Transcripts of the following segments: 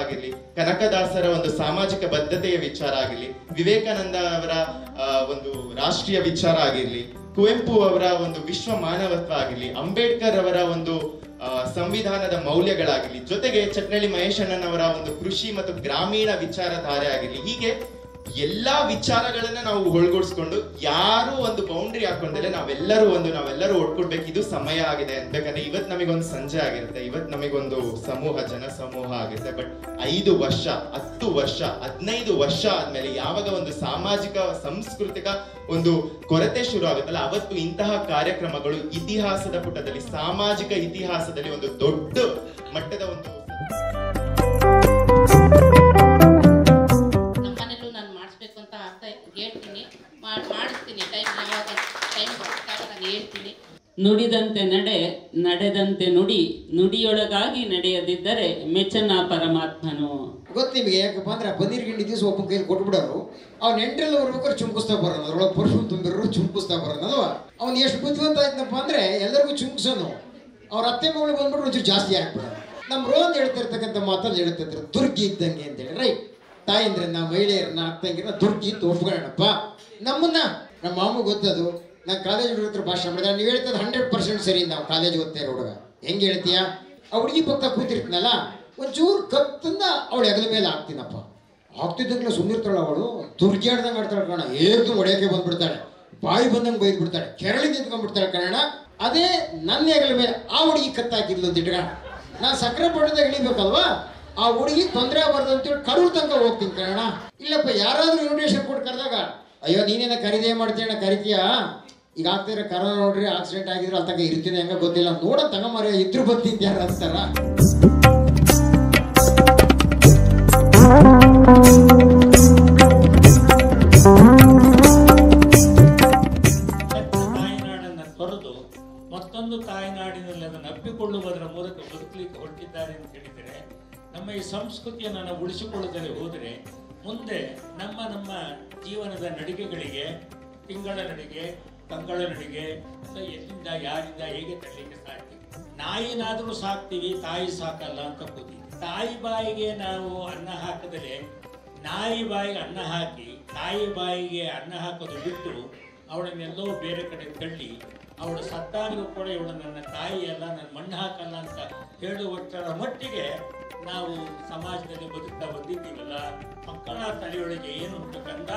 ಆಗಿರ್ಲಿ, ಕನಕದಾಸರ ಒಂದು ಸಾಮಾಜಿಕ ಬದ್ಧತೆಯ ವಿಚಾರ ಆಗಿರ್ಲಿ, ವಿವೇಕಾನಂದ ಅವರ ಒಂದು ರಾಷ್ಟ್ರೀಯ ವಿಚಾರ ಆಗಿರ್ಲಿ, ಕುವೆಂಪು ಅವರ ಒಂದು ವಿಶ್ವ ಮಾನವತ್ವ ಆಗಿರ್ಲಿ, ಅಂಬೇಡ್ಕರ್ ಅವರ ಒಂದು ಸಂವಿಧಾನದ ಮೌಲ್ಯಗಳಾಗಿರ್ಲಿ, ಜೊತೆಗೆ ಚಟ್ನಳ್ಳಿ ಮಹೇಶಣ್ಣನವರ ಒಂದು ಕೃಷಿ ಮತ್ತು ಗ್ರಾಮೀಣ ವಿಚಾರಧಾರೆ ಆಗಿರ್ಲಿ, ಹೀಗೆ ಎಲ್ಲಾ ವಿಚಾರಗಳನ್ನ ನಾವು ಒಳಗೂಡಿಸ್ಕೊಂಡು ಯಾರು ಒಂದು ಬೌಂಡ್ರಿ ಹಾಕೊಂಡಲೆ ನಾವೆಲ್ಲರೂ ಒಟ್ಕೊಡ್ಬೇಕು. ಇದು ಸಮಯ ಆಗಿದೆ ಅನ್ಬೇಕಂದ್ರೆ ಇವತ್ತು ನಮಗೊಂದು ಸಂಜೆ ಆಗಿರುತ್ತೆ, ಇವತ್ತು ನಮಗೊಂದು ಜನ ಸಮೂಹ ಆಗುತ್ತೆ. ಬಟ್ 5 ವರ್ಷ 10 ವರ್ಷ 15 ವರ್ಷ ಆದ್ಮೇಲೆ ಯಾವಾಗ ಒಂದು ಸಾಮಾಜಿಕ ಸಾಂಸ್ಕೃತಿಕ ಒಂದು ಕೊರತೆ ಶುರು ಆಗುತ್ತಲ್ಲ, ಅವತ್ತು ಇಂತಹ ಕಾರ್ಯಕ್ರಮಗಳು ಇತಿಹಾಸದ ಪುಟದಲ್ಲಿ, ಸಾಮಾಜಿಕ ಇತಿಹಾಸದಲ್ಲಿ ಒಂದು ದೊಡ್ಡ ಮಟ್ಟದ ಒಂದು ನುಡಿದಂತೆ ನಡೆ, ನಡೆದಂತೆ ನುಡಿ, ನುಡಿಯೊಳಗಾಗಿ ನಡೆಯದಿದ್ದರೆ ಮೆಚ್ಚನ ಪರಮಾತ್ಮನು. ಗೊತ್ತು ನಿಮಗೆ, ಯಾಕಪ್ಪ ಅಂದ್ರೆ ಪನ್ನೀರ್ ಗಿಂಡಿ ದಿವಸ ಒಬ್ಬನ ಕೈಲಿ ಕೊಟ್ಬಿಡೋರು, ಅವ್ನು ಎಂಟ್ರೆಲ್ಲ ಬರ್ಬೇಕಾದ್ರೆ ಚುಂಕಿಸ್ತಾ ಬರೋಣ, ಅದ್ರೊಳಗೆ ಪರ್ಫ್ಯೂಮ್ ತುಂಬಿರೋರು ಚುಂಕಿಸ್ತಾ ಬರೋಣಲ್ವಾ. ಅವ್ನು ಎಷ್ಟು ಬುದ್ಧಿವಂತ ಆಯ್ತನಪ್ಪ ಅಂದ್ರೆ ಎಲ್ಲರಿಗೂ ಚುಂಕಿಸೋನು. ಅವ್ರ ಅತ್ತೆ ಮಗಳು ಬಂದ್ಬಿಟ್ರೆ ಒಂಚೂರು ಜಾಸ್ತಿ ಆಗ್ಬಿಡೋದು. ನಮ್ಮ ರೋಹನ್ ಹೇಳ್ತಿರ್ತಕ್ಕಂಥ ಮಾತಲ್ಲಿ ಹೇಳ್ತಿದ್ರು ದುರ್ಗಿ ಇದ್ದಂಗೆ ಅಂತೇಳಿ. ರೈಟ್, ತಾಯಂದ್ರನ್ನ ಮಹಿಳೆಯರನ್ನ ಅತ್ತಂಗಿರನ್ನ ದುರ್ಗಿ ಅಂತ ಒಪ್ಕೊಳ್ಳೋಣಪ್ಪ. ನಮ್ಮ ಮಾಮ ಗೊತ್ತದು, ನಾನು ಕಾಲೇಜ್ ಹುಡುಗರ ಭಾಷಣ ಮಾಡಿದ್ರೆ ನೀವು ಹೇಳ್ತದೆ 100% ಸರಿ. ನಾವು ಕಾಲೇಜ್ ಓದ್ತಾ ಇರೋ ಹುಡುಗ ಹೆಂಗೆ ಹೇಳ್ತೀಯ, ಆ ಹುಡುಗಿ ಪಕ್ಕ ಕೂತಿರ್ತೀನಲ್ಲ, ಒಂಚೂರು ಕತ್ತನ್ನ ಅವಳು ಹೆಗಲ ಮೇಲೆ ಹಾಕ್ತೀನಪ್ಪ. ಆಗ್ತಿದ್ದಂಗ್ಲ ಸುಮ್ಮನಿರ್ತಾಳೆ ಅವಳು, ದುರ್ಗ್ಯಾಡ್ದಂಗೆ ಆಡ್ತಾಳೆ ಕಣ, ಏದು ಹೊಡೆಯೋಕೆ ಬಂದ್ಬಿಡ್ತಾಳೆ, ಬಾಯಿ ಬಂದಂಗೆ ಬೈದು ಬಿಡ್ತಾಳೆ, ಕೆರಳಿ ನಿಂತ್ಕೊಂಡ್ಬಿಡ್ತಾಳೆ ಕಣ. ಅದೇ ನನ್ನ ಹೆಗಲ ಮೇಲೆ ಆ ಹುಡುಗಿ ಕತ್ತಾಕಿದ್ಲು ಅಂತ ಇಟ್ಕೋಣ, ನಾನು ಸಕ್ಕರೆ ಪಟ್ಟದಾಗ ಇಳಿಬೇಕಲ್ವಾ, ಆ ಹುಡುಗಿ ತೊಂದರೆ ಆಗಬಾರ್ದು ಅಂತೇಳಿ ಕಡೂರು ತನಕ ಹೋಗ್ತೀನಿ ಕಣ. ಇಲ್ಲಪ್ಪ ಯಾರಾದ್ರೂ ಇನ್ವಿಟೇಷನ್ ಕೊಟ್ಟು ಕರೆದಾಗ, ಅಯ್ಯೋ ನೀನೇನ ಕರಿದೇ ಮಾಡ್ತೀಯಣ್ಣ, ಕರಿತೀಯಾ, ಈಗ ಆಗ್ತಿರೋ ಕರೋನಾ ನೋಡ್ರಿ, ಆಕ್ಸಿಡೆಂಟ್ ಆಗಿದ್ರೆ ಅಲ್ಲಿ ತನಕ ಇರ್ತೀನಿ ಹೆಂಗ ಗೊತ್ತಿಲ್ಲ, ನೋಡ ತಗೊಂಬಾರ ಇದ್ರು ಬರ್ತಿದ್ದ ಯಾರು ಅಂತಾರ. ತಾಯಿನಾಡನ್ನು ತೊರೆದು ಮತ್ತೊಂದು ತಾಯಿನಾಡಿನಲ್ಲಿ ಅದನ್ನು ಅಪ್ಪಿಕೊಳ್ಳುವುದರ ಮೂಲಕ ಬದುಕಲಿಕ್ಕೆ ಹೊರಟಿದ್ದಾರೆ ಅಂತ ಹೇಳಿದರೆ, ನಮ್ಮ ಈ ಸಂಸ್ಕೃತಿಯನ್ನು ನಾವು ಉಳಿಸಿಕೊಳ್ಳುತ್ತಲೇ ಹೋದರೆ ಮುಂದೆ ನಮ್ಮ ಜೀವನದ ನಡಿಗೆಗಳಿಗೆ, ತಿಂಗಳ ನಡಿಗೆ, ಕಂಗಳ ನಡಿಗೆ ಎಲ್ಲಿಂದ ಯಾರಿಂದ ಹೇಗೆ ತರಲಿಕ್ಕೆ ಸಾಧ್ಯ. ನಾಯಿನಾದರೂ ಸಾಕ್ತೀವಿ, ತಾಯಿ ಸಾಕಲ್ಲ ಅಂತ ಕೂತೀವಿ. ತಾಯಿ ಬಾಯಿಗೆ ನಾವು ಅನ್ನ ಹಾಕದರೆ ನಾಯಿ ಬಾಯಿಗೆ ಅನ್ನ ಹಾಕಿ ತಾಯಿ ಬಾಯಿಗೆ ಅನ್ನ ಹಾಕೋದು ಬಿಟ್ಟು ಅವಳನ್ನೆಲ್ಲೋ ಬೇರೆ ಕಡೆ ತಳ್ಳಿ ಅವಳು ಸತ್ತಾಗಲೂ ಕೂಡ ಇವಳು ನನ್ನ ತಾಯಿ ಅಲ್ಲ, ನನ್ನ ಮಣ್ಣು ಹಾಕಲ್ಲ ಅಂತ ಹೇಳುವಷ್ಟರ ಮಟ್ಟಿಗೆ ನಾವು ಸಮಾಜದಲ್ಲಿ ಬದುಕ್ತಾ ಬಂದಿದ್ದೀವಲ್ಲ. ಮಕ್ಕಳ ತಲೆಯೊಳಗೆ ಏನು ಉಂಟು ಕಂದ,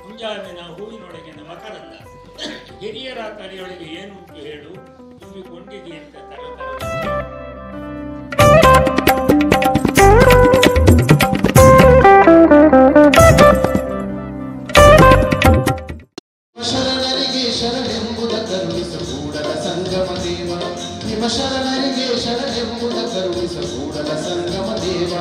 ಮುಂಜಾವಿನ ಹೂವಿನೊಳಗೆ ಮಕರಂದ, ಹಿರಿಯರ ತಲೆಯೊಳಗೆ ಏನು ಉಂಟು ಹೇಳು, ತುಂಬಿಕೊಂಡಿದೆ ಅಂತ ಶರಣರಿಗೆ ಶರಣೆಂಬುದ ಕರುಣಿಸೂಡಲ ಸಂಗಮ ದೇವ, ನಿಮ್ಮ ಶರಣರಿಗೆ ಶರಣೆಂಬುದ ಕರುಣಿಸೂಡಲ ಸಂಗಮ ದೇವ.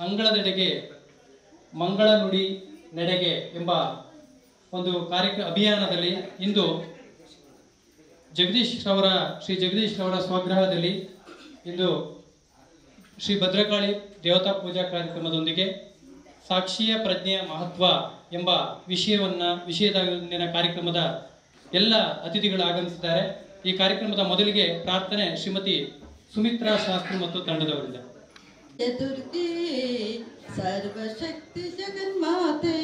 ಅಂಗಳದೆಡೆಗೆ ಮಂಗಳ ನುಡಿ ನಡೆಗೆ ಎಂಬ ಒಂದು ಅಭಿಯಾನದಲ್ಲಿ ಇಂದು ಶ್ರೀ ಜಗದೀಶ್ ರವರ ಸ್ವಗ್ರಹದಲ್ಲಿ ಇಂದು ಶ್ರೀ ಭದ್ರಕಾಳಿ ದೇವತಾ ಪೂಜಾ ಕಾರ್ಯಕ್ರಮದೊಂದಿಗೆ ಸಾಕ್ಷಿಯ ಪ್ರಜ್ಞೆಯ ಮಹತ್ವ ಎಂಬ ವಿಷಯದ ಕಾರ್ಯಕ್ರಮದ ಎಲ್ಲ ಅತಿಥಿಗಳು ಆಗಮಿಸಿದ್ದಾರೆ. ಈ ಕಾರ್ಯಕ್ರಮದ ಮೊದಲಿಗೆ ಪ್ರಾರ್ಥನೆ ಶ್ರೀಮತಿ ಸುಮಿತ್ರಾ ಶಾಸ್ತ್ರಿ ಮತ್ತು ತಂಡದವರಿಂದ. ದುರ್ಗೆ ಸರ್ವಶಕ್ತಿ ಜಗನ್ಮಾತೆ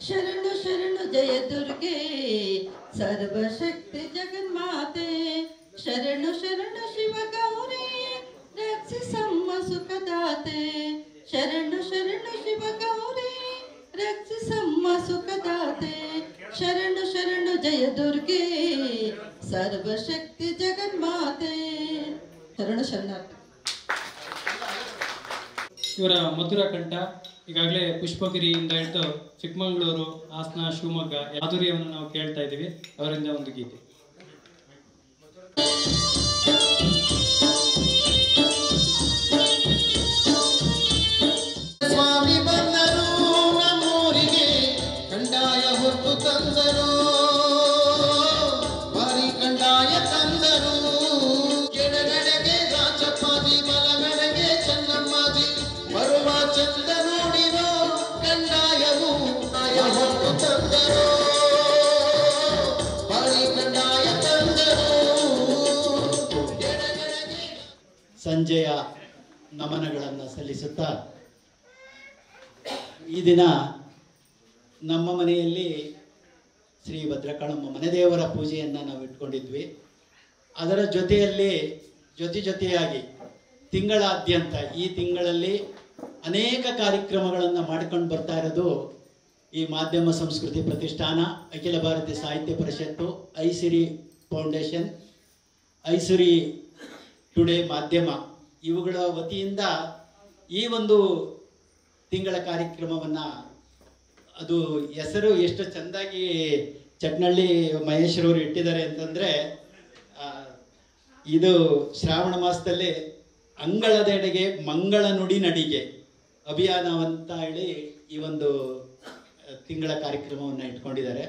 ಶರಣು ಶರಣು ಜಯ ದುರ್ಗೆ ಸರ್ವಶಕ್ತಿ ಜಗನ್ಮಾತೆ ಶರಣು ಶರಣು ಶಿವ ಗೌರಿ ರಕ್ಷಿಸಮ್ಮ ಸುಖದಾತೆ ಶರಣು ಶರಣು ಶಿವ ಗೌರಿ ರಕ್ಷಿಸಮ್ಮ ಸುಖದಾತೆ ಶರಣು ಶರಣು ಜಯ ದುರ್ಗೆ ಸರ್ವಶಕ್ತಿ ಜಗನ್ಮಾತೆ ಶರಣು ಶರಣಾರ್ಥಿ. ಇವರ ಮಧುರ ಕಂಠ ಈಗಾಗಲೇ ಪುಷ್ಪಗಿರಿಯಿಂದ ಹಿಡಿದು ಚಿಕ್ಕಮಗಳೂರು, ಹಾಸನ, ಶಿವಮೊಗ್ಗ ಮಾಧುರ್ಯವನ್ನು ನಾವು ಕೇಳ್ತಾ ಇದ್ದೀವಿ. ಅವರಿಂದ ಒಂದು ಗೀತೆ. ಸಂಜೆಯ ನಮನಗಳನ್ನು ಸಲ್ಲಿಸುತ್ತಾ ಈ ದಿನ ನಮ್ಮ ಮನೆಯಲ್ಲಿ ಶ್ರೀ ಭದ್ರಕಾಳಮ್ಮ ಮನೆದೇವರ ಪೂಜೆಯನ್ನು ನಾವು ಇಟ್ಕೊಂಡಿದ್ವಿ. ಅದರ ಜೊತೆಯಲ್ಲಿ ಜೊತೆಯಾಗಿ ತಿಂಗಳಾದ್ಯಂತ ಈ ತಿಂಗಳಲ್ಲಿ ಅನೇಕ ಕಾರ್ಯಕ್ರಮಗಳನ್ನು ಮಾಡಿಕೊಂಡು ಬರ್ತಾ ಇರೋದು ಈ ಮಾಧ್ಯಮ ಸಂಸ್ಕೃತಿ ಪ್ರತಿಷ್ಠಾನ, ಅಖಿಲ ಭಾರತೀಯ ಸಾಹಿತ್ಯ ಪರಿಷತ್ತು, ಐಸಿರಿ ಫೌಂಡೇಶನ್, ಐಸಿರಿ ಟುಡೇ ಮಾಧ್ಯಮ ಇವುಗಳ ವತಿಯಿಂದ ಈ ಒಂದು ತಿಂಗಳ ಕಾರ್ಯಕ್ರಮವನ್ನು, ಅದು ಹೆಸರು ಎಷ್ಟು ಚೆಂದಾಗಿ ಚಟ್ನಳ್ಳಿ ಮಹೇಶ್ರವರು ಇಟ್ಟಿದ್ದಾರೆ ಅಂತಂದರೆ, ಇದು ಶ್ರಾವಣ ಮಾಸದಲ್ಲಿ ಅಂಗಳದೆಡೆಗೆ ಮಂಗಳ ನುಡಿ ನಡಿಗೆ ಅಭಿಯಾನವಂತ ಹೇಳಿ ಈ ಒಂದು ತಿಂಗಳ ಕಾರ್ಯಕ್ರಮವನ್ನು ಇಟ್ಕೊಂಡಿದ್ದಾರೆ.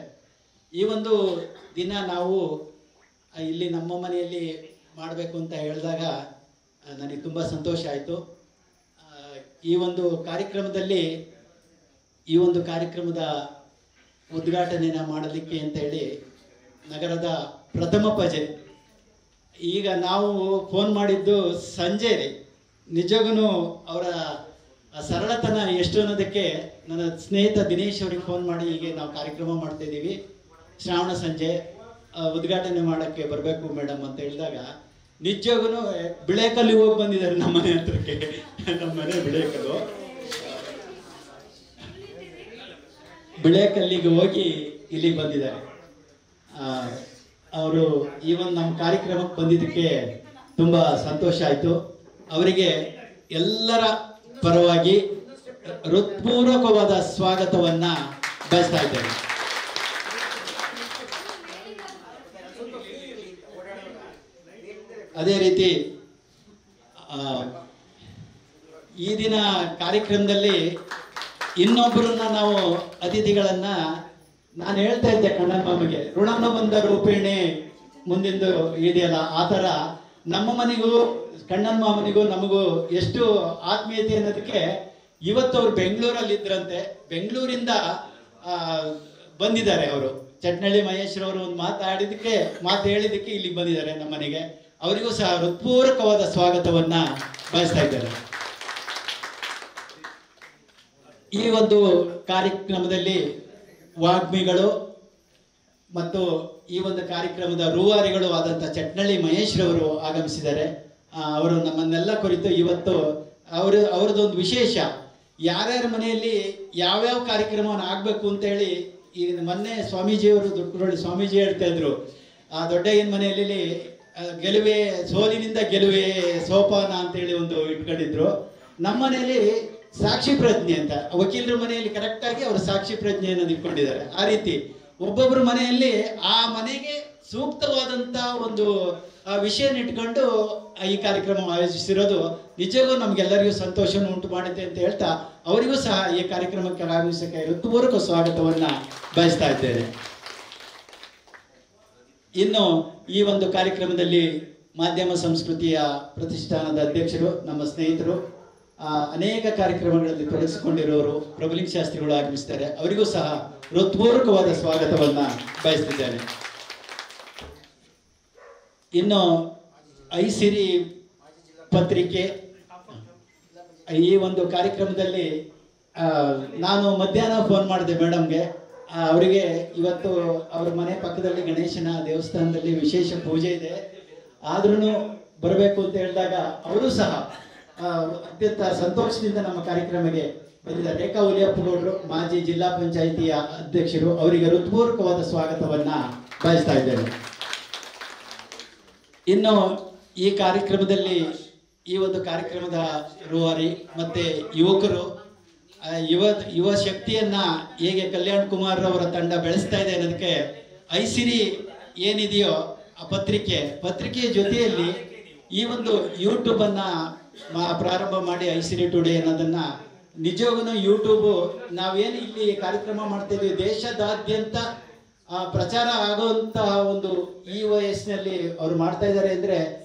ಈ ಒಂದು ದಿನ ನಾವು ಇಲ್ಲಿ ನಮ್ಮ ಮನೆಯಲ್ಲಿ ಮಾಡಬೇಕು ಅಂತ ಹೇಳಿದಾಗ ನನಗೆ ತುಂಬ ಸಂತೋಷ ಆಯಿತು. ಈ ಒಂದು ಕಾರ್ಯಕ್ರಮದ ಉದ್ಘಾಟನೆಯನ್ನು ಮಾಡಲಿಕ್ಕೆ ಅಂತ ಹೇಳಿ ನಗರದ ಪ್ರಥಮ ಪಜೆ, ಈಗ ನಾವು ಫೋನ್ ಮಾಡಿದ್ದು ಸಂಜೆ ರೀ. ನಿಜಕ್ಕೂ ಅವರ ಸರಳತನ ಎಷ್ಟು ಅನ್ನೋದಕ್ಕೆ ನನ್ನ ಸ್ನೇಹಿತ ದಿನೇಶ್ ಅವ್ರಿಗೆ ಫೋನ್ ಮಾಡಿ ಹೀಗೆ ನಾವು ಕಾರ್ಯಕ್ರಮ ಮಾಡ್ತಾಯಿದ್ದೀವಿ, ಶ್ರಾವಣ ಸಂಜೆ ಉದ್ಘಾಟನೆ ಮಾಡೋಕ್ಕೆ ಬರಬೇಕು ಮೇಡಮ್ ಅಂತ ಹೇಳಿದಾಗ ನಿಜಕ್ಕೂ ಬಿಳೇಕಲ್ಲಿಗೆ ಹೋಗಿ ಬಂದಿದ್ದಾರೆ ನಮ್ಮ ಮನೆ ಹತ್ರಕ್ಕೆ. ನಮ್ಮ ಮನೆ ಬಿಳೇಕಲ್ಲಿಗೆ ಹೋಗಿ ಇಲ್ಲಿಗೆ ಬಂದಿದ್ದಾರೆ. ಅವರು ಈ ಒಂದು ನಮ್ಮ ಕಾರ್ಯಕ್ರಮಕ್ಕೆ ಬಂದಿದ್ದಕ್ಕೆ ತುಂಬ ಸಂತೋಷ ಆಯಿತು. ಅವರಿಗೆ ಎಲ್ಲರ ಪರವಾಗಿ ಹೃತ್ಪೂರ್ವಕವಾದ ಸ್ವಾಗತವನ್ನು ಬಯಸ್ತಾ ಇದ್ದೇನೆ. ಅದೇ ರೀತಿ ಈ ದಿನ ಕಾರ್ಯಕ್ರಮದಲ್ಲಿ ಇನ್ನೊಬ್ಬರನ್ನ ನಾವು ಅತಿಥಿಗಳನ್ನ ನಾನು ಹೇಳ್ತಾ ಇದ್ದೆ, ಕಣ್ಣಮ್ಮನಿಗೆ ಋಣನ ಬಂದ ರೂಪಿಣಿ ಮುಂದಿಂದು ಇದೆಯಲ್ಲ, ಆ ಥರ ನಮ್ಮ ಮನೆಗೂ ಕಣ್ಣನ್ ಮಾಮನಿಗೂ ನಮಗೂ ಎಷ್ಟು ಆತ್ಮೀಯತೆ ಅನ್ನೋದಕ್ಕೆ ಇವತ್ತು ಅವ್ರು ಬೆಂಗಳೂರಲ್ಲಿ ಇದ್ರಂತೆ. ಬೆಂಗಳೂರಿಂದ ಬಂದಿದ್ದಾರೆ ಅವರು. ಚಟ್ನಳ್ಳಿ ಮಹೇಶ್ರವರು ಒಂದು ಮಾತು ಹೇಳಿದ್ದಕ್ಕೆ ಇಲ್ಲಿಗೆ ಬಂದಿದ್ದಾರೆ ನಮ್ಮ ಮನೆಗೆ. ಅವರಿಗೂ ಸಹ ಹೃತ್ಪೂರ್ವಕವಾದ ಸ್ವಾಗತವನ್ನ ಬಯಸ್ತಾ ಇದ್ದಾರೆ. ಈ ಒಂದು ಕಾರ್ಯಕ್ರಮದಲ್ಲಿ ವಾಗ್ಮಿಗಳು ಮತ್ತು ಈ ಒಂದು ಕಾರ್ಯಕ್ರಮದ ರೂವಾರಿಗಳು ಆದಂಥ ಚಟ್ನಳ್ಳಿ ಮಹೇಶ್ರವರು ಆಗಮಿಸಿದ್ದಾರೆ. ಅವರು ನಮ್ಮನ್ನೆಲ್ಲ ಕುರಿತು ಇವತ್ತು ಅವ್ರದ್ದೊಂದು ವಿಶೇಷ, ಯಾರ್ಯಾರ ಮನೆಯಲ್ಲಿ ಯಾವ್ಯಾವ ಕಾರ್ಯಕ್ರಮವನ್ನು ಆಗಬೇಕು ಅಂತೇಳಿ ಈ ಮೊನ್ನೆ ಸ್ವಾಮೀಜಿಯವರು ದೊಡ್ಡಕುರಳ್ಳಿ ಸ್ವಾಮೀಜಿ ಹೇಳ್ತಾ ಇದ್ರು, ಆ ದೊಡ್ಡಯ್ಯನ ಮನೆಯಲ್ಲಿ ಗೆಲುವೆ ಸೋಲಿನಿಂದ ಗೆಲುವೆ ಸೋಪಾನ ಅಂತೇಳಿ ಒಂದು ಇಟ್ಕೊಂಡಿದ್ರು. ನಮ್ಮ ಮನೆಯಲ್ಲಿ ಸಾಕ್ಷಿ ಪ್ರಜ್ಞೆ ಅಂತ, ವಕೀಲರ ಮನೆಯಲ್ಲಿ ಕರೆಕ್ಟಾಗಿ ಅವರು ಸಾಕ್ಷಿ ಪ್ರಜ್ಞೆಯನ್ನು ಇಟ್ಕೊಂಡಿದ್ದಾರೆ. ಆ ರೀತಿ ಒಬ್ಬೊಬ್ಬರ ಮನೆಯಲ್ಲಿ ಆ ಮನೆಗೆ ಸೂಕ್ತವಾದಂಥ ಒಂದು ವಿಷಯನ ಇಟ್ಕೊಂಡು ಈ ಕಾರ್ಯಕ್ರಮ ಆಯೋಜಿಸಿರೋದು ನಿಜವೂ ನಮಗೆಲ್ಲರಿಗೂ ಸಂತೋಷವನ್ನು ಉಂಟು ಮಾಡುತ್ತೆ ಅಂತ ಹೇಳ್ತಾ ಅವರಿಗೂ ಸಹ ಈ ಕಾರ್ಯಕ್ರಮಕ್ಕೆ ಆಗಮಿಸಕ್ಕೆ ಹೃತ್ಪೂರ್ವಕ ಸ್ವಾಗತವನ್ನು ಬಯಸ್ತಾ ಇದ್ದೇನೆ. ಇನ್ನು ಈ ಒಂದು ಕಾರ್ಯಕ್ರಮದಲ್ಲಿ ಮಾಧ್ಯಮ ಸಂಸ್ಕೃತಿಯ ಪ್ರತಿಷ್ಠಾನದ ಅಧ್ಯಕ್ಷರು, ನಮ್ಮ ಸ್ನೇಹಿತರು, ಅನೇಕ ಕಾರ್ಯಕ್ರಮಗಳಲ್ಲಿ ತೊಡಗಿಸಿಕೊಂಡಿರೋರು ಪ್ರಭುಲಿಂಗ ಶಾಸ್ತ್ರಿಗಳು ಆಗಮಿಸ್ತಾರೆ. ಅವರಿಗೂ ಸಹ ಹೃತ್ಪೂರ್ವಕವಾದ ಸ್ವಾಗತವನ್ನ ಬಯಸ್ತಿದ್ದೇನೆ. ಇನ್ನು ಐಸಿರಿ ಪತ್ರಿಕೆ ಈ ಒಂದು ಕಾರ್ಯಕ್ರಮದಲ್ಲಿ ನಾನು ಮಧ್ಯಾಹ್ನ ಫೋನ್ ಮಾಡಿದೆ ಮೇಡಮ್ಗೆ. ಅವರಿಗೆ ಇವತ್ತು ಅವ್ರ ಮನೆ ಪಕ್ಕದಲ್ಲಿ ಗಣೇಶನ ದೇವಸ್ಥಾನದಲ್ಲಿ ವಿಶೇಷ ಪೂಜೆ ಇದೆ, ಆದ್ರೂ ಬರಬೇಕು ಅಂತ ಹೇಳಿದಾಗ ಅವರು ಸಹ ಅತ್ಯಂತ ಸಂತೋಷದಿಂದ ನಮ್ಮ ಕಾರ್ಯಕ್ರಮಕ್ಕೆ ಬಂದಿದ್ದಾರೆ. ರೇಖಾ ಹುಲಿಯಪ್ಪಗೌಡರು, ಮಾಜಿ ಜಿಲ್ಲಾ ಪಂಚಾಯಿತಿಯ ಅಧ್ಯಕ್ಷರು, ಅವರಿಗೆ ಹೃತ್ಪೂರ್ವಕವಾದ ಸ್ವಾಗತವನ್ನ ಬಯಸ್ತಾ ಇದ್ದೇನೆ. ಇನ್ನು ಈ ಕಾರ್ಯಕ್ರಮದಲ್ಲಿ ಈ ಒಂದು ಕಾರ್ಯಕ್ರಮದ ರೂವಾರಿ ಮತ್ತೆ ಯುವಕರು ಯುವ ಶಕ್ತಿಯನ್ನ ಹೇಗೆ ಕಲ್ಯಾಣ್ ಕುಮಾರ್ ಅವರ ತಂಡ ಬೆಳೆಸ್ತಾ ಇದೆ ಅನ್ನೋದಕ್ಕೆ ಐಸಿರಿ ಏನಿದೆಯೋ ಆ ಪತ್ರಿಕೆಯ ಜೊತೆಯಲ್ಲಿ ಈ ಒಂದು ಯೂಟ್ಯೂಬ್ ಅನ್ನ ಪ್ರಾರಂಭ ಮಾಡಿ ಐಸಿರಿ ಟುಡೇ ಅನ್ನೋದನ್ನ ನಿಜವಾಗೂ ಯೂಟ್ಯೂಬ್ ನಾವೇನು ಇಲ್ಲಿ ಕಾರ್ಯಕ್ರಮ ಮಾಡ್ತಾ ಇದೀವಿ ದೇಶದಾದ್ಯಂತ ಪ್ರಚಾರ ಆಗುವಂತಹ ಒಂದು ಈ ವಯಸ್ಸಿನಲ್ಲಿ ಅವರು ಮಾಡ್ತಾ ಇದ್ದಾರೆ ಅಂದ್ರೆ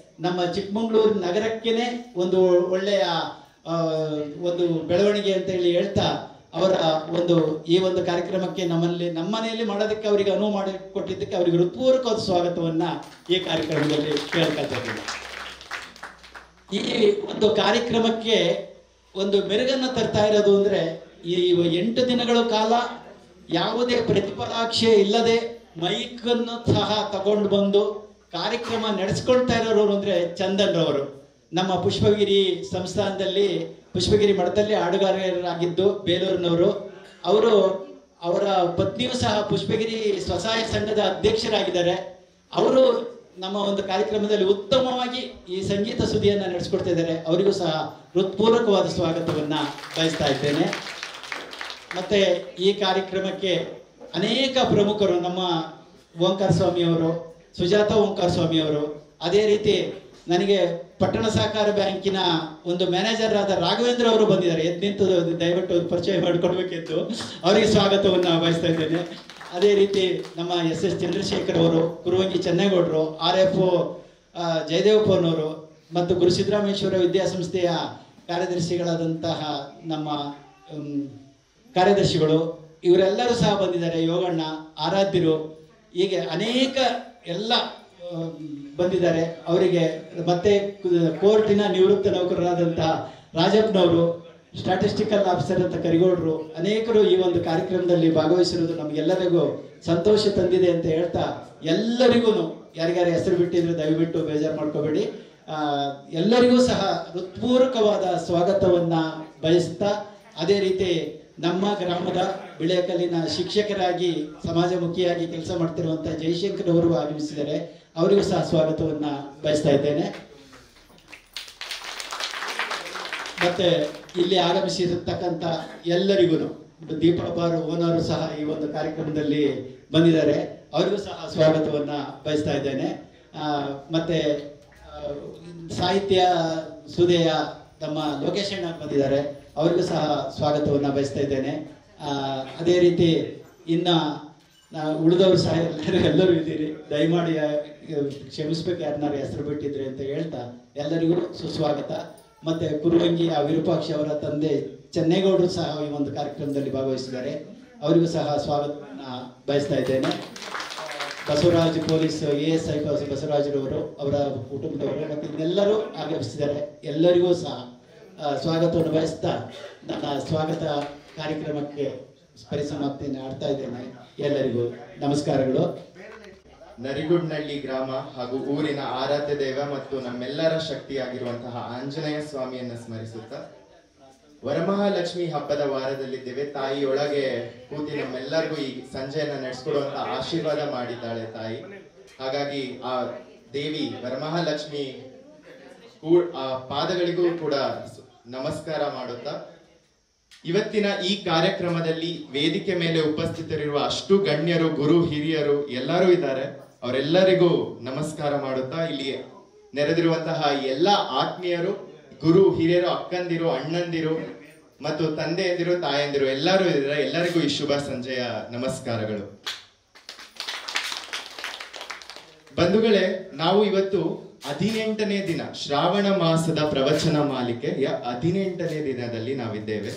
ನಮ್ಮ ಚಿಕ್ಕಮಗಳೂರು ನಗರಕ್ಕೇನೆ ಒಂದು ಒಳ್ಳೆಯ ಒಂದು ಬೆಳವಣಿಗೆ ಅಂತ ಹೇಳಿ ಹೇಳ್ತಾ ಅವರ ಒಂದು ಈ ಒಂದು ಕಾರ್ಯಕ್ರಮಕ್ಕೆ ನಮ್ಮ ಮನೆಯಲ್ಲಿ ಮಾಡೋದಕ್ಕೆ ಅವರಿಗೆ ಅನುವು ಮಾಡಿ ಕೊಟ್ಟಿದ್ದಕ್ಕೆ ಅವರಿಗೆ ಹೃತ್ಪೂರ್ವಕವಾದ ಸ್ವಾಗತವನ್ನ ಈ ಕಾರ್ಯಕ್ರಮದಲ್ಲಿ ಕೇಳ್ಕೊತಾ ಇದ್ದೀನಿ. ಈ ಒಂದು ಕಾರ್ಯಕ್ರಮಕ್ಕೆ ಒಂದು ಮೆರುಗನ್ನು ತರ್ತಾ ಇರೋದು ಅಂದರೆ ಈ 8 ದಿನಗಳ ಕಾಲ ಯಾವುದೇ ಪ್ರತಿಫಲಾಕ್ಷೆ ಇಲ್ಲದೆ ಮೈಕನ್ನು ಸಹ ತಗೊಂಡು ಬಂದು ಕಾರ್ಯಕ್ರಮ ನಡೆಸ್ಕೊಳ್ತಾ ಇರೋರು ಅಂದರೆ ಚಂದನ್ ರವರು. ನಮ್ಮ ಪುಷ್ಪಗಿರಿ ಸಂಸ್ಥಾನದಲ್ಲಿ ಪುಷ್ಪಗಿರಿ ಮಠದಲ್ಲಿ ಹಾಡುಗಾರರಾಗಿದ್ದು ಬೇಲೂರಿನವರು. ಅವರ ಪತ್ನಿಯೂ ಸಹ ಪುಷ್ಪಗಿರಿ ಸ್ವಸಹಾಯ ಸಂಘದ ಅಧ್ಯಕ್ಷರಾಗಿದ್ದಾರೆ. ಅವರು ನಮ್ಮ ಒಂದು ಕಾರ್ಯಕ್ರಮದಲ್ಲಿ ಉತ್ತಮವಾಗಿ ಈ ಸಂಗೀತ ಸುದ್ದಿಯನ್ನು ನಡೆಸ್ಕೊಡ್ತಾ ಇದ್ದಾರೆ. ಅವರಿಗೂ ಸಹ ಹೃತ್ಪೂರ್ವಕವಾದ ಸ್ವಾಗತವನ್ನು ಬಯಸ್ತಾ ಇದ್ದೇನೆ. ಮತ್ತೆ ಈ ಕಾರ್ಯಕ್ರಮಕ್ಕೆ ಅನೇಕ ಪ್ರಮುಖರು, ನಮ್ಮ ಓಂಕಾರ ಸ್ವಾಮಿಯವರು, ಸುಜಾತ ಓಂಕಾರ ಸ್ವಾಮಿಯವರು, ಅದೇ ರೀತಿ ನನಗೆ ಪಟ್ಟಣ ಸಹಕಾರ ಬ್ಯಾಂಕಿನ ಒಂದು ಮ್ಯಾನೇಜರ್ ಆದ ರಾಘವೇಂದ್ರ ಅವರು ಬಂದಿದ್ದಾರೆ. ನಿಂತು ದಯವಿಟ್ಟು ಪರಿಚಯ ಮಾಡಿಕೊಡ್ಬೇಕಿತ್ತು, ಅವರಿಗೆ ಸ್ವಾಗತವನ್ನು ಬಯಸ್ತಾ ಇದ್ದೇನೆ. ಅದೇ ರೀತಿ ನಮ್ಮ SS ಚಂದ್ರಶೇಖರ್ ಅವರು, ಕುರುವಂಗಿ ಚೆನ್ನೇಗೌಡರು, RFO ಜಯದೇವಪ್ಪನವರು ಮತ್ತು ಗುರು ಸಿದ್ದರಾಮೇಶ್ವರ ವಿದ್ಯಾಸಂಸ್ಥೆಯ ಕಾರ್ಯದರ್ಶಿಗಳಾದಂತಹ ನಮ್ಮ ಕಾರ್ಯದರ್ಶಿಗಳು ಇವರೆಲ್ಲರೂ ಸಹ ಬಂದಿದ್ದಾರೆ. ಯೋಗಣ್ಣ, ಆರಾಧ್ಯರು, ಹೀಗೆ ಅನೇಕ ಎಲ್ಲ ಬಂದಿದ್ದಾರೆ. ಅವರಿಗೆ ಮತ್ತೆ ಕೋರ್ಟಿನ ನಿವೃತ್ತ ನೌಕರರಾದಂತಹ ರಾಜಪ್ಪನವರು, ಸ್ಟ್ಯಾಟಿಸ್ಟಿಕಲ್ ಆಫೀಸರ್ ಅಂತ ಕರಿಗೌಡರು, ಅನೇಕರು ಈ ಒಂದು ಕಾರ್ಯಕ್ರಮದಲ್ಲಿ ಭಾಗವಹಿಸಿರುವುದು ನಮಗೆಲ್ಲರಿಗೂ ಸಂತೋಷ ತಂದಿದೆ ಅಂತ ಹೇಳ್ತಾ, ಎಲ್ಲರಿಗೂ ಯಾರಿಗಾರ ಹೆಸರು ಬಿಟ್ಟಿದ್ರೆ ದಯವಿಟ್ಟು ಬೇಜಾರು ಮಾಡ್ಕೋಬೇಡಿ. ಎಲ್ಲರಿಗೂ ಸಹ ಹೃತ್ಪೂರ್ವಕವಾದ ಸ್ವಾಗತವನ್ನ ಬಯಸ್ತಾ, ಅದೇ ರೀತಿ ನಮ್ಮ ಗ್ರಾಮದ ಬಿಳೆಕಲ್ಲಿನ ಶಿಕ್ಷಕರಾಗಿ ಸಮಾಜಮುಖಿಯಾಗಿ ಕೆಲಸ ಮಾಡ್ತಿರುವಂತ ಜಯಶಂಕರ್ ಅವರು ಆಗಮಿಸಿದ್ದಾರೆ. ಅವರಿಗೂ ಸಹ ಸ್ವಾಗತವನ್ನ ಬಯಸ್ತಾ ಇದ್ದೇನೆ. ಮತ್ತೆ ಇಲ್ಲಿ ಆಗಮಿಸಿರತಕ್ಕಂಥ ಎಲ್ಲರಿಗೂ ದೀಪಾ ಬಾರ್ ಓನರು ಸಹ ಈ ಒಂದು ಕಾರ್ಯಕ್ರಮದಲ್ಲಿ ಬಂದಿದ್ದಾರೆ. ಅವರಿಗೂ ಸಹ ಸ್ವಾಗತವನ್ನ ಬಯಸ್ತಾ ಇದ್ದೇನೆ. ಮತ್ತೆ ಸಾಹಿತ್ಯ ಸುಧೆಯ ನಮ್ಮ ಲೋಕೇಶ್ ಅಣ್ಣ ಬಂದಿದ್ದಾರೆ. ಅವರಿಗೂ ಸಹ ಸ್ವಾಗತವನ್ನ ಬಯಸ್ತಾ ಇದ್ದೇನೆ. ಅದೇ ರೀತಿ ಇನ್ನ ಉಳಿದವರು ಸಹ ಎಲ್ಲರೂ ಇದ್ದೀರಿ, ದಯಮಾಡಿ ಕ್ಷಮಿಸ್ಬೇಕು ಯಾರನ್ನಾರು ಹೆಸರು ಬಿಟ್ಟಿದ್ರೆ ಅಂತ ಹೇಳ್ತಾ ಎಲ್ಲರಿಗೂ ಸುಸ್ವಾಗತ. ಮತ್ತೆ ಕುರುವಂಗಿಯ ವಿರೂಪಾಕ್ಷ ಅವರ ತಂದೆ ಚೆನ್ನೇಗೌಡರು ಸಹ ಈ ಒಂದು ಕಾರ್ಯಕ್ರಮದಲ್ಲಿ ಭಾಗವಹಿಸಿದ್ದಾರೆ. ಅವರಿಗೂ ಸಹ ಸ್ವಾಗತವನ್ನ ಬಯಸ್ತಾ ಇದ್ದೇನೆ. ಬಸವರಾಜ್ ಪೊಲೀಸ್ ASI ಬಸವರಾಜರವರು, ಅವರ ಕುಟುಂಬದವರು ಮತ್ತು ಇನ್ನೆಲ್ಲರೂ ಆಗಮಿಸಿದ್ದಾರೆ. ಎಲ್ಲರಿಗೂ ಸಹ ಸ್ವಾಗತವನ್ನು ಬಯಸ್ತಾ ನನ್ನ ಸ್ವಾಗತ ಕಾರ್ಯಕ್ರಮಕ್ಕೆ ಪರಿಸಮಾಪ್ತಿಯನ್ನು ಆಡ್ತಾ ಇದ್ದೇನೆ. ಎಲ್ಲರಿಗೂ ನಮಸ್ಕಾರಗಳು. ನರಿಗುಡ್ನಳ್ಳಿ ಗ್ರಾಮ ಹಾಗೂ ಊರಿನ ಆರಾಧ್ಯ ದೈವ ಮತ್ತು ನಮ್ಮೆಲ್ಲರ ಶಕ್ತಿಯಾಗಿರುವಂತಹ ಆಂಜನೇಯ ಸ್ವಾಮಿಯನ್ನ ಸ್ಮರಿಸುತ್ತಾ, ವರಮಹಾಲಕ್ಷ್ಮಿ ಹಬ್ಬದ ವಾರದಲ್ಲಿದ್ದೇವೆ. ತಾಯಿಯೊಳಗೆ ಕೂತಿ ನಮ್ಮೆಲ್ಲರಿಗೂ ಈ ಸಂಜೆಯನ್ನ ನಡೆಸ್ಕೊಡುವಂತ ಆಶೀರ್ವಾದ ಮಾಡಿದ್ದಾಳೆ ತಾಯಿ. ಹಾಗಾಗಿ ಆ ದೇವಿ ವರಮಹಾಲಕ್ಷ್ಮಿ ಆ ಪಾದಗಳಿಗೂ ಕೂಡ ನಮಸ್ಕಾರ ಮಾಡುತ್ತಾ, ಇವತ್ತಿನ ಈ ಕಾರ್ಯಕ್ರಮದಲ್ಲಿ ವೇದಿಕೆ ಮೇಲೆ ಉಪಸ್ಥಿತರಿರುವ ಅಷ್ಟು ಗಣ್ಯರು, ಗುರು ಹಿರಿಯರು ಎಲ್ಲರೂ ಇದ್ದಾರೆ. ಅವರೆಲ್ಲರಿಗೂ ನಮಸ್ಕಾರ ಮಾಡುತ್ತಾ, ಇಲ್ಲಿ ನೆರೆದಿರುವಂತಹ ಎಲ್ಲ ಆತ್ಮೀಯರು, ಗುರು ಹಿರಿಯರು, ಅಕ್ಕಂದಿರು, ಅಣ್ಣಂದಿರು ಮತ್ತು ತಂದೆಯಂದಿರು, ತಾಯಂದಿರು ಎಲ್ಲರೂ ಇದ್ದಾರೆ. ಎಲ್ಲರಿಗೂ ಈ ಶುಭ ಸಂಜೆಯ ನಮಸ್ಕಾರಗಳು. ಬಂಧುಗಳೇ, ನಾವು ಇವತ್ತು 18ನೇ ದಿನ, ಶ್ರಾವಣ ಮಾಸದ ಪ್ರವಚನ ಮಾಲಿಕೆಯ 18ನೇ ದಿನದಲ್ಲಿ ನಾವಿದ್ದೇವೆ.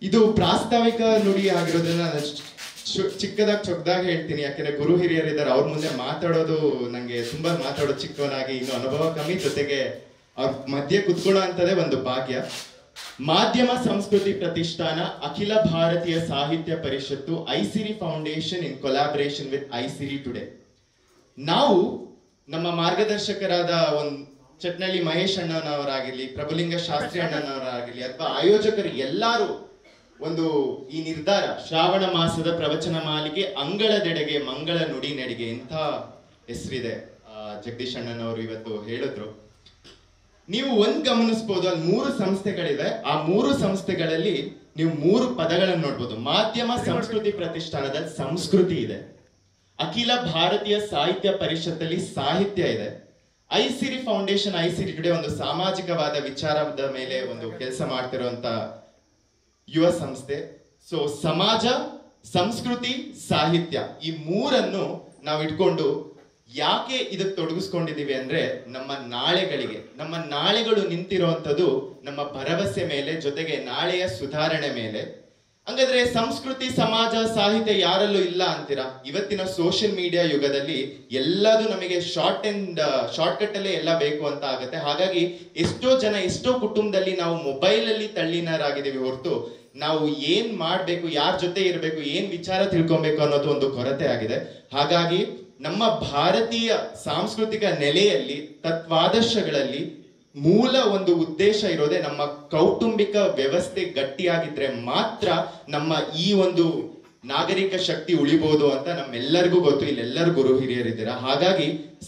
ಇದು ಪ್ರಾಸ್ತಾವಿಕ ನುಡಿ ಆಗಿರೋದ್ರಿಂದ ನಾನು ಚಿಕ್ಕದಾಗಿ ಚೊಕ್ಕದಾಗಿ ಹೇಳ್ತೀನಿ, ಯಾಕೆಂದ್ರೆ ಗುರು ಹಿರಿಯರಿದ್ದಾರೆ, ಅವ್ರ ಮುಂದೆ ಮಾತಾಡೋದು ನಂಗೆ ತುಂಬಾ ಮಾತಾಡೋದು ಚಿಕ್ಕವನಾಗಿ, ಇನ್ನು ಅನುಭವ ಕಮ್ಮಿ, ಜೊತೆಗೆ ಅವ್ರ ಮಧ್ಯೆ ಕುತ್ಕೊಳ್ಳೋ ಅಂತದೇ ಒಂದು ಭಾಗ್ಯ. ಮಾಧ್ಯಮ ಸಂಸ್ಕೃತಿ ಪ್ರತಿಷ್ಠಾನ, ಅಖಿಲ Bharatiya Sahitya Parishat, Isiri foundation in collaboration with Isiri today. ನಾವು ನಮ್ಮ ಮಾರ್ಗದರ್ಶಕರಾದ ಚಟ್ನಳ್ಳಿ ಮಹೇಶ್ ಅಣ್ಣನವರಾಗಿರ್ಲಿ, ಪ್ರಭುಲಿಂಗ ಶಾಸ್ತ್ರಿ ಅಣ್ಣನವರಾಗಿರ್ಲಿ, ಅಥವಾ ಆಯೋಜಕರು ಎಲ್ಲರೂ ಒಂದು ಈ ನಿರ್ಧಾರ, ಶ್ರಾವಣ ಮಾಸದ ಪ್ರವಚನ ಮಾಲಿಕೆ ಅಂಗಳದೆಡೆಗೆ ಮಂಗಳ ನುಡಿ ನಡಿಗೆ, ಇಂಥ ಹೆಸರಿದೆ. ಜಗದೀಶ್ ಅಣ್ಣನವರು ಇವತ್ತು ಹೇಳಿದ್ರು. ನೀವು ಗಮನಿಸಬಹುದು, ಅಲ್ಲಿ 3 ಸಂಸ್ಥೆಗಳಿವೆ. ಆ 3 ಸಂಸ್ಥೆಗಳಲ್ಲಿ ನೀವು 3 ಪದಗಳನ್ನು ನೋಡ್ಬೋದು. ಮಾಧ್ಯಮ ಸಂಸ್ಕೃತಿ ಪ್ರತಿಷ್ಠಾನದಲ್ಲಿ ಸಂಸ್ಕೃತಿ ಇದೆ, ಅಖಿಲ ಭಾರತೀಯ ಸಾಹಿತ್ಯ ಪರಿಷತ್ತಲ್ಲಿ ಸಾಹಿತ್ಯ ಇದೆ, ಐಸಿರಿ ಫೌಂಡೇಶನ್, ಐಸಿರಿ ಟುಡೇ ಒಂದು ಸಾಮಾಜಿಕವಾದ ವಿಚಾರದ ಮೇಲೆ ಒಂದು ಕೆಲಸ ಮಾಡ್ತಿರುವಂತ ಯುವ ಸಂಸ್ಥೆ. ಸೊ ಸಮಾಜ, ಸಂಸ್ಕೃತಿ, ಸಾಹಿತ್ಯ, ಈ 3ಅನ್ನು ನಾವು ಇಟ್ಕೊಂಡು ಯಾಕೆ ಇದಕ್ಕೆ ತೊಡಗಿಸ್ಕೊಂಡಿದೀವಿ ಅಂದ್ರೆ, ನಮ್ಮ ನಾಳೆಗಳಿಗೆ, ನಮ್ಮ ನಾಳೆಗಳು ನಿಂತಿರುವಂಥದ್ದು ನಮ್ಮ ಭರವಸೆ ಮೇಲೆ, ಜೊತೆಗೆ ನಾಳೆಯ ಸುಧಾರಣೆ ಮೇಲೆ. ಹಂಗಾದ್ರೆ ಸಂಸ್ಕೃತಿ, ಸಮಾಜ, ಸಾಹಿತ್ಯ ಯಾರಲ್ಲೂ ಇಲ್ಲ ಅಂತೀರಾ? ಇವತ್ತಿನ ಸೋಷಿಯಲ್ ಮೀಡಿಯಾ ಯುಗದಲ್ಲಿ ಎಲ್ಲದೂ ನಮಗೆ ಶಾರ್ಟ್ ಕಟ್ ಅಲ್ಲೇ ಎಲ್ಲ ಬೇಕು ಅಂತ ಆಗುತ್ತೆ. ಹಾಗಾಗಿ ಎಷ್ಟೋ ಜನ, ಎಷ್ಟೋ ಕುಟುಂಬದಲ್ಲಿ ನಾವು ಮೊಬೈಲ್ ಅಲ್ಲಿ ತಲ್ಲೀನರಾಗಿದ್ದೀವಿ ಹೊರತು ನಾವು ಏನ್ ಮಾಡ್ಬೇಕು, ಯಾರ ಜೊತೆ ಇರಬೇಕು, ಏನ್ ವಿಚಾರ ತಿಳ್ಕೊಬೇಕು ಅನ್ನೋದು ಒಂದು ಕೊರತೆ ಆಗಿದೆ. ಹಾಗಾಗಿ ನಮ್ಮ ಭಾರತೀಯ ಸಾಂಸ್ಕೃತಿಕ ನೆಲೆಯಲ್ಲಿ, ತತ್ವಾದರ್ಶಗಳಲ್ಲಿ ಮೂಲ ಒಂದು ಉದ್ದೇಶ ಇರೋದೇ ನಮ್ಮ ಕೌಟುಂಬಿಕ ವ್ಯವಸ್ಥೆ ಗಟ್ಟಿಯಾಗಿದ್ರೆ ಮಾತ್ರ ನಮ್ಮ ಈ ಒಂದು ನಾಗರಿಕ ಶಕ್ತಿ ಉಳಿಬಹುದು ಅಂತ ನಮ್ಮೆಲ್ಲರಿಗೂ ಗೊತ್ತು. ಇಲ್ಲೆಲ್ಲರೂ ಗುರು ಹಿರಿಯರಿದ್ದೀರಾ. ಹಾಗಾಗಿ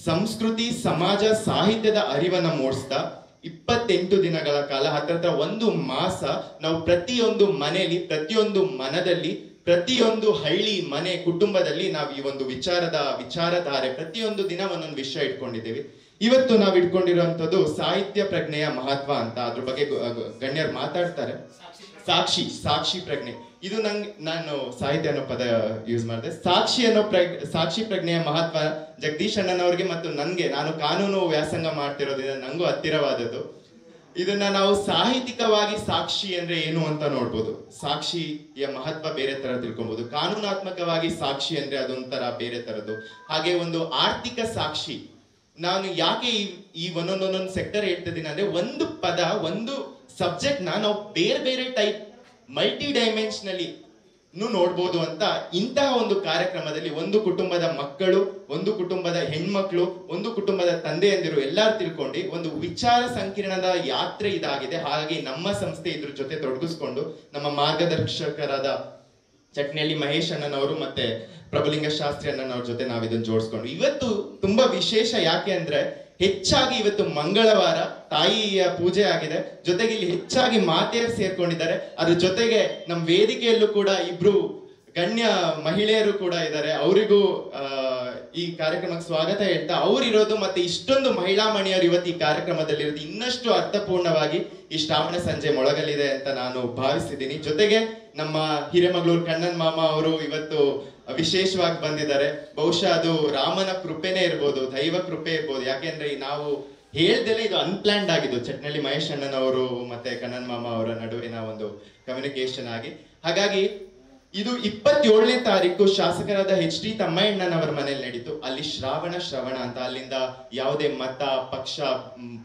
ಸಂಸ್ಕೃತಿ, ಸಮಾಜ, ಸಾಹಿತ್ಯದ ಅರಿವನ್ನ ಮೂಡಿಸ್ತಾ 28 ದಿನಗಳ ಕಾಲ, ಹತ್ರ ಒಂದು ಮಾಸ ನಾವು ಪ್ರತಿಯೊಂದು ಮನೆಯಲ್ಲಿ, ಪ್ರತಿಯೊಂದು ಮನದಲ್ಲಿ, ಪ್ರತಿಯೊಂದು ಹಳ್ಳಿ, ಮನೆ, ಕುಟುಂಬದಲ್ಲಿ ನಾವು ಈ ಒಂದು ವಿಚಾರಧಾರೆ ಪ್ರತಿಯೊಂದು ದಿನ ಒಂದೊಂದು ವಿಷಯ ಇಟ್ಕೊಂಡಿದ್ದೀವಿ. ಇವತ್ತು ನಾವು ಇಟ್ಕೊಂಡಿರುವಂತದ್ದು ಸಾಹಿತ್ಯ ಪ್ರಜ್ಞೆಯ ಮಹತ್ವ ಅಂತ. ಅದ್ರ ಬಗ್ಗೆ ಗಣ್ಯರು ಮಾತಾಡ್ತಾರೆ. ಸಾಕ್ಷಿ ಪ್ರಜ್ಞೆ, ಇದು ನಾನು ಸಾಹಿತ್ಯ ಅನ್ನೋ ಪದ ಯೂಸ್ ಮಾಡಿದೆ. ಸಾಕ್ಷಿ ಪ್ರಜ್ಞೆಯ ಮಹತ್ವ ಜಗದೀಶ್ ಅಣ್ಣನವ್ರಿಗೆ ಮತ್ತು ನನ್ಗೆ, ನಾನು ಕಾನೂನು ವ್ಯಾಸಂಗ ಮಾಡ್ತಿರೋದ್ರಿಂದ ನಂಗೂ ಹತ್ತಿರವಾದದ್ದು. ಇದನ್ನ ನಾವು ಸಾಹಿತ್ಯಿಕವಾಗಿ ಸಾಕ್ಷಿ ಅಂದ್ರೆ ಏನು ಅಂತ ನೋಡ್ಬೋದು. ಸಾಕ್ಷಿಯ ಮಹತ್ವ ಬೇರೆ ತರ ತಿಳ್ಕೊಬಹುದು. ಕಾನೂನಾತ್ಮಕವಾಗಿ ಸಾಕ್ಷಿ ಅಂದ್ರೆ ಅದೊಂಥರ ಬೇರೆ ತರದ್ದು. ಹಾಗೆ ಒಂದು ಆರ್ಥಿಕ ಸಾಕ್ಷಿ, ನಾನು ಯಾಕೆ ಈ ಒಂದೊಂದೊಂದೊಂದು ಸೆಕ್ಟರ್ ಹೇಳ್ತಿದ್ದೀನಿ ಅಂದ್ರೆ, ಒಂದು ಪದ, ಒಂದು ಸಬ್ಜೆಕ್ಟ್ ನಾವು ಬೇರೆ ಬೇರೆ ಟೈಪ್, ಮಲ್ಟಿ ಡೈಮೆನ್ಷನಲಿ ನೋಡ್ಬೋದು ಅಂತ ಇಂತಹ ಒಂದು ಕಾರ್ಯಕ್ರಮದಲ್ಲಿ ಒಂದು ಕುಟುಂಬದ ಮಕ್ಕಳು, ಒಂದು ಕುಟುಂಬದ ಹೆಣ್ಮಕ್ಳು, ಒಂದು ಕುಟುಂಬದ ತಂದೆಯಂದಿರು ಎಲ್ಲರೂ ತಿಳ್ಕೊಂಡು ಒಂದು ವಿಚಾರ ಸಂಕಿರಣದ ಯಾತ್ರೆ ಇದಾಗಿದೆ. ಹಾಗಾಗಿ ನಮ್ಮ ಸಂಸ್ಥೆ ಇದ್ರ ಜೊತೆ ತೊಡಗಿಸ್ಕೊಂಡು ನಮ್ಮ ಮಾರ್ಗದರ್ಶಕರಾದ ಚಟ್ನಳ್ಳಿ ಮಹೇಶ್ ಅಣ್ಣನವರು ಮತ್ತೆ ಪ್ರಭುಲಿಂಗ ಶಾಸ್ತ್ರಿ ಅಣ್ಣನವ್ರ ಜೊತೆ ನಾವು ಇದನ್ನ ಜೋಡಿಸ್ಕೊಂಡು ಇವತ್ತು ತುಂಬಾ ವಿಶೇಷ. ಯಾಕೆ ಅಂದ್ರೆ ಹೆಚ್ಚಾಗಿ ಇವತ್ತು ಮಂಗಳವಾರ ತಾಯಿಯ ಪೂಜೆ ಆಗಿದೆ, ಜೊತೆಗೆ ಇಲ್ಲಿ ಹೆಚ್ಚಾಗಿ ಮಾತೆಯರು ಸೇರ್ಕೊಂಡಿದ್ದಾರೆ. ಅದ್ರ ಜೊತೆಗೆ ನಮ್ಮ ವೇದಿಕೆಯಲ್ಲೂ ಕೂಡ ಇಬ್ರು ಗಣ್ಯ ಮಹಿಳೆಯರು ಕೂಡ ಇದ್ದಾರೆ. ಅವರಿಗೂ ಈ ಕಾರ್ಯಕ್ರಮಕ್ಕೆ ಸ್ವಾಗತ ಹೇಳ್ತಾ, ಅವರಿರೋದು ಮತ್ತೆ ಇಷ್ಟೊಂದು ಮಹಿಳಾ ಮಣಿಯರು ಇವತ್ತು ಈ ಕಾರ್ಯಕ್ರಮದಲ್ಲಿ ಇರೋದು ಇನ್ನಷ್ಟು ಅರ್ಥಪೂರ್ಣವಾಗಿ ಈ ಶ್ರಾವಣ ಸಂಜೆ ಮೊಳಗಲಿದೆ ಅಂತ ನಾನು ಭಾವಿಸಿದ್ದೀನಿ. ಜೊತೆಗೆ ನಮ್ಮ ಹಿರೇಮಗಳೂರು ಕಣ್ಣನ್ ಮಾಮ ಅವರು ಇವತ್ತು ವಿಶೇಷವಾಗಿ ಬಂದಿದ್ದಾರೆ. ಬಹುಶಃ ಅದು ರಾಮನ ಕೃಪೆನೇ ಇರ್ಬೋದು, ದೈವ ಕೃಪೆ ಇರ್ಬೋದು. ಯಾಕೆಂದ್ರೆ ನಾವು ಹೇಳ್ದೆಲೆ ಇದು ಅನ್ಪ್ಲಾನ್ಡ್ ಆಗಿದ್ದು, ಚಟ್ನಳ್ಳಿ ಮಹೇಶ್ ಅಣ್ಣನವರು ಮತ್ತೆ ಕಣ್ಣನ್ ಮಾಮ ಅವರ ನಡುವಿನ ಒಂದು ಕಮ್ಯುನಿಕೇಶನ್ ಆಗಿ. ಹಾಗಾಗಿ ಇದು 27ನೇ ತಾರೀಕು ಶಾಸಕರಾದ HD ತಮ್ಮಯ್ಯಣ್ಣನವರ ಮನೇಲಿ ನಡೀತು. ಅಲ್ಲಿ ಶ್ರವಣ ಅಂತ, ಅಲ್ಲಿಂದ ಯಾವುದೇ ಮತ, ಪಕ್ಷ,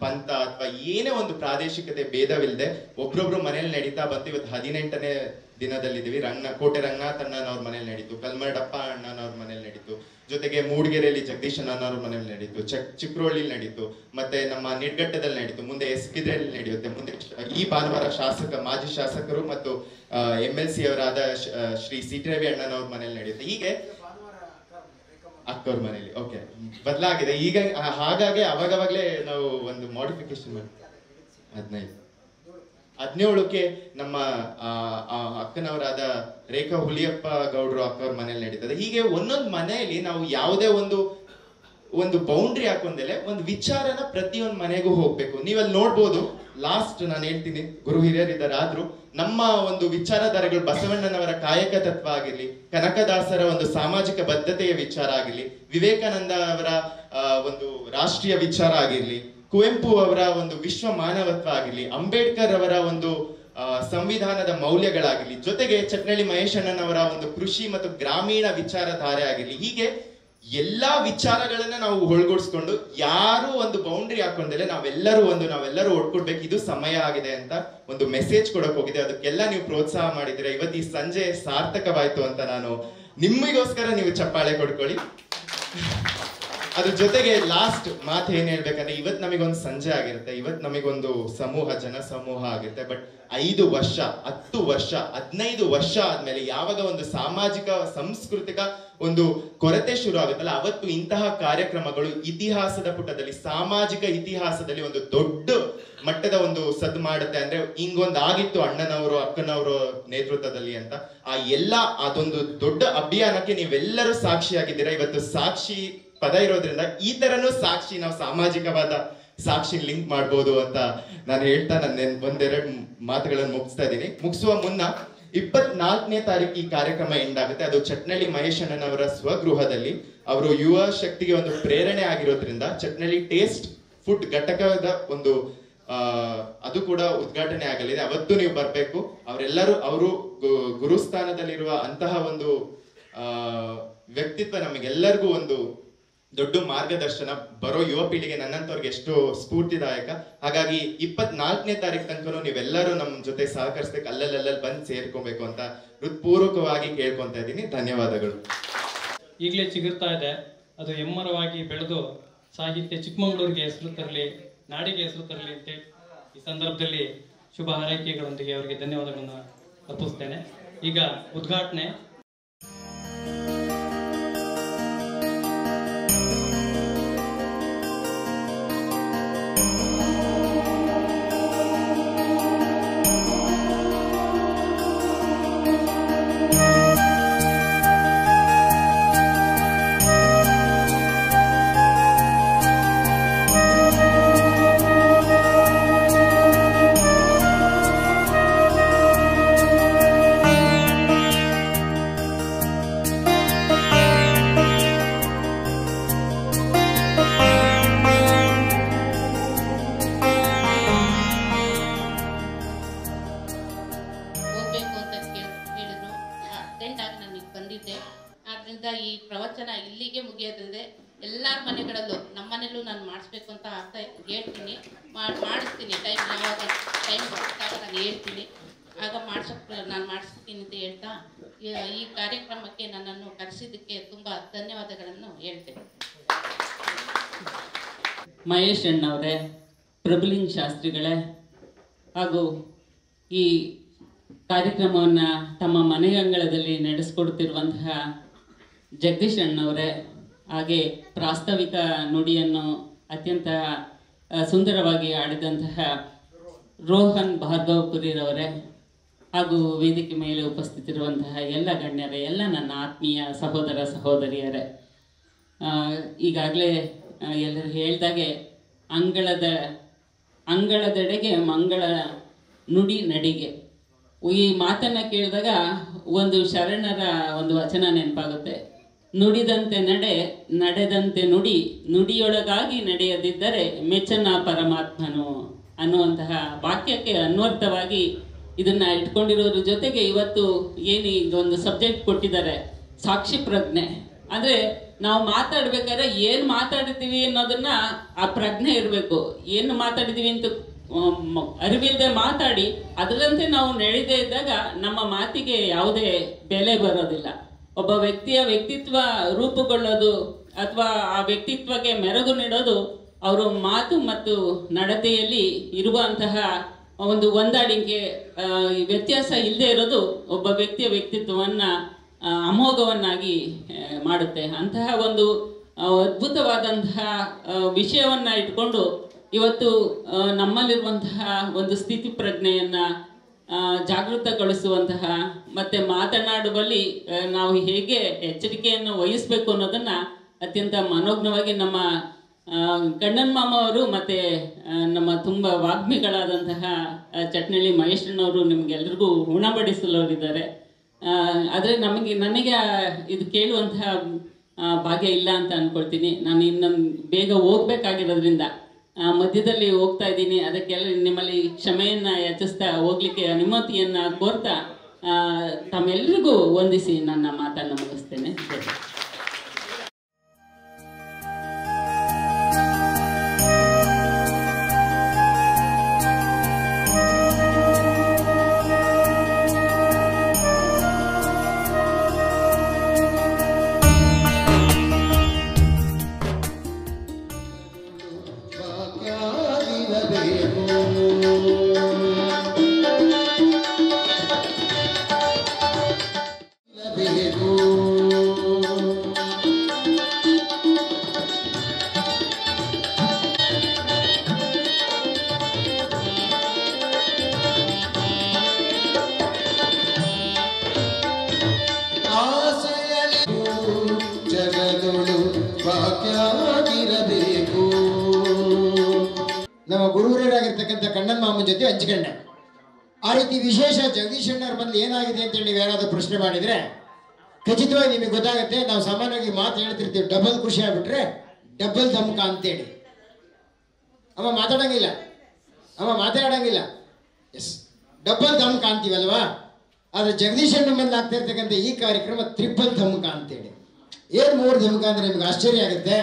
ಪಂಥ ಅಥವಾ ಏನೇ ಒಂದು ಪ್ರಾದೇಶಿಕತೆ ಭೇದವಿಲ್ಲದೆ ಒಬ್ರೊಬ್ರು ಮನೇಲಿ ನಡೀತಾ ಬಂತು. ಇವತ್ತು 18ನೇ ದಿನದಲ್ಲಿದ್ದೀವಿ. ಕೋಟೆ ರಂಗನಾಥ್ ಅಣ್ಣನವ್ರ ಮನೇಲಿ ನಡೀತು, ಕಲ್ಮಡಪ್ಪ ಅಣ್ಣನವ್ರ ಮನೇಲಿ ನಡೀತು, ಜೊತೆಗೆ ಮೂಡಿಗೆರೆಯಲ್ಲಿ ಜಗದೀಶ್ ಅಣ್ಣನವ್ರ ಮನೇಲಿ ನಡೀತು, ಚಿಕ್ರೋಳಿಲಿ ನಡೀತು, ಮತ್ತೆ ನಮ್ಮ ನಿರ್ಘಟ್ಟದಲ್ಲಿ ನಡೀತು, ಮುಂದೆ ಎಸ್ಕಿದ್ರಲ್ಲಿ ನಡೆಯುತ್ತೆ. ಮುಂದೆ ಈ ಭಾನುವಾರ ಮಾಜಿ ಶಾಸಕರು ಮತ್ತು MLC ಅವರಾದ ಶ್ರೀ ಸಿಟಿ ರವಿ ಅಣ್ಣನವ್ರ ಮನೇಲಿ ನಡೆಯುತ್ತೆ. ಹೀಗೆ ಅಕ್ಕವ್ರ ಮನೇಲಿ ಓಕೆ ಬದಲಾಗಿದೆ ಈಗ. ಹಾಗಾಗಿ ಅವಾಗವಾಗ್ಲೇ ನಾವು ಒಂದು ಮಾಡಿಫಿಕೇಶನ್ ಮಾಡಿ 17ಕ್ಕೆ ನಮ್ಮ ಅಕ್ಕನವರಾದ ರೇಖಾ ಹುಲಿಯಪ್ಪ ಗೌಡ್ರು ಅಕ್ಕವ್ರ ಮನೇಲಿ ನಡೀತದೆ. ಹೀಗೆ ಒಂದೊಂದು ಮನೆಯಲ್ಲಿ ನಾವು ಯಾವುದೇ ಒಂದು ಬೌಂಡ್ರಿ ಹಾಕೊಂಡಲೆ ಒಂದು ವಿಚಾರನ ಪ್ರತಿಯೊಂದು ಮನೆಗೂ ಹೋಗ್ಬೇಕು. ನೀವಲ್ಲಿ ನೋಡ್ಬೋದು, ಲಾಸ್ಟ್ ನಾನು ಹೇಳ್ತೀನಿ, ಗುರು ಹಿರಿಯರಿದ್ದಾರೆ, ಆದ್ರೂ ನಮ್ಮ ಒಂದು ವಿಚಾರಧಾರೆಗಳು ಬಸವಣ್ಣನವರ ಕಾಯಕ ತತ್ವ ಆಗಿರ್ಲಿ, ಕನಕದಾಸರ ಒಂದು ಸಾಮಾಜಿಕ ಬದ್ಧತೆಯ ವಿಚಾರ ಆಗಿರ್ಲಿ, ವಿವೇಕಾನಂದ ಅವರ ಒಂದು ರಾಷ್ಟ್ರೀಯ ವಿಚಾರ ಆಗಿರ್ಲಿ, ಕುವೆಂಪು ಅವರ ಒಂದು ವಿಶ್ವ ಮಾನವತ್ವ ಆಗಿರ್ಲಿ, ಅಂಬೇಡ್ಕರ್ ಅವರ ಒಂದು ಸಂವಿಧಾನದ ಮೌಲ್ಯಗಳಾಗಿರ್ಲಿ, ಜೊತೆಗೆ ಚಟ್ನಳ್ಳಿ ಮಹೇಶ್ ಅಣ್ಣನವರ ಒಂದು ಕೃಷಿ ಮತ್ತು ಗ್ರಾಮೀಣ ವಿಚಾರಧಾರೆ ಆಗಿರ್ಲಿ, ಹೀಗೆ ಎಲ್ಲಾ ವಿಚಾರಗಳನ್ನ ನಾವು ಒಳಗೂಡಿಸ್ಕೊಂಡು ಯಾರು ಒಂದು ಬೌಂಡ್ರಿ ಹಾಕೊಂಡಲೆ ನಾವೆಲ್ಲರೂ ಒಡ್ಕೊಡ್ಬೇಕು. ಇದು ಸಮಯ ಆಗಿದೆ ಅಂತ ಒಂದು ಮೆಸೇಜ್ ಕೊಡಕ್ ಹೋಗಿದೆ. ಅದಕ್ಕೆಲ್ಲ ನೀವು ಪ್ರೋತ್ಸಾಹ ಮಾಡಿದ್ರೆ ಇವತ್ತು ಈ ಸಂಜೆ ಸಾರ್ಥಕವಾಯ್ತು ಅಂತ ನಾನು ನಿಮಗೋಸ್ಕರ ನೀವು ಚಪ್ಪಾಳೆ ಕೊಡ್ಕೊಳ್ಳಿ. ಅದ್ರ ಜೊತೆಗೆ ಲಾಸ್ಟ್ ಮಾತು ಏನ್ ಹೇಳ್ಬೇಕಂದ್ರೆ, ಇವತ್ತು ನಮಗೊಂದು ಸಂಜೆ ಆಗಿರುತ್ತೆ, ಇವತ್ತು ನಮಗೊಂದು ಜನ ಸಮೂಹ ಆಗಿರುತ್ತೆ. ಬಟ್ 5 ವರ್ಷ, 10 ವರ್ಷ, 15 ವರ್ಷ ಆದ್ಮೇಲೆ ಯಾವಾಗ ಒಂದು ಸಾಮಾಜಿಕ ಸಾಂಸ್ಕೃತಿಕ ಒಂದು ಕೊರತೆ ಶುರು ಆಗುತ್ತಲ್ಲ, ಅವತ್ತು ಇಂತಹ ಕಾರ್ಯಕ್ರಮಗಳು ಇತಿಹಾಸದ ಪುಟದಲ್ಲಿ, ಸಾಮಾಜಿಕ ಇತಿಹಾಸದಲ್ಲಿ ಒಂದು ದೊಡ್ಡ ಮಟ್ಟದ ಒಂದು ಸದ್ದು ಮಾಡುತ್ತೆ. ಅಂದ್ರೆ ಹಿಂಗೊಂದು ಆಗಿತ್ತು ಅಣ್ಣನವರು ಅಕ್ಕನವರು ನೇತೃತ್ವದಲ್ಲಿ ಅಂತ. ಅದೊಂದು ದೊಡ್ಡ ಅಭಿಯಾನಕ್ಕೆ ನೀವೆಲ್ಲರೂ ಸಾಕ್ಷಿಯಾಗಿದ್ದೀರಾ. ಇವತ್ತು ಸಾಕ್ಷಿ ಪದ ಇರೋದ್ರಿಂದ ಈ ತರನು ಸಾಕ್ಷಿ, ನಾವು ಸಾಮಾಜಿಕವಾದ ಸಾಕ್ಷಿ ಲಿಂಕ್ ಮಾಡ್ಬೋದು ಅಂತ ನಾನು ಹೇಳ್ತಾ ನನ್ನ ಒಂದೆರಡು ಮಾತುಗಳನ್ನು ಮುಗಿಸ್ತಾ ಇದ್ದೀನಿ. ಮುಗಿಸುವ ಮುನ್ನ 24ನೇ ತಾರೀಕು ಈ ಕಾರ್ಯಕ್ರಮ ಎಂಡ್ ಆಗುತ್ತೆ. ಅದು ಚಟ್ನಳ್ಳಿ ಮಹೇಶ್ ಅಣ್ಣನವರ ಸ್ವಗೃಹದಲ್ಲಿ. ಅವರು ಯುವ ಶಕ್ತಿಗೆ ಒಂದು ಪ್ರೇರಣೆ ಆಗಿರೋದ್ರಿಂದ ಚಟ್ನಳ್ಳಿ ಟೇಸ್ಟ್ ಫುಡ್ ಘಟಕದ ಒಂದು ಅದು ಕೂಡ ಉದ್ಘಾಟನೆ ಆಗಲಿದೆ. ಅವತ್ತು ನೀವು ಬರಬೇಕು. ಅವರೆಲ್ಲರೂ ಅವರು ಗುರುಸ್ಥಾನದಲ್ಲಿರುವ ಅಂತಹ ಒಂದು ವ್ಯಕ್ತಿತ್ವ ನಮಗೆಲ್ಲರಿಗೂ ಒಂದು ದೊಡ್ಡ ಮಾರ್ಗದರ್ಶನ. ಬರೋ ಯುವ ಪೀಳಿಗೆ ನನ್ನಂತವ್ರಿಗೆ ಎಷ್ಟು ಸ್ಫೂರ್ತಿದಾಯಕ. ಹಾಗಾಗಿ 24ನೇ ತಾರೀಕು ತನಕ ನೀವೆಲ್ಲರೂ ನಮ್ಮ ಜೊತೆ ಸಹಕರಿಸ್ಬೇಕು, ಅಲ್ಲಲ್ಲಿ ಬಂದು ಸೇರ್ಕೊಬೇಕು ಅಂತ ಹೃತ್ಪೂರ್ವಕವಾಗಿ ಕೇಳ್ಕೊಂತ ಇದ್ದೀನಿ. ಧನ್ಯವಾದಗಳು. ಈಗಲೇ ಚಿಗುರ್ತಾ ಇದೆ, ಅದು ಹೆಮ್ಮರವಾಗಿ ಬೆಳೆದು ಸಾಹಿತ್ಯ ಚಿಕ್ಕಮಗಳೂರಿಗೆ ಹೆಸರು ತರಲಿ, ನಾಡಿಗೆ ಹೆಸರು ತರಲಿ ಅಂತೇಳಿ ಈ ಸಂದರ್ಭದಲ್ಲಿ ಶುಭ ಹಾರೈಕೆಗಳೊಂದಿಗೆ ಅವರಿಗೆ ಧನ್ಯವಾದಗಳನ್ನು ಅರ್ಪಿಸ್ತೇನೆ. ಈಗ ಉದ್ಘಾಟನೆ. ಈ ಪ್ರವಚನ ಇಲ್ಲಿಗೆ ಮುಗಿಯೋದ್ರಿಂದ ಎಲ್ಲರ ಮನೆಗಳಲ್ಲೂ ನಮ್ಮ ಮನೆಯಲ್ಲೂ ನಾನು ಮಾಡಿಸ್ಬೇಕು ಅಂತ ಹೇಳ್ತೀನಿ, ಮಾಡಿಸ್ತೀನಿ. ಯಾವಾಗ ಟೈಮ್ ಸಿಕ್ಕಾಗ ನಾನು ಹೇಳ್ತೀನಿ, ಆಗ ನಾನು ಮಾಡಿಸ್ತೀನಿ ಅಂತ ಹೇಳ್ತಾ ಈ ಕಾರ್ಯಕ್ರಮಕ್ಕೆ ನನ್ನನ್ನು ಕರೆಸಿದ್ದಕ್ಕೆ ತುಂಬ ಧನ್ಯವಾದಗಳನ್ನು ಹೇಳ್ತೇನೆ. ಮಹೇಶ್ ಅಣ್ಣವರೇ, ಪ್ರಭುಲಿಂಗ ಶಾಸ್ತ್ರಿಗಳೇ, ಹಾಗೂ ಈ ಕಾರ್ಯಕ್ರಮವನ್ನು ತಮ್ಮ ಮನೆಯಂಗಳದಲ್ಲಿ ನಡೆಸ್ಕೊಡ್ತಿರುವಂತಹ ಜಗದೀಶ್ ಅಣ್ಣವರೇ, ಹಾಗೆ ಪ್ರಾಸ್ತಾವಿಕ ನುಡಿಯನ್ನು ಅತ್ಯಂತ ಸುಂದರವಾಗಿ ಆಡಿದಂತಹ ರೋಹನ್ ಭಾರ್ಗವಪುರಿರವರೇ, ಹಾಗೂ ವೇದಿಕೆ ಮೇಲೆ ಉಪಸ್ಥಿತಿರುವಂತಹ ಎಲ್ಲ ಗಣ್ಯರೇ, ಎಲ್ಲ ನನ್ನ ಆತ್ಮೀಯ ಸಹೋದರ ಸಹೋದರಿಯರೇ, ಈಗಾಗಲೇ ಎಲ್ಲರೂ ಹೇಳ್ದಾಗೆ ಅಂಗಳದೆಡೆಗೆ ಮಂಗಳ ನುಡಿ ನಡಿಗೆ. ಈ ಮಾತನ್ನು ಕೇಳಿದಾಗ ಒಂದು ಶರಣರ ಒಂದು ವಚನ ನೆನಪಾಗುತ್ತೆ. ನುಡಿದಂತೆ ನಡೆ, ನಡೆದಂತೆ ನುಡಿ, ನುಡಿಯೊಳಗಾಗಿ ನಡೆಯದಿದ್ದರೆ ಮೆಚ್ಚನ ಪರಮಾತ್ಮನು ಅನ್ನುವಂತಹ ವಾಕ್ಯಕ್ಕೆ ಅನ್ವರ್ಥವಾಗಿ ಇದನ್ನ ಇಟ್ಕೊಂಡಿರೋದ್ರ ಜೊತೆಗೆ ಇವತ್ತು ಏನೀಗ ಒಂದು ಸಬ್ಜೆಕ್ಟ್ ಕೊಟ್ಟಿದ್ದಾರೆ, ಸಾಕ್ಷಿ ಪ್ರಜ್ಞೆ. ಅಂದರೆ ನಾವು ಮಾತಾಡ್ಬೇಕಾದ್ರೆ ಏನು ಮಾತಾಡ್ತೀವಿ ಅನ್ನೋದನ್ನ ಆ ಪ್ರಜ್ಞೆ ಇರಬೇಕು. ಏನು ಮಾತಾಡಿದೀವಿ ಅಂತ ಅರಿವಿಲ್ಲದೆ ಮಾತಾಡಿ ಅದರಂತೆ ನಾವು ನಡೆದೇ ಇದ್ದಾಗ ನಮ್ಮ ಮಾತಿಗೆ ಯಾವುದೇ ಬೆಲೆ ಬರೋದಿಲ್ಲ. ಒಬ್ಬ ವ್ಯಕ್ತಿಯ ವ್ಯಕ್ತಿತ್ವ ರೂಪುಗೊಳ್ಳೋದು ಅಥವಾ ಆ ವ್ಯಕ್ತಿತ್ವಕ್ಕೆ ಮೆರುಗು ನೀಡೋದು ಅವರು ಮಾತು ಮತ್ತು ನಡತೆಯಲ್ಲಿ ಇರುವಂತಹ ಒಂದು ಹೊಂದಾಣಿಕೆ, ವ್ಯತ್ಯಾಸ ಇಲ್ಲದೆ ಇರೋದು ಒಬ್ಬ ವ್ಯಕ್ತಿಯ ವ್ಯಕ್ತಿತ್ವವನ್ನು ಅಮೋಘವನ್ನಾಗಿ ಮಾಡುತ್ತೆ. ಅಂತಹ ಒಂದು ಅದ್ಭುತವಾದಂತಹ ವಿಷಯವನ್ನು ಇಟ್ಕೊಂಡು ಇವತ್ತು ನಮ್ಮಲ್ಲಿರುವಂತಹ ಒಂದು ಸ್ಥಿತಿ ಪ್ರಜ್ಞೆಯನ್ನು ಜಾಗೃತಗೊಳಿಸುವಂತಹ ಮತ್ತು ಮಾತನಾಡುವಲ್ಲಿ ನಾವು ಹೇಗೆ ಎಚ್ಚರಿಕೆಯನ್ನು ವಹಿಸಬೇಕು ಅನ್ನೋದನ್ನು ಅತ್ಯಂತ ಮನೋಜ್ಞವಾಗಿ ನಮ್ಮ ಕಣ್ಣನ್ ಮಾಮ ಅವರು ಮತ್ತು ನಮ್ಮ ತುಂಬ ವಾಗ್ಮಿಗಳಾದಂತಹ ಚಟ್ನಳ್ಳಿ ಮಹೇಶಣ್ಣವರು ನಿಮಗೆಲ್ರಿಗೂ ಉಣಬಡಿಸಲವರಿದ್ದಾರೆ. ಆದರೆ ನನಗೆ ಇದು ಕೇಳುವಂತಹ ಭಾಗ್ಯ ಇಲ್ಲ ಅಂತ ಅಂದ್ಕೊಳ್ತೀನಿ. ನಾನು ಇನ್ನೊಂದು ಬೇಗ ಹೋಗ್ಬೇಕಾಗಿರೋದ್ರಿಂದ ಮಧ್ಯದಲ್ಲಿ ಹೋಗ್ತಾ ಇದ್ದೀನಿ. ಅದಕ್ಕೆಲ್ಲ ನಿಮ್ಮಲ್ಲಿ ಕ್ಷಮೆಯನ್ನು ಯಾಚಿಸ್ತಾ ಹೋಗ್ಲಿಕ್ಕೆ ಅನುಮತಿಯನ್ನು ಕೋರ್ತಾ ತಮ್ಮೆಲ್ಲರಿಗೂ ವಂದಿಸಿ ನನ್ನ ಮಾತನ್ನು ಮುಗಿಸ್ತೇನೆ. ನಮ್ಮ ಗುರುವರಾಗಿರ್ತಕ್ಕಂಥ ಕಣ್ಣನ್ ಮಾಮನ ಜೊತೆ ಹಂಚ್ಕೊಂಡೆ. ಆ ರೀತಿ ವಿಶೇಷ ಜಗದೀಶ್ ಅಣ್ಣವ್ರ ಬಂದು ಏನಾಗಿದೆ ಅಂತೇಳಿ ನೀವು ಯಾರಾದರೂ ಪ್ರಶ್ನೆ ಮಾಡಿದರೆ ಖಚಿತವಾಗಿ ನಿಮಗೆ ಗೊತ್ತಾಗುತ್ತೆ. ನಾವು ಸಾಮಾನ್ಯವಾಗಿ ಮಾತು ಹೇಳ್ತಿರ್ತೀವಿ, ಡಬಲ್ ಖುಷಿ ಆಗ್ಬಿಟ್ರೆ ಡಬಲ್ ಧಮ್ಕ ಅಂತೇಳಿ. ಅವ ಮಾತಾಡೋಂಗಿಲ್ಲ. ಅವ ಮಾತಾಡಂಗಿಲ್ಲ. ಎಸ್, ಡಬಲ್ ಧಮಕ ಅಂತೀವಲ್ವಾ, ಆದರೆ ಜಗದೀಶ್ ಅಣ್ಣ ಮೇಲೆ ಆಗ್ತಾ ಇರ್ತಕ್ಕಂಥ ಈ ಕಾರ್ಯಕ್ರಮ ಟ್ರಿಪಲ್ ಧಮಕ ಅಂತೇಳಿ. ಏನು 3 ಧಮಕ ಅಂದರೆ ನಿಮ್ಗೆ ಆಶ್ಚರ್ಯ ಆಗುತ್ತೆ.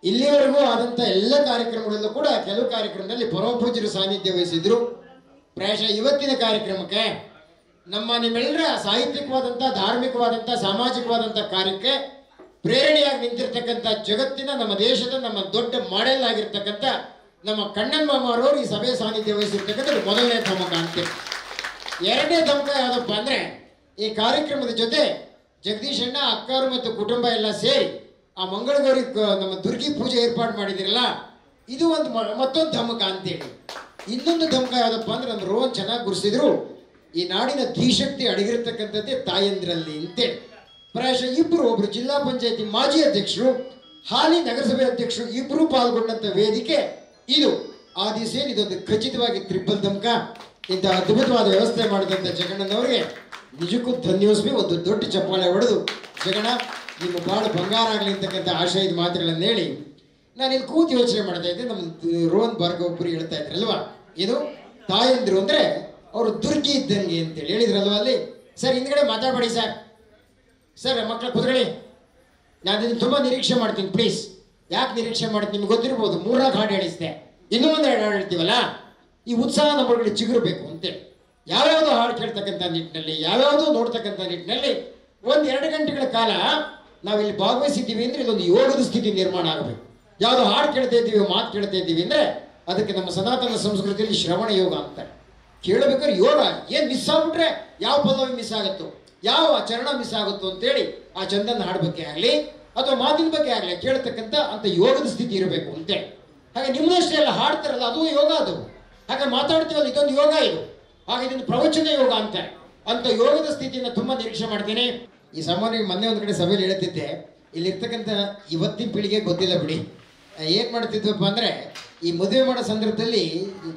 ಇಲ್ಲಿವರೆಗೂ ಆದಂಥ ಎಲ್ಲ ಕಾರ್ಯಕ್ರಮಗಳಲ್ಲೂ ಕೂಡ ಕೆಲವು ಕಾರ್ಯಕ್ರಮದಲ್ಲಿ ಪರಮಪೂಜ್ಯರು ಸಾನ್ನಿಧ್ಯ ವಹಿಸಿದ್ರು. ಪ್ರಾಯಶಃ ಇವತ್ತಿನ ಕಾರ್ಯಕ್ರಮಕ್ಕೆ ನಿಮ್ಮೆಲ್ಲರ ಸಾಹಿತ್ಯಿಕವಾದಂಥ, ಧಾರ್ಮಿಕವಾದಂಥ, ಸಾಮಾಜಿಕವಾದಂಥ ಕಾರ್ಯಕ್ಕೆ ಪ್ರೇರಣೆಯಾಗಿ ನಿಂತಿರ್ತಕ್ಕಂಥ ಜಗತ್ತಿನ, ನಮ್ಮ ದೇಶದ, ನಮ್ಮ ದೊಡ್ಡ ಮಾಡೆಲ್ ಆಗಿರ್ತಕ್ಕಂಥ ನಮ್ಮ ಕಣ್ಣನ್ ಮಾಮ ಅವರವರು ಈ ಸಭೆ ಸಾನ್ನಿಧ್ಯ ವಹಿಸಿರ್ತಕ್ಕಂಥ ಮೊದಲನೇ ಧಮಕ ಅಂತೇಳಿ. 2ನೇ ಧಮಕ ಯಾವುದಪ್ಪ ಅಂದರೆ, ಈ ಕಾರ್ಯಕ್ರಮದ ಜೊತೆ ಜಗದೀಶ್ ಅಣ್ಣ, ಅಕ್ಕಾರು ಮತ್ತು ಕುಟುಂಬ ಎಲ್ಲ ಸೇರಿ ಆ ಮಂಗಳಗೌರಿ ನಮ್ಮ ದುರ್ಗಿ ಪೂಜೆ ಏರ್ಪಾಡು ಮಾಡಿದಿರಲ್ಲ, ಇದು ಒಂದು ಮತ್ತೊಂದು ಧಮಕ ಅಂತೇಳಿ. ಇನ್ನೊಂದು ಧಮಕ ಯಾವುದಪ್ಪ ಅಂದ್ರೆ, ನಮ್ಮ ರೋಹನ್ ಚೆನ್ನಾಗಿ ಗುರುಸಿದ್ರು, ಈ ನಾಡಿನ ಧೀಶಕ್ತಿ ಅಡಗಿರ್ತಕ್ಕಂಥದ್ದೇ ತಾಯಂದ್ರಲ್ಲಿ ಅಂತೇಳಿ. ಪ್ರಾಯಶಃ ಇಬ್ಬರು, ಒಬ್ರು ಜಿಲ್ಲಾ ಪಂಚಾಯತಿ ಮಾಜಿ ಅಧ್ಯಕ್ಷರು, ಹಾಲಿ ನಗರಸಭೆ ಅಧ್ಯಕ್ಷರು ಇಬ್ಬರು ಪಾಲ್ಗೊಂಡಂಥ ವೇದಿಕೆ ಇದು. ಆ ದಿವಸ ಇದೊಂದು ಖಚಿತವಾಗಿ ಟ್ರಿಪಲ್ ಧಮಕ. ಇಂಥ ಅದ್ಭುತವಾದ ವ್ಯವಸ್ಥೆ ಮಾಡಿದಂಥ ಜಗಣ್ಣನವರಿಗೆ ನಿಜಕ್ಕೂ ಧನ್ಯೋಸ್ಮಿ. ಒಂದು ದೊಡ್ಡ ಚಪ್ಪಾಳೆ ಹೊಡೆದು, ಜಗಣ್ಣ ನಿಮ್ಮ ಬಾಳು ಬಂಗಾರ ಆಗಲಿ ಅಂತಕ್ಕಂಥ ಆಶಯದ ಮಾತುಗಳನ್ನು ಹೇಳಿ, ನಾನು ಇಲ್ಲಿ ಕೂತು ಯೋಚನೆ ಮಾಡ್ತಾ ಇದ್ದೆ. ನಮ್ಮ ರೋಹನ್ ಭಾರ್ಗವ್ ಒಬ್ಬರು ಹೇಳ್ತಾ ಇದ್ರಲ್ವಾ, ಇದು ತಾಯಂದ್ರು ಅಂದರೆ ಅವರು ದುರ್ಗಿ ಇದ್ದಂಗೆ ಅಂತೇಳಿ ಹೇಳಿದ್ರಲ್ವ ಅಲ್ಲಿ. ಸರ್ ಹಿಂದ್ಗಡೆ ಮಾತಾಡಬೇಡಿ ಸರ್ ಮಕ್ಕಳ ಕುದುರೆ, ನಾನು ಇದನ್ನು ತುಂಬ ನಿರೀಕ್ಷೆ ಮಾಡ್ತೀನಿ ಪ್ಲೀಸ್. ಯಾಕೆ ನಿರೀಕ್ಷೆ ಮಾಡ್ತೀನಿ ನಿಮ್ಗೆ ಗೊತ್ತಿರ್ಬೋದು, 3-4 ಹಾಡು ಹೇಳಿಸ್ದೆ, ಇನ್ನೂ 1 2 ಹಾಡು ಹೇಳ್ತೀವಲ್ಲ, ಈ ಉತ್ಸಾಹ ನಮ್ಮೊಳಗಡೆ ಚಿಗುರಬೇಕು ಅಂತೇಳಿ ಯಾವ್ಯಾವುದೋ ಹಾಡು ಕೇಳ್ತಕ್ಕಂಥ ನಿಟ್ಟಿನಲ್ಲಿ, ಯಾವ್ಯಾವುದೋ ನೋಡ್ತಕ್ಕಂಥ ನಿಟ್ಟಿನಲ್ಲಿ 1-2 ಗಂಟೆಗಳ ಕಾಲ ನಾವಿಲ್ಲಿ ಭಾಗವಹಿಸಿದ್ದೀವಿ ಅಂದರೆ ಇದೊಂದು ಯೋಗದ ಸ್ಥಿತಿ ನಿರ್ಮಾಣ ಆಗಬೇಕು. ಯಾವುದೋ ಹಾಡು ಕೇಳ್ತಾ ಇದ್ದೀವಿ, ಮಾತು ಕೇಳ್ತಾ ಇದ್ದೀವಿ ಅಂದರೆ ಅದಕ್ಕೆ ನಮ್ಮ ಸನಾತನ ಸಂಸ್ಕೃತಿಯಲ್ಲಿ ಶ್ರವಣ ಯೋಗ ಅಂತಾರೆ. ಕೇಳಬೇಕಾದ್ರೆ ಯೋಗ ಏನು ಮಿಸ್ ಆಗ್ಬಿಟ್ರೆ ಯಾವ ಪಲ್ಲವಿ ಮಿಸ್ ಆಗುತ್ತೋ, ಯಾವ ಚರಣ ಮಿಸ್ ಆಗುತ್ತೋ ಅಂತೇಳಿ ಆ ಚಂದನ ಹಾಡು ಬಗ್ಗೆ ಆಗಲಿ ಅಥವಾ ಮಾತಿನ ಬಗ್ಗೆ ಆಗಲಿ ಕೇಳ್ತಕ್ಕಂಥ ಅಂತ ಯೋಗದ ಸ್ಥಿತಿ ಇರಬೇಕು ಅಂತೇಳಿ. ಹಾಗೆ ನಿಮ್ಮದಷ್ಟೇ ಎಲ್ಲ ಹಾಡ್ತಾರಲ್ಲ, ಅದು ಯೋಗ. ಅದು ಹಾಗೆ ಮಾತಾಡ್ತೀವಲ್ಲ, ಇದೊಂದು ಯೋಗ. ಇದು ಹಾಗೆ ಇದೊಂದು ಪ್ರವಚನ ಯೋಗ ಅಂತಾರೆ. ಅಂತ ಯೋಗದ ಸ್ಥಿತಿಯನ್ನು ತುಂಬ ನಿರೀಕ್ಷೆ ಮಾಡ್ತೀನಿ. ಈ ಸಾಮಾನ್ಯ ಮೊನ್ನೆ ಒಂದು ಕಡೆ ಸಭೆಯಲ್ಲಿ ಹೇಳ್ತಿದ್ದೆ, ಇಲ್ಲಿರ್ತಕ್ಕಂಥ ಇವತ್ತಿನ ಪೀಳಿಗೆ ಗೊತ್ತಿಲ್ಲ ಬಿಡಿ. ಏನು ಮಾಡ್ತಿದ್ವಪ್ಪ ಅಂದರೆ, ಈ ಮದುವೆ ಮಾಡೋ ಸಂದರ್ಭದಲ್ಲಿ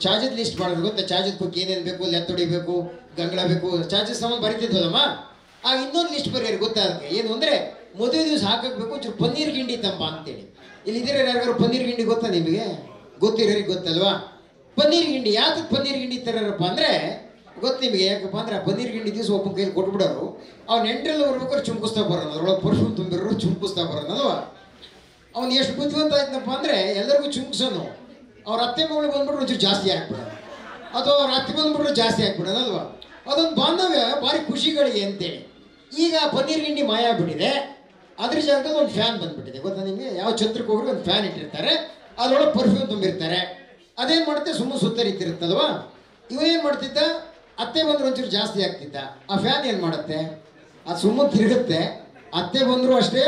ಚಾರ್ಜಸ್ ಲಿಸ್ಟ್ ಮಾಡೋದು ಗೊತ್ತಾ? ಚಾರ್ಜಸ್ ಬುಕ್ ಏನೇನು ಬೇಕು, ಲೆತ್ತ ಹೊಡಿಬೇಕು, ಗಂಗಳ ಬೇಕು, ಚಾರ್ಜಸ್ ಸಾಮಾನು ಬರೀತಿದ್ವಲ್ಲಮ್ಮ. ಆಗ ಇನ್ನೊಂದು ಲಿಸ್ಟ್ ಬರೆಯೋರು ಗೊತ್ತಾ? ಅದಕ್ಕೆ ಏನು ಅಂದರೆ, ಮದುವೆ ದಿವಸ ಹಾಕಬೇಕು ಒಂಚೂರು ಪನ್ನೀರ್ ಗಿಂಡಿ ತಂಬ ಅಂತೇಳಿ. ಇಲ್ಲಿ ಇದ್ದೀರ ಯಾರಿಗಾರು ಪನ್ನೀರ್ ಗಿಂಡಿ ಗೊತ್ತಾ ನಿಮಗೆ? ಗೊತ್ತಿರೋರಿಗೆ ಗೊತ್ತಲ್ವಾ? ಪನ್ನೀರ್ ಗಿಂಡಿ ಯಾತಕ್ಕೆ ಪನ್ನೀರ್ ಗಿಂಡಿ ತರೋರಪ್ಪ ಅಂದರೆ ಗೊತ್ತು ನಿಮಗೆ. ಯಾಕಪ್ಪ ಅಂದ್ರೆ ಆ ಪನ್ನೀರ್ ಗಿಂಡಿ ದಿವಸ ಒಬ್ಬನ ಕೈಲಿ ಕೊಟ್ಬಿಡೋರು, ಅವ್ನು ಎಂಟ್ರೆಲ್ಲ ಬರ್ಬೇಕಾದ್ರೆ ಚುಂಕಿಸ್ತಾ ಬರೋನು, ಅದ್ರೊಳಗೆ ಪರ್ಫ್ಯೂಮ್ ತುಂಬಿರೋರು ಚುಂಕಿಸ್ತಾ ಬರೋನಲ್ವಾ. ಅವ್ನು ಎಷ್ಟು ಬುದ್ಧಿವಂತ ಆಯ್ತನಪ್ಪ ಅಂದರೆ ಎಲ್ಲರಿಗೂ ಚುಂಕ್ಸೋನು. ಅವ್ರ ಅತ್ತೆ ಮಗಳು ಬಂದ್ಬಿಟ್ರು ಒಂಚೂರು ಜಾಸ್ತಿ ಹಾಕ್ಬಿಡೋನು, ಅಥವಾ ಅವ್ರ ಅತ್ತೆ ಬಂದ್ಬಿಟ್ರು ಜಾಸ್ತಿ ಹಾಕ್ಬಿಡೋನಲ್ವಾ. ಅದೊಂದು ಬಾಂಧವ್ಯ ಭಾರಿ ಖುಷಿಗಳಿಗೆ ಅಂತೇಳಿ. ಈಗ ಪನ್ನೀರ್ ಗಿಂಡಿ ಮಾಯ ಆಗ್ಬಿಟ್ಟಿದೆ. ಅದ್ರ ಜಾಗದಲ್ಲಿ ಒಂದು ಫ್ಯಾನ್ ಬಂದ್ಬಿಟ್ಟಿದೆ ಗೊತ್ತಾ ನಿಮಗೆ? ಯಾವ ಛತ್ರಕ್ಕೆ ಹೋಗ್ರಿ ಒಂದು ಫ್ಯಾನ್ ಇಟ್ಟಿರ್ತಾರೆ, ಅದರೊಳಗೆ ಪರ್ಫ್ಯೂಮ್ ತುಂಬಿರ್ತಾರೆ. ಅದೇನು ಮಾಡುತ್ತೆ, ಸುಮ್ಮನೆ ಸುತ್ತರಿತಿರುತ್ತಲ್ವಾ. ಇವನೇನು ಮಾಡ್ತಿದ್ದ, ಅತ್ತೆ ಬಂದರೂ ಒಂಚೂರು ಜಾಸ್ತಿ ಆಗ್ತಿದ್ದ. ಆ ಫ್ಯಾನ್ ಏನು ಮಾಡುತ್ತೆ, ಅದು ಸುಮ್ಮನೆ ತಿರುಗುತ್ತೆ. ಅತ್ತೆ ಬಂದರೂ ಅಷ್ಟೇ,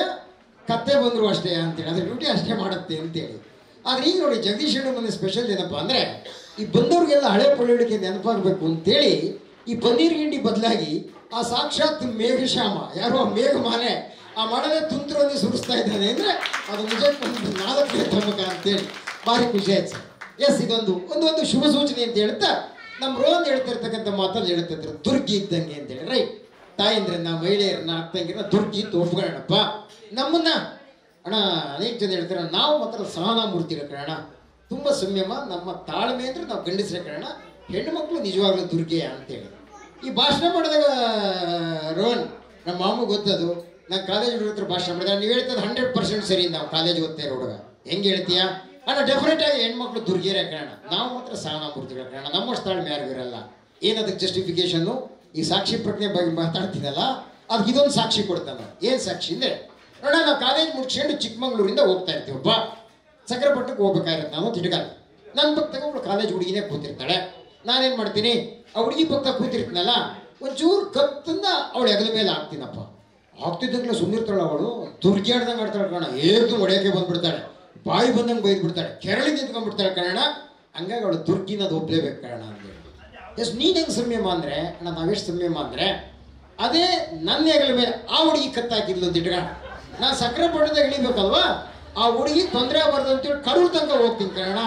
ಕತ್ತೆ ಬಂದರೂ ಅಷ್ಟೇ ಅಂತೇಳಿ, ಅದ್ರ ಡ್ಯೂಟಿ ಅಷ್ಟೇ ಮಾಡುತ್ತೆ ಅಂತೇಳಿ. ಆದರೆ ಈಗ ನೋಡಿ, ಜಗದೀಶ್ ಅಣ್ಣ ಮನೆ ಸ್ಪೆಷಲ್ ಏನಪ್ಪ ಅಂದರೆ, ಈ ಬಂದವ್ರಿಗೆಲ್ಲ ಹಳೆ ಪೊಳ್ಳಿಕೆ ನೆನಪಾಗಬೇಕು ಅಂತೇಳಿ ಈ ಪನ್ನೀರ್ ಗಿಂಡಿ ಬದಲಾಗಿ ಆ ಸಾಕ್ಷಾತ್ ಮೇಘಶ್ಯಾಮ, ಯಾರೋ ಆ ಮೇಘಮಾಲೆ ಆ ಮಾಡಲೇ ತುಂತುರನ್ನು ಸುರಿಸ್ತಾ ಇದ್ದಾನೆ ಅಂದರೆ ಅದು ನಿಜಕ್ಕೊಂದು 4ನೇ ಧಮಕ ಅಂತೇಳಿ ಭಾರಿ ಖುಷಿ ಆಯ್ತು ಸರ್. ಎಸ್, ಇದೊಂದು ಒಂದು ಶುಭ ಸೂಚನೆ ಅಂತ ಹೇಳ್ತಾ ನಮ್ಮ ರೋಹನ್ ಹೇಳ್ತಾ ಇರ್ತಕ್ಕಂಥ ಮಾತಲ್ಲಿ ಹೇಳ್ತಿದ್ರು ದುರ್ಗಿ ಇದ್ದಂಗೆ ಅಂತೇಳಿ. ರೈಟ್, ತಾಯಂದ್ರನ್ನ, ಮಹಿಳೆಯರನ್ನ, ಅಕ್ಕಂಗಿರನ್ನ ದುರ್ಗಿ ಅಂತ ಒಪ್ಕೊಳ್ಳೋಣಪ್ಪ. ನಮ್ಮನ್ನ ಅಣ್ಣ ಅನೇಕ ಜನ ಹೇಳ್ತಾರೆ, ನಾವು ಮಾತ್ರ ಸಹನಾ ಮೂರ್ತಿಗಳ ಕಾರಣ, ತುಂಬ ಸಂಯಮ, ನಮ್ಮ ತಾಳ್ಮೆ ಅಂದ್ರೆ ನಾವು ಗಂಡಸರ ಕಾರಣ, ಹೆಣ್ಣು ಮಕ್ಕಳು ನಿಜವಾಗ್ಲೂ ದುರ್ಗೆ ಅಂತೇಳಿ. ಈ ಭಾಷಣ ಮಾಡಿದಾಗ ರೋಹನ್, ನಮ್ಮ ಮಾಮೂ ಗೊತ್ತದು, ನಾನು ಕಾಲೇಜ್ ಹುಡುಗ ಹತ್ರ ಭಾಷಣ ಮಾಡಿದಾಗ ನೀವು ಹೇಳ್ತದೆ 100% ಸರಿ. ನಾವು ಕಾಲೇಜ್ ಓದ್ತಾ ಇರೋ ಹುಡುಗ ಹೆಂಗೆ ಹೇಳ್ತೀಯಾ ಅಣ್ಣ? ಡೆಫಿನೆಟ್ ಆಗಿ ಹೆಣ್ಮಕ್ಳು ದುರ್ಗಿಯರ ಕಾರಣ, ನಾವು ಮಾತ್ರ ಸಹನಾ ಮೂರ್ತಿಗಳ ಕಾರಣ, ನಮ್ಮಷ್ಟು ತಾಳ್ಮೆ ಯಾರಿಗೂ ಇರಲ್ಲ. ಏನದಕ್ಕೆ ಜಸ್ಟಿಫಿಕೇಶನ್ನು? ಈ ಸಾಕ್ಷಿ ಪ್ರಜ್ಞೆ ಬಗ್ಗೆ ಮಾತಾಡ್ತೀನಲ್ಲ, ಅದಕ್ಕೆ ಇದೊಂದು ಸಾಕ್ಷಿ ಕೊಡ್ತಾನೆ. ಏನು ಸಾಕ್ಷಿ ಅಂದರೆ, ನೋಡ ನಾವು ಕಾಲೇಜ್ ಮುಗಿಸ್ಕೊಂಡು ಚಿಕ್ಕಮಂಗ್ಳೂರಿಂದ ಹೋಗ್ತಾ ಇರ್ತೀವಪ್ಪ, ಸಕ್ಕರೆಪಟ್ಟಣಕ್ಕೆ ಹೋಗ್ಬೇಕಾಗಿರುತ್ತೆ. ನಾವು ತಿರುಗಾಲ ನನ್ನ ಪಕ್ಕದಾಗ ಒಬ್ಳು ಕಾಲೇಜ್ ಹುಡುಗಿನೇ ಕೂತಿರ್ತಾಳೆ. ನಾನೇನು ಮಾಡ್ತೀನಿ, ಆ ಹುಡುಗಿ ಪಕ್ಕ ಕೂತಿರ್ತೀನಲ್ಲ, ಒಂಚೂರು ಕತ್ತನ್ನ ಅವಳು ಹೆಗಲ ಮೇಲೆ ಹಾಕ್ತೀನಪ್ಪ. ಆಗ್ತಿದ್ದಂಗ್ಲೇ ಸುಮ್ಮನಿರ್ತಾಳೆ ಅವಳು, ದುರ್ಗ್ಯಾಡ್ದಂಗೆ ಆಡ್ತಾಳೆ ಕಾರಣ, ಏದು ಹೊಡೆಯೋಕ್ಕೆ ಬಂದ್ಬಿಡ್ತಾಳೆ, ಬಾಯಿ ಬಂದಂಗೆ ಬೈದ್ಬಿಡ್ತಾಳೆ, ಕೆರಳಿ ನಿಂತ್ಕೊಂಡ್ಬಿಡ್ತಾಳೆ ಕಾರಣ. ಹಂಗಾಗಿ ಅವಳು ದುರ್ಗಿನದು ಒಪ್ಲೇಬೇಕು ಕಾರಣ ಅಂತೇಳಿ. ಎಷ್ಟು ನೀನು ಹೆಂಗೆ ಸಂಯಮ ಅಂದರೆ ಅಣ್ಣ, ನಾವೆಷ್ಟು ಸಂಯಮ ಅಂದರೆ ಅದೇ ನನ್ನ ಹೆಗಲ ಮೇಲೆ ಆ ಹುಡುಗಿ ಕತ್ತಾಕಿದ್ಲು ಅಂತ ಇಟ್ಕೋಣ, ನಾನು ಸಕ್ಕರೆಪಟ್ಟಣದಾಗ ಇಳಿಬೇಕಲ್ವಾ, ಆ ಹುಡುಗಿ ತೊಂದರೆ ಆಗಬಾರ್ದು ಅಂತೇಳಿ ಕಡೂರು ತನಕ ಹೋಗ್ತೀನಿ ಕಾರಣ,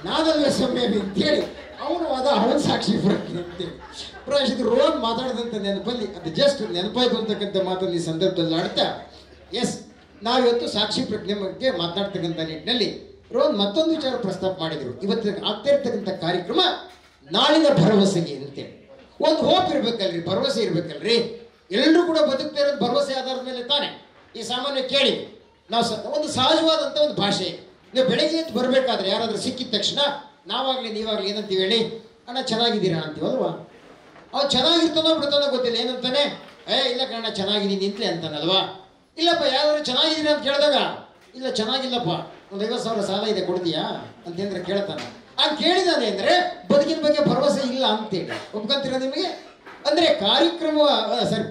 ನಾನಲ್ವೇ ಸಂಯಮಿ ಅಂತೇಳಿ ಅವನು ಅವನ ಸಾಕ್ಷಿ ಪ್ರಜ್ಞೆ ಅಂತೇಳಿ. ಪ್ರಾಯಶಃ ರೋಹನ್ ಮಾತಾಡಿದಂಥ ನೆನಪಲ್ಲಿ ಅದು ಜಸ್ಟ್ ನೆನಪಾಯ್ತು ಅಂತಕ್ಕಂಥ ಮಾತನ್ನು ಈ ಸಂದರ್ಭದಲ್ಲಿ ಆಡ್ತಾ, ಎಸ್, ನಾವಿವತ್ತು ಸಾಕ್ಷಿ ಪ್ರಜ್ಞೆ ಬಗ್ಗೆ ಮಾತನಾಡ್ತಕ್ಕಂಥ ನಿಟ್ಟಿನಲ್ಲಿ ರೋಹನ್ ಮತ್ತೊಂದು ವಿಚಾರ ಪ್ರಸ್ತಾಪ ಮಾಡಿದರು. ಇವತ್ತು ಆಗ್ತಾ ಇರ್ತಕ್ಕಂಥ ಕಾರ್ಯಕ್ರಮ ನಾಳಿನ ಭರವಸೆಗೆ ಅಂತೇಳಿ. ಒಂದು ಹೋಪ್ ಇರ್ಬೇಕಲ್ರಿ, ಭರವಸೆ ಇರ್ಬೇಕಲ್ರಿ. ಎಲ್ಲರೂ ಕೂಡ ಬದುಕ್ತಾ ಇರೋದು ಭರವಸೆ ಆಧಾರದ ಮೇಲೆ ತಾನೆ. ಈ ಸಾಮಾನ್ಯ ಕೇಳಿ ನಾವು ಒಂದು ಸಹಜವಾದಂಥ ಒಂದು ಭಾಷೆ. ನೀವು ಬೆಳಗ್ಗೆ ಎದ್ದು ಬರಬೇಕಾದ್ರೆ ಯಾರಾದ್ರೂ ಸಿಕ್ಕಿದ ತಕ್ಷಣ ನಾವಾಗ್ಲಿ ನೀವಾಗ್ಲಿ ಏನಂತೀವಿ ಹೇಳಿ, ಅಣ್ಣ ಚೆನ್ನಾಗಿದ್ದೀರಾ ಅಂತೀವಲ್ವಾ? ಅವ್ನು ಚೆನ್ನಾಗಿರ್ತಾನೋ ಬಿಡ್ತಾನೋ ಗೊತ್ತಿಲ್ಲ, ಏನಂತಾನೆ, ಇಲ್ಲ ಕಣ್ಣ ಚೆನ್ನಾಗಿದ್ದೀನಿ ಅಂತಲೇ ಅಂತಾನಲ್ವಾ? ಇಲ್ಲಪ್ಪ ಯಾರಾದ್ರೂ ಚೆನ್ನಾಗಿದ್ದೀರಾ ಅಂತ ಕೇಳಿದಾಗ, ಇಲ್ಲ ಚೆನ್ನಾಗಿಲ್ಲಪ್ಪ, ಒಂದು 50,000 ಸಾಲ ಇದೆ ಕೊಡ್ತೀಯಾ ಅಂತಂದ್ರೆ ಕೇಳ್ತಾನೆ. ಹಂಗೆ ಕೇಳಿದಾನೆ ಅಂದರೆ ಬದುಕಿನ ಬಗ್ಗೆ ಭರವಸೆ ಇಲ್ಲ ಅಂತೇಳಿ ಒಪ್ಕೊಂತೀರ ನಿಮಗೆ? ಅಂದರೆ ಕಾರ್ಯಕ್ರಮ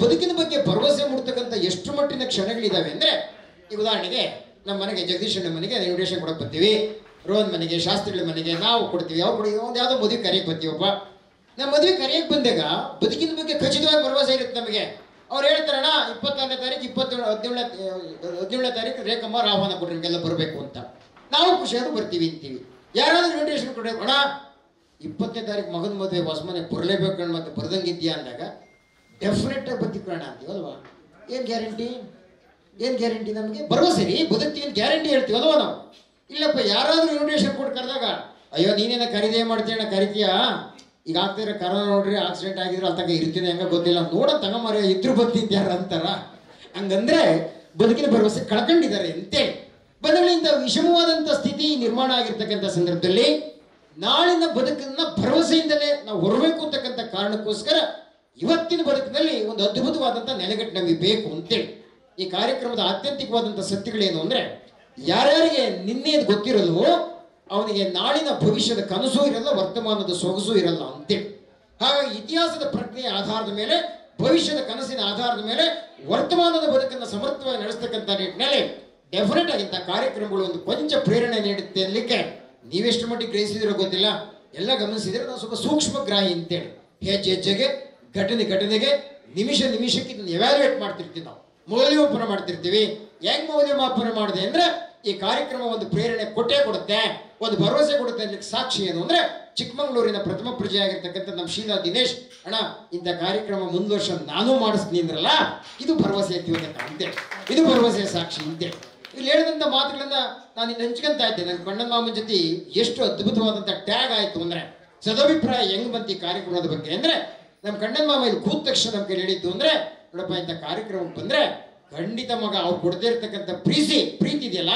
ಬದುಕಿನ ಬಗ್ಗೆ ಭರವಸೆ ಮೂಡ್ತಕ್ಕಂಥ ಎಷ್ಟು ಮಟ್ಟಿನ ಕ್ಷಣಗಳಿದ್ದಾವೆ ಅಂದರೆ, ಈಗ ಉದಾಹರಣೆಗೆ ನಮ್ಮ ಮನೆಗೆ ಜಗದೀಶನ ಮನೆಗೆ ಇನ್ವಿಟೇಷನ್ ಕೊಡಕ್ಕೆ ಬರ್ತೀವಿ, ರೋಹನ್ ಮನೆಗೆ, ಶಾಸ್ತ್ರಿಗಳ ಮನೆಗೆ ನಾವು ಕೊಡ್ತೀವಿ, ಅವ್ರು ಕೊಡಿ, ಒಂದು ಯಾವುದೋ ಮದುವೆ ಕರೆಯಕ್ಕೆ ಬರ್ತೀವಪ್ಪ. ನಮ್ಮ ಮದುವೆ ಕರೆಯಕ್ಕೆ ಬಂದಾಗ ಬದುಕಿನ ಬಗ್ಗೆ ಖಚಿತವಾಗಿ ಭರವಸೆ ಇರುತ್ತೆ ನಮಗೆ. ಅವ್ರು ಹೇಳ್ತಾರಣ್ಣ 26ನೇ ತಾರೀಕು 17ನೇ ತಾರೀಕು ರೇಖಮ್ಮ ಆಹ್ವಾನ ಕೊಡ್ರಿ ನಿಮಗೆಲ್ಲ ಬರಬೇಕು ಅಂತ. ನಾವು ಖುಷಿಯಾಗಿ ಬರ್ತೀವಿ ಅಂತೀವಿ. ಯಾರಾದ್ರೂ ಇನ್ವಿಟೇಷನ್ ಕೊಡ್ರಿ, ಅಣ್ಣ 20ನೇ ತಾರೀಕು ಮಗನ ಮದುವೆ ಹೊಸ ಮನೆ ಬರಲೇಬೇಕು ಕಣ್ ಮತ್ತೆ ಬರ್ದಂಗಿದ್ಯಾ ಅಂದಾಗ ಡೆಫಿನೆಟ್ ಆಗಿ ಬದುಕೋಣ ಅಂತೀವಲ್ವಾ? ಏನು ಗ್ಯಾರಂಟಿ ನಮಗೆ? ಭರವಸೆ ರೀ, ಬದುಕ್ತೀವಿ ಅಂತ ಗ್ಯಾರಂಟಿ ಹೇಳ್ತೀವಲ್ವ ನಾವು? ಇಲ್ಲಪ್ಪ ಯಾರಾದ್ರೂ ಇನ್ವಿಟೇಷನ್ ಕೊಟ್ಟು ಕರೆದಾಗ, ಅಯ್ಯೋ ನೀನೇನ ಕರಿದೇ ಮಾಡ್ತೀಯಣ್ಣ, ಕರಿತೀಯಾ? ಈಗ ಆಗ್ತಿರೋ ಕರೋನಾ ನೋಡ್ರಿ, ಆಕ್ಸಿಡೆಂಟ್ ಆಗಿದ್ರೆ ಅಲ್ಲಿ ಇರ್ತೀನಿ ಹೆಂಗ ಗೊತ್ತಿಲ್ಲ, ನೋಡ ತಗೊಂಬಾರ ಇದ್ರು ಬರ್ತಿದ್ಯಾರ ಅಂತಾರ. ಹಂಗಂದ್ರೆ ಬದುಕಿನ ಭರವಸೆ ಕಳ್ಕೊಂಡಿದ್ದಾರೆ ಅಂತೇಳಿ. ಬದಲಿಂದ ವಿಷಮವಾದಂಥ ಸ್ಥಿತಿ ನಿರ್ಮಾಣ ಆಗಿರ್ತಕ್ಕಂಥ ಸಂದರ್ಭದಲ್ಲಿ ನಾಳಿನ ಬದುಕನ್ನ ಭರವಸೆಯಿಂದಲೇ ನಾವು ಹೊರಬೇಕು ಅಂತಕ್ಕಂಥ ಕಾರಣಕ್ಕೋಸ್ಕರ ಇವತ್ತಿನ ಬದುಕಿನಲ್ಲಿ ಒಂದು ಅದ್ಭುತವಾದಂಥ ನೆಲೆಗಟ್ಟು ನಮಗೆ ಬೇಕು ಅಂತೇಳಿ ಈ ಕಾರ್ಯಕ್ರಮದ ಆತ್ಯಂತಿಕವಾದಂಥ ಸತ್ಯಗಳೇನು ಅಂದರೆ, ಯಾರ್ಯಾರಿಗೆ ನಿನ್ನೆದು ಗೊತ್ತಿರಲ್ವೋ ಅವನಿಗೆ ನಾಳಿನ ಭವಿಷ್ಯದ ಕನಸು ಇರಲ್ಲ, ವರ್ತಮಾನದ ಸೊಗಸು ಇರಲ್ಲ ಅಂತೇಳಿ. ಹಾಗಾಗಿ ಇತಿಹಾಸದ ಪ್ರಜ್ಞೆಯ ಆಧಾರದ ಮೇಲೆ, ಭವಿಷ್ಯದ ಕನಸಿನ ಆಧಾರದ ಮೇಲೆ ವರ್ತಮಾನದ ಬದುಕನ್ನು ಸಮರ್ಥವಾಗಿ ನಡೆಸ್ತಕ್ಕಂಥ ನಿಟ್ಟಿನಲ್ಲಿ ಡೆಫಿನೆಟ್ ಆಗಿಂತ ಕಾರ್ಯಕ್ರಮಗಳು ಒಂದು ಕೊಂಚ ಪ್ರೇರಣೆ ನೀಡುತ್ತೆ ಅನ್ನಲಿಕ್ಕೆ ನೀವೆಷ್ಟು ಮಟ್ಟಿಗೆ ಗ್ರಹಿಸಿದಿರೋ ಗೊತ್ತಿಲ್ಲ, ಎಲ್ಲ ಗಮನಿಸಿದ್ರೆ ನಾವು ಸ್ವಲ್ಪ ಸೂಕ್ಷ್ಮಗ್ರಾಹಿ ಅಂತೇಳಿ ಹೆಜ್ಜೆಗೆ ಘಟನೆಗೆ ನಿಮಿಷಕ್ಕೆ ಇದನ್ನು ಎವ್ಯಾಲ್ಯೂಯೇಟ್ ಮಾಡ್ತಿರ್ತೀವಿ, ನಾವು ಮೌಲ್ಯಮಾಪನ ಮಾಡ್ತಿರ್ತೀವಿ. ಹೆಂಗ್ ಮೌಲ್ಯಮಾಪನ ಮಾಡಿದೆ ಅಂದ್ರೆ ಈ ಕಾರ್ಯಕ್ರಮ ಒಂದು ಪ್ರೇರಣೆ ಕೊಟ್ಟೇ ಕೊಡುತ್ತೆ, ಒಂದು ಭರವಸೆ ಕೊಡುತ್ತೆ ಅನ್ನಲಿಕ್ಕೆ ಸಾಕ್ಷಿ ಏನು ಅಂದ್ರೆ ಚಿಕ್ಕಮಗಳೂರಿನ ಪ್ರಥಮ ಪ್ರಜೆಯಾಗಿರ್ತಕ್ಕಂಥ ನಮ್ಮ ಶೀಲಾ ದಿನೇಶ್, ಅಣ್ಣ ಇಂಥ ಕಾರ್ಯಕ್ರಮ ಮುಂದುವರ್ಷ ನಾನು ಮಾಡಿಸ್ತೀನಿ ಅಂದ್ರಲ್ಲ, ಇದು ಭರವಸೆ ಎತ್ತಿವತ್ತ ಅಂತೇಳಿ, ಇದು ಭರವಸೆಯ ಸಾಕ್ಷಿ ಅಂತೇಳಿ. ಇಲ್ಲಿ ಹೇಳಿದಂಥ ಮಾತುಗಳನ್ನ ನಾನು ಇಲ್ಲಿ ಹಂಚ್ಕೊಂತ ಇದ್ದೆ. ನನ್ನ ಕಣ್ಣನ್ ಮಾಮನ ಜೊತೆ ಎಷ್ಟು ಅದ್ಭುತವಾದಂಥ ಟ್ಯಾಗ್ ಆಯಿತು ಅಂದರೆ, ಸದಭಿಪ್ರಾಯ ಹೆಂಗ್ ಬಂತು ಈ ಕಾರ್ಯಕ್ರಮದ ಬಗ್ಗೆ ಅಂದರೆ, ನಮ್ಮ ಕಣ್ಣನ್ ಮಾಮ ಇಲ್ಲಿ ಕೂತ ತಕ್ಷಣ ನಮ್ಮ ಕೈ ಹೇಳಿದ್ದು ಅಂದರೆ, ನೋಡಪ್ಪ ಇಂಥ ಕಾರ್ಯಕ್ರಮಕ್ಕೆ ಬಂದರೆ ಖಂಡಿತ ಮಗ ಅವ್ರು ಕೊಡದೇ ಇರ್ತಕ್ಕಂಥ ಪ್ರೀತಿ ಇದೆಯಲ್ಲ,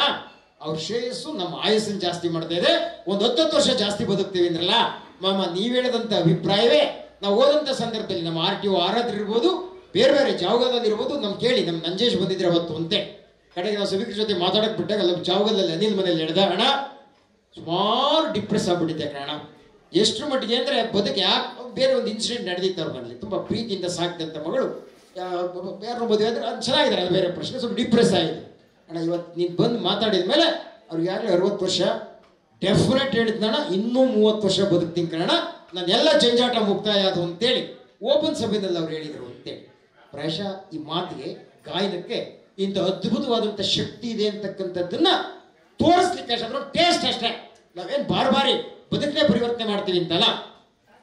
ಅವ್ರ ಶ್ರೇಯಸ್ಸು ನಮ್ಮ ಆಯಸ್ಸನ್ನು ಜಾಸ್ತಿ ಮಾಡ್ತಾ ಇದೆ, ಒಂದು 10 ವರ್ಷ ಜಾಸ್ತಿ ಬದುಕ್ತೀವಿ ಅಂದ್ರಲ್ಲ ಮಾಮ. ನೀವು ಹೇಳಿದಂಥ ಅಭಿಪ್ರಾಯವೇ ನಾವು ಓದಂಥ ಸಂದರ್ಭದಲ್ಲಿ ನಮ್ಮ RTO ಆರಾಧ್ರ ಇರ್ಬೋದು, ಬೇರೆ ಜಾವಗದಲ್ಲಿ ಇರ್ಬೋದು, ನಮ್ಮ ಕೇಳಿ ನಮ್ಮ ನಂಜೇಶ್ ಬಂದಿದ್ರೆ ಅವತ್ತು ಅಂತೆ ಕಡೆಗೆ ನಾವು ಸಭಿಕರ ಜೊತೆ ಮಾತಾಡಕ್ ಬಿಟ್ಟಾಗ ಅಲ್ಲ ಜಾವಗದಲ್ಲಿ ಅನಿಲ್ ಮನೇಲಿ ಹೇಳಿದ, ಅಣ್ಣ ಸುಮಾರು ಡಿಪ್ರೆಸ್ ಆಗ್ಬಿಟ್ಟಿದ್ದೆ ಅಣ್ಣ. ಎಷ್ಟು ಮಟ್ಟಿಗೆ ಅಂದರೆ ಬದುಕು ಯಾಕೆ ಬೇರೆ ಒಂದು ಇನ್ಸಿಡೆಂಟ್ ನಡೆದಿತ್ತು ಅವ್ರ ಮನೇಲಿ, ತುಂಬ ಪ್ರೀತಿಯಿಂದ ಸಾಕ್ತಂಥ ಮಗಳು ಯಾರು ಮದುವೆ ಅಂದರೆ ಅದು ಚೆನ್ನಾಗಿದ್ದಾರೆ, ಅದು ಬೇರೆ ಪ್ರಶ್ನೆ. ಸ್ವಲ್ಪ ಡಿಪ್ರೆಸ್ ಆಗಿದೆ ಅಣ್ಣ. ಇವತ್ತು ನೀನು ಬಂದು ಮಾತಾಡಿದ ಮೇಲೆ ಅವ್ರಿಗೆ ಯಾಗಲೇ 60 ವರ್ಷ, ಡೆಫಿನೆಟ್ ಹೇಳಿದ್ನಣ್ಣ ಇನ್ನೂ 30 ವರ್ಷ ಬದುಕ್ತೀನಿ ಕಣ, ನಾನು ಎಲ್ಲ ಜಂಜಾಟ ಮುಕ್ತಾಯ ಅದು ಅಂತೇಳಿ ಓಪನ್ ಸಭೆಯಲ್ಲಿ ಅವ್ರು ಹೇಳಿದರು ಅಂತೇಳಿ. ಪ್ರಾಯಶಃ ಈ ಮಾತಿಗೆ, ಗಾಯನಕ್ಕೆ ಇಂಥ ಅದ್ಭುತವಾದಂಥ ಶಕ್ತಿ ಇದೆ ಅಂತಕ್ಕಂಥದ್ದನ್ನ ತೋರಿಸ್ಲಿಕ್ಕೆ ಟೇಸ್ಟ್ ಅಷ್ಟೇ. ನಾವೇನು ಬಾರಿ ಬದುಕೇ ಪರಿವರ್ತನೆ ಮಾಡ್ತೀವಿ ಅಂತಲ್ಲ.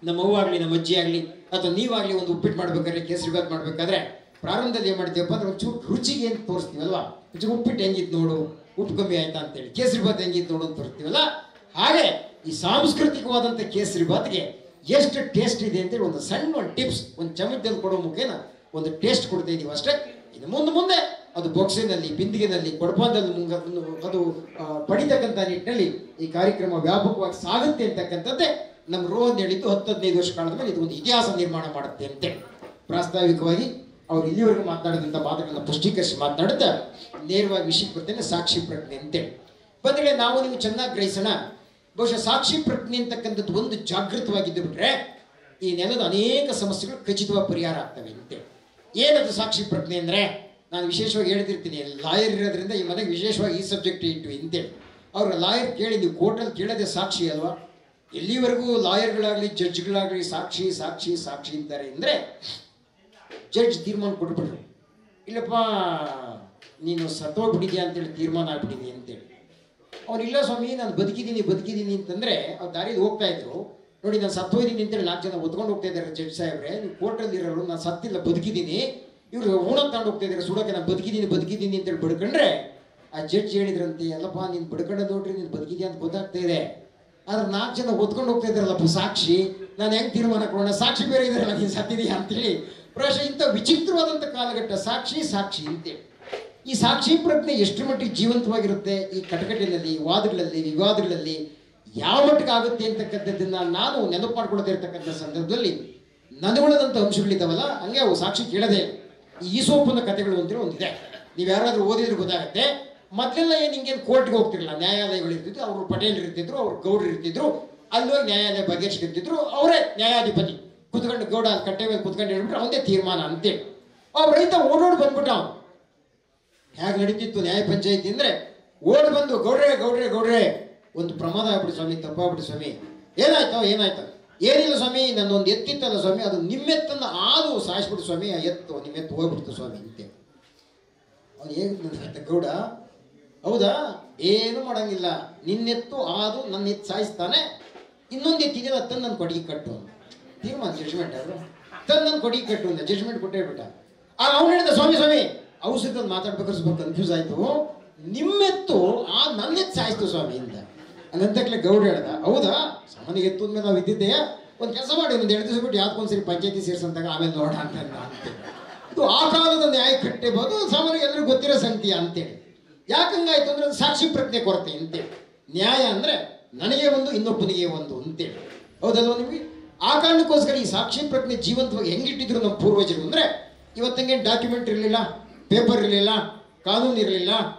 ನಮ್ಮ ಅವ್ವಾಗಲಿ, ನಮ್ಮ ಅಜ್ಜಿ ಆಗಲಿ, ಅಥವಾ ನೀವಾಗಲಿ ಒಂದು ಉಪ್ಪಿಟ್ಟು ಮಾಡ್ಬೇಕಾದ್ರೆ, ಕೇಸರಿಬಾತ್ ಮಾಡ್ಬೇಕಾದ್ರೆ ಪ್ರಾರಂಭದಲ್ಲಿ ಏನು ಮಾಡ್ತೀವಪ್ಪ ಅಂದ್ರೆ ಒಂಚೂರು ರುಚಿಗೆ ಏನು ತೋರಿಸ್ತೀವಲ್ವಾ? ಒಂಚೂರು ಉಪ್ಪಿಟ್ಟು ಹೆಂಗಿತ್ತು ನೋಡು, ಉಪ್ಪು ಕಮ್ಮಿ ಆಯ್ತಾ ಅಂತೇಳಿ, ಕೇಸರಿಬಾತ್ ಹೆಂಗಿತ್ತು ನೋಡು ಅಂತ ತೋರಿಸ್ತೀವಲ್ಲ. ಹಾಗೆ ಈ ಸಾಂಸ್ಕೃತಿಕವಾದಂಥ ಕೇಸರಿಬಾತ್ಗೆ ಎಷ್ಟು ಟೇಸ್ಟ್ ಇದೆ ಅಂತೇಳಿ ಒಂದು ಸಣ್ಣ ಒಂದು ಟಿಪ್ಸ್, ಒಂದು ಚಮಚದಲ್ಲಿ ಕೊಡೋ ಮುಖೇನ ಒಂದು ಟೇಸ್ಟ್ ಕೊಡ್ತಾ ಇದೀವಿ ಅಷ್ಟೇ. ಇನ್ನು ಮುಂದೆ ಅದು ಬೊಕ್ಸಿನಲ್ಲಿ, ಬಿಂದಿಗೆನಲ್ಲಿ, ಕೊಡಪಾನದಲ್ಲಿ ಅದು ಪಡಿತಕ್ಕಂಥ ನಿಟ್ಟಿನಲ್ಲಿ ಈ ಕಾರ್ಯಕ್ರಮ ವ್ಯಾಪಕವಾಗಿ ಸಾಗುತ್ತೆ ಅಂತಕ್ಕಂಥದ್ದೇ ನಮ್ಮ ರೋಹನ್ ಹೇಳಿದ್ದು. 10-15 ವರ್ಷ ಕಾಲದ ಮೇಲೆ ಇದು ಒಂದು ಇತಿಹಾಸ ನಿರ್ಮಾಣ ಮಾಡುತ್ತೆ ಅಂತೆ. ಪ್ರಾಸ್ತಾವಿಕವಾಗಿ ಅವ್ರು ಇಲ್ಲಿವರೆಗೂ ಮಾತನಾಡಿದಂಥ ಮಾತುಗಳನ್ನ ಪುಷ್ಟೀಕರಿಸಿ ಮಾತನಾಡುತ್ತಾ ನೇರವಾಗಿ ವಿಷಯಕ್ಕೆ ಬರ್ತೇನೆ. ಸಾಕ್ಷಿ ಪ್ರಜ್ಞೆ ಅಂತೇಳಿ ಬಂದರೆ ನಾವು ನೀವು ಚೆನ್ನಾಗಿ ಗ್ರಹಿಸೋಣ. ಬಹುಶಃ ಸಾಕ್ಷಿ ಪ್ರಜ್ಞೆ ಅಂತಕ್ಕಂಥದ್ದು ಒಂದು ಜಾಗೃತವಾಗಿದ್ದು ಬಿಟ್ರೆ ಈ ನೆಲದ ಅನೇಕ ಸಮಸ್ಯೆಗಳು ಖಚಿತವಾಗಿ ಪರಿಹಾರ ಆಗ್ತವೆ ಅಂತೇಳಿ. ಏನದು ಸಾಕ್ಷಿ ಪ್ರಜ್ಞೆ ಅಂದರೆ, ನಾನು ವಿಶೇಷವಾಗಿ ಹೇಳ್ತಿರ್ತೀನಿ, ಲಾಯರ್ ಇರೋದ್ರಿಂದ ಈ ಮನೆಗೆ ವಿಶೇಷವಾಗಿ ಈ ಸಬ್ಜೆಕ್ಟ್ ಇಟ್ಟು ಅಂತೇಳಿ. ಅವ್ರ ಲಾಯರ್ ಕೇಳಿ, ನೀವು ಕೋರ್ಟಲ್ಲಿ ಕೇಳೋದೇ ಸಾಕ್ಷಿ ಅಲ್ವಾ? ಎಲ್ಲಿವರೆಗೂ ಲಾಯರ್ಗಳಾಗಲಿ ಜಡ್ಜ್ಗಳಾಗಲಿ ಸಾಕ್ಷಿ ಸಾಕ್ಷಿ ಸಾಕ್ಷಿ ಅಂತಾರೆ ಅಂದರೆ, ಜಡ್ಜ್ ತೀರ್ಮಾನ ಕೊಟ್ಬಿಟ್ರು, ಇಲ್ಲಪ್ಪ ನೀನು ಸತ್ತೋಗ್ಬಿಟ್ಟಿದ್ಯಾ ಅಂತೇಳಿ ತೀರ್ಮಾನ ಆಗ್ಬಿಟ್ಟಿದೆ ಅಂತೇಳಿ. ಅವ್ರು ಇಲ್ಲ ಸ್ವಾಮಿ ನಾನು ಬದುಕಿದ್ದೀನಿ ಅಂತಂದರೆ ಅವ್ರು ದಾರಿಯಲ್ಲಿ ಹೋಗ್ತಾ ಇದ್ರು. ನೋಡಿ ನಾನು ಸತ್ತೋಯ್ತೀನಿ ಅಂತೇಳಿ 4 ಜನ ಒತ್ಕೊಂಡು ಹೋಗ್ತಾ ಇದ್ದಾರೆ. ಜಡ್ಜ್ ಸಾಹೇಬ್ರೆ, ನೀವು ಕೋರ್ಟಲ್ಲಿ ಇರೋರು ನಾನು ಸತ್ತಿಲ್ಲ ಬದುಕಿದ್ದೀನಿ, ಇವರು ಓಣಕ್ಕೆ ತಗೊಂಡು ಹೋಗ್ತಾ ಇದ್ದಾರೆ ಸುಡೋಕೆ, ನಾನು ಬದುಕಿದ್ದೀನಿ ಅಂತೇಳಿ ಬಡ್ಕೊಂಡ್ರೆ ಆ ಜಡ್ಜ್ ಹೇಳಿದ್ರಂತೆ, ಅಲ್ಲಪ್ಪ ನೀನು ಬಡ್ಕೊಂಡ ನೋಡ್ರಿ ನೀನು ಬದುಕಿದ್ಯಾ ಅಂತ ಗೊತ್ತಾಗ್ತಾ ಇದೆ, ಆದ್ರೆ 4 ಜನ ಓದ್ಕೊಂಡು ಹೋಗ್ತಾ ಇದ್ದಾರಲ್ಲಪ್ಪ ಸಾಕ್ಷಿ, ನಾನು ಹೆಂಗೆ ತೀರ್ಮಾನ ಕೊಡೋಣ, ಸಾಕ್ಷಿ ಬೇರೆ ಇದಾರಲ್ಲ ನೀನು ಸತ್ತಿದೀಯಾ ಅಂತೇಳಿ. ಪ್ರಾಯಶಃ ಇಂಥ ವಿಚಿತ್ರವಾದಂಥ ಕಾಲಘಟ್ಟ ಸಾಕ್ಷಿ ಸಾಕ್ಷಿ ಅಂತೇಳಿ. ಈ ಸಾಕ್ಷಿ ಪ್ರಜ್ಞೆ ಎಷ್ಟು ಮಟ್ಟಿಗೆ ಜೀವಂತವಾಗಿರುತ್ತೆ ಈ ಕಟಕಟಿನಲ್ಲಿ, ವಾದಗಳಲ್ಲಿ, ವಿವಾದಗಳಲ್ಲಿ ಯಾವ ಮಟ್ಟಿಗೆ ಆಗುತ್ತೆ ಅಂತಕ್ಕಂಥದ್ದನ್ನ ನಾನು ನೆನಪು ಮಾಡ್ಕೊಳ್ತಾ ಇರ್ತಕ್ಕಂಥ ಸಂದರ್ಭದಲ್ಲಿ ನನಗೊಳ್ಳದಂಥ ಅಂಶಗಳಿದ್ದಾವಲ್ಲ, ಹಂಗೆ ಅವು ಸಾಕ್ಷಿ ಕೇಳದೆ. ಈ ಈಸೋಪನ ಕಥೆಗಳು ಅಂತೇಳಿ ಒಂದಿದೆ, ನೀವು ಯಾರಾದರೂ ಓದಿದ್ರೆ ಗೊತ್ತಾಗುತ್ತೆ. ಮೊದಲೆಲ್ಲ ಏನು ಹಿಂಗೇನು ಕೋರ್ಟ್ಗೆ ಹೋಗ್ತಿರಲಿಲ್ಲ, ನ್ಯಾಯಾಲಯಗಳು ಇರ್ತಿದ್ರು, ಅವರು ಪಟೇಲ್ ಇರ್ತಿದ್ರು, ಅವ್ರು ಗೌಡ್ರು ಇರ್ತಿದ್ರು, ಅಲ್ಲಿ ಹೋಗಿ ನ್ಯಾಯಾಲಯ ಬಗೆಹರಿಸ್ತಿರ್ತಿದ್ರು, ಅವರೇ ನ್ಯಾಯಾಧಿಪತಿ ಕುತ್ಕೊಂಡು ಗೌಡ ಕಟ್ಟೆ ಮೇಲೆ ಕುತ್ಕೊಂಡು ಹೇಳ್ಬಿಟ್ರೆ ಅವನೇ ತೀರ್ಮಾನ ಅಂತೇಳಿ. ಒಬ್ಬ ರೈತ ಓಡೋಡಿ ಬಂದ್ಬಿಟ್ಟ. ಅವನು ಹೇಗೆ ನಡೀತಿತ್ತು ನ್ಯಾಯ ಪಂಚಾಯಿತಿ ಅಂದರೆ, ಓಡಿ ಬಂದು ಗೌಡ್ರೆ ಗೌಡ್ರೆ ಗೌಡ್ರೆ ಒಂದು ಪ್ರಮಾದ ಆಗ್ಬಿಡಿ ಸ್ವಾಮಿ, ತಪ್ಪಾಗ್ಬಿಡಿ ಸ್ವಾಮಿ, ಏನಾಯ್ತು ಏನಾಯ್ತು, ಏನಿಲ್ಲ ಸ್ವಾಮಿ ನನ್ನೊಂದು ಎತ್ತಿತ್ತಲ್ಲ ಸ್ವಾಮಿ, ಅದು ನಿಮ್ಮೆತ್ತನ್ನು ಆದು ಸಾಯಿಸ್ಬಿಟ್ಟು ಸ್ವಾಮಿ, ಆ ಎತ್ತು ನಿಮ್ಮೆತ್ತು ಹೋಗ್ಬಿಡ್ತು ಸ್ವಾಮಿ ಅಂತೇಳಿ. ಅವನು ಹೇಗೆ ಗೌಡ, ಹೌದಾ ಏನು ಮಾಡಂಗಿಲ್ಲ, ನಿನ್ನೆತ್ತು ಆದು ನನ್ನ ಎತ್ತು ಸಾಯಿಸ್ತಾನೆ, ಇನ್ನೊಂದು ಎತ್ತಿದೆಯಲ್ಲ ತಂದು ನನ್ನ ಕೊಡಿಗೆ ಕಟ್ಟು ತೀರ್ಮಾನ, ಜಡ್ಜ್ಮೆಂಟ್. ಅವರು ತಂದು ನನ್ನ ಕೊಡಿಗೆ ಕಟ್ಟು ಅಂತ ಜಡ್ಜ್ಮೆಂಟ್ ಕೊಟ್ಟೇ ಬಿಟ್ಟ. ಆಗ ಅವ್ನು ಹೇಳಿದ, ಸ್ವಾಮಿ ಸ್ವಾಮಿ ಔಷಧದಲ್ಲಿ ಮಾತಾಡ್ಬೇಕಾದ್ರೆ ಸ್ವಲ್ಪ ಕನ್ಫ್ಯೂಸ್ ಆಯಿತು, ನಿಮ್ಮೆತ್ತು ಆ ನನ್ನೆತ್ತು ಸಾಯಿಸ್ತು ಸ್ವಾಮಿ ಅಂತ. ಹಂಗಂತಕ್ಲೆ ಗೌಡ ಹೇಳ್ದ, ಹೌದಾ ಸಾಮಾನ್ಯ ಎತ್ತು ಅಂದ್ಮೇಲೆ ನಾವು ಇದ್ದಿದ್ದೆ, ಒಂದು ಕೆಲಸ ಮಾಡಿ ಒಂದು 2 ದಿವಸ ಬಿಟ್ಟು ಯಾವ್ದಕ್ಕೊಂದ್ಸರಿ ಪಂಚಾಯತಿ ಸೇರಿಸಂತಾಗ ಆಮೇಲೆ ನೋಡ ಅಂತ ಇದು ಆ ಕಾಲದ ನ್ಯಾಯ ಕಟ್ಟಬಹುದು, ಸಾಮಾನ್ಯ ಎಲ್ಲರಿಗೂ ಗೊತ್ತಿರೋ ಸಂಗತಿ ಅಂತೇಳಿ. ಯಾಕಂಗಾಯ್ತು ಅಂದ್ರೆ ಸಾಕ್ಷಿ ಪ್ರಜ್ಞೆ ಕೊರತೆ ಅಂತೇಳಿ. ನ್ಯಾಯ ಅಂದ್ರೆ ನನಗೆ ಒಂದು ಇನ್ನೊಬ್ಬನಿಗೆ ಒಂದು ಅಂತೇಳಿ, ಹೌದಲ್ವ ನಿಮಗೆ? ಆ ಕಾರಣಕ್ಕೋಸ್ಕರ ಈ ಸಾಕ್ಷಿ ಪ್ರಜ್ಞೆ ಜೀವಂತವಾಗಿ ಹೆಂಗಿಟ್ಟಿದ್ರು ನಮ್ಮ ಪೂರ್ವಜರು ಅಂದ್ರೆ, ಇವತ್ತಂಗೇನು ಡಾಕ್ಯುಮೆಂಟ್ ಇರಲಿಲ್ಲ, ಪೇಪರ್ ಇರಲಿಲ್ಲ, ಕಾನೂನು ಇರಲಿಲ್ಲ,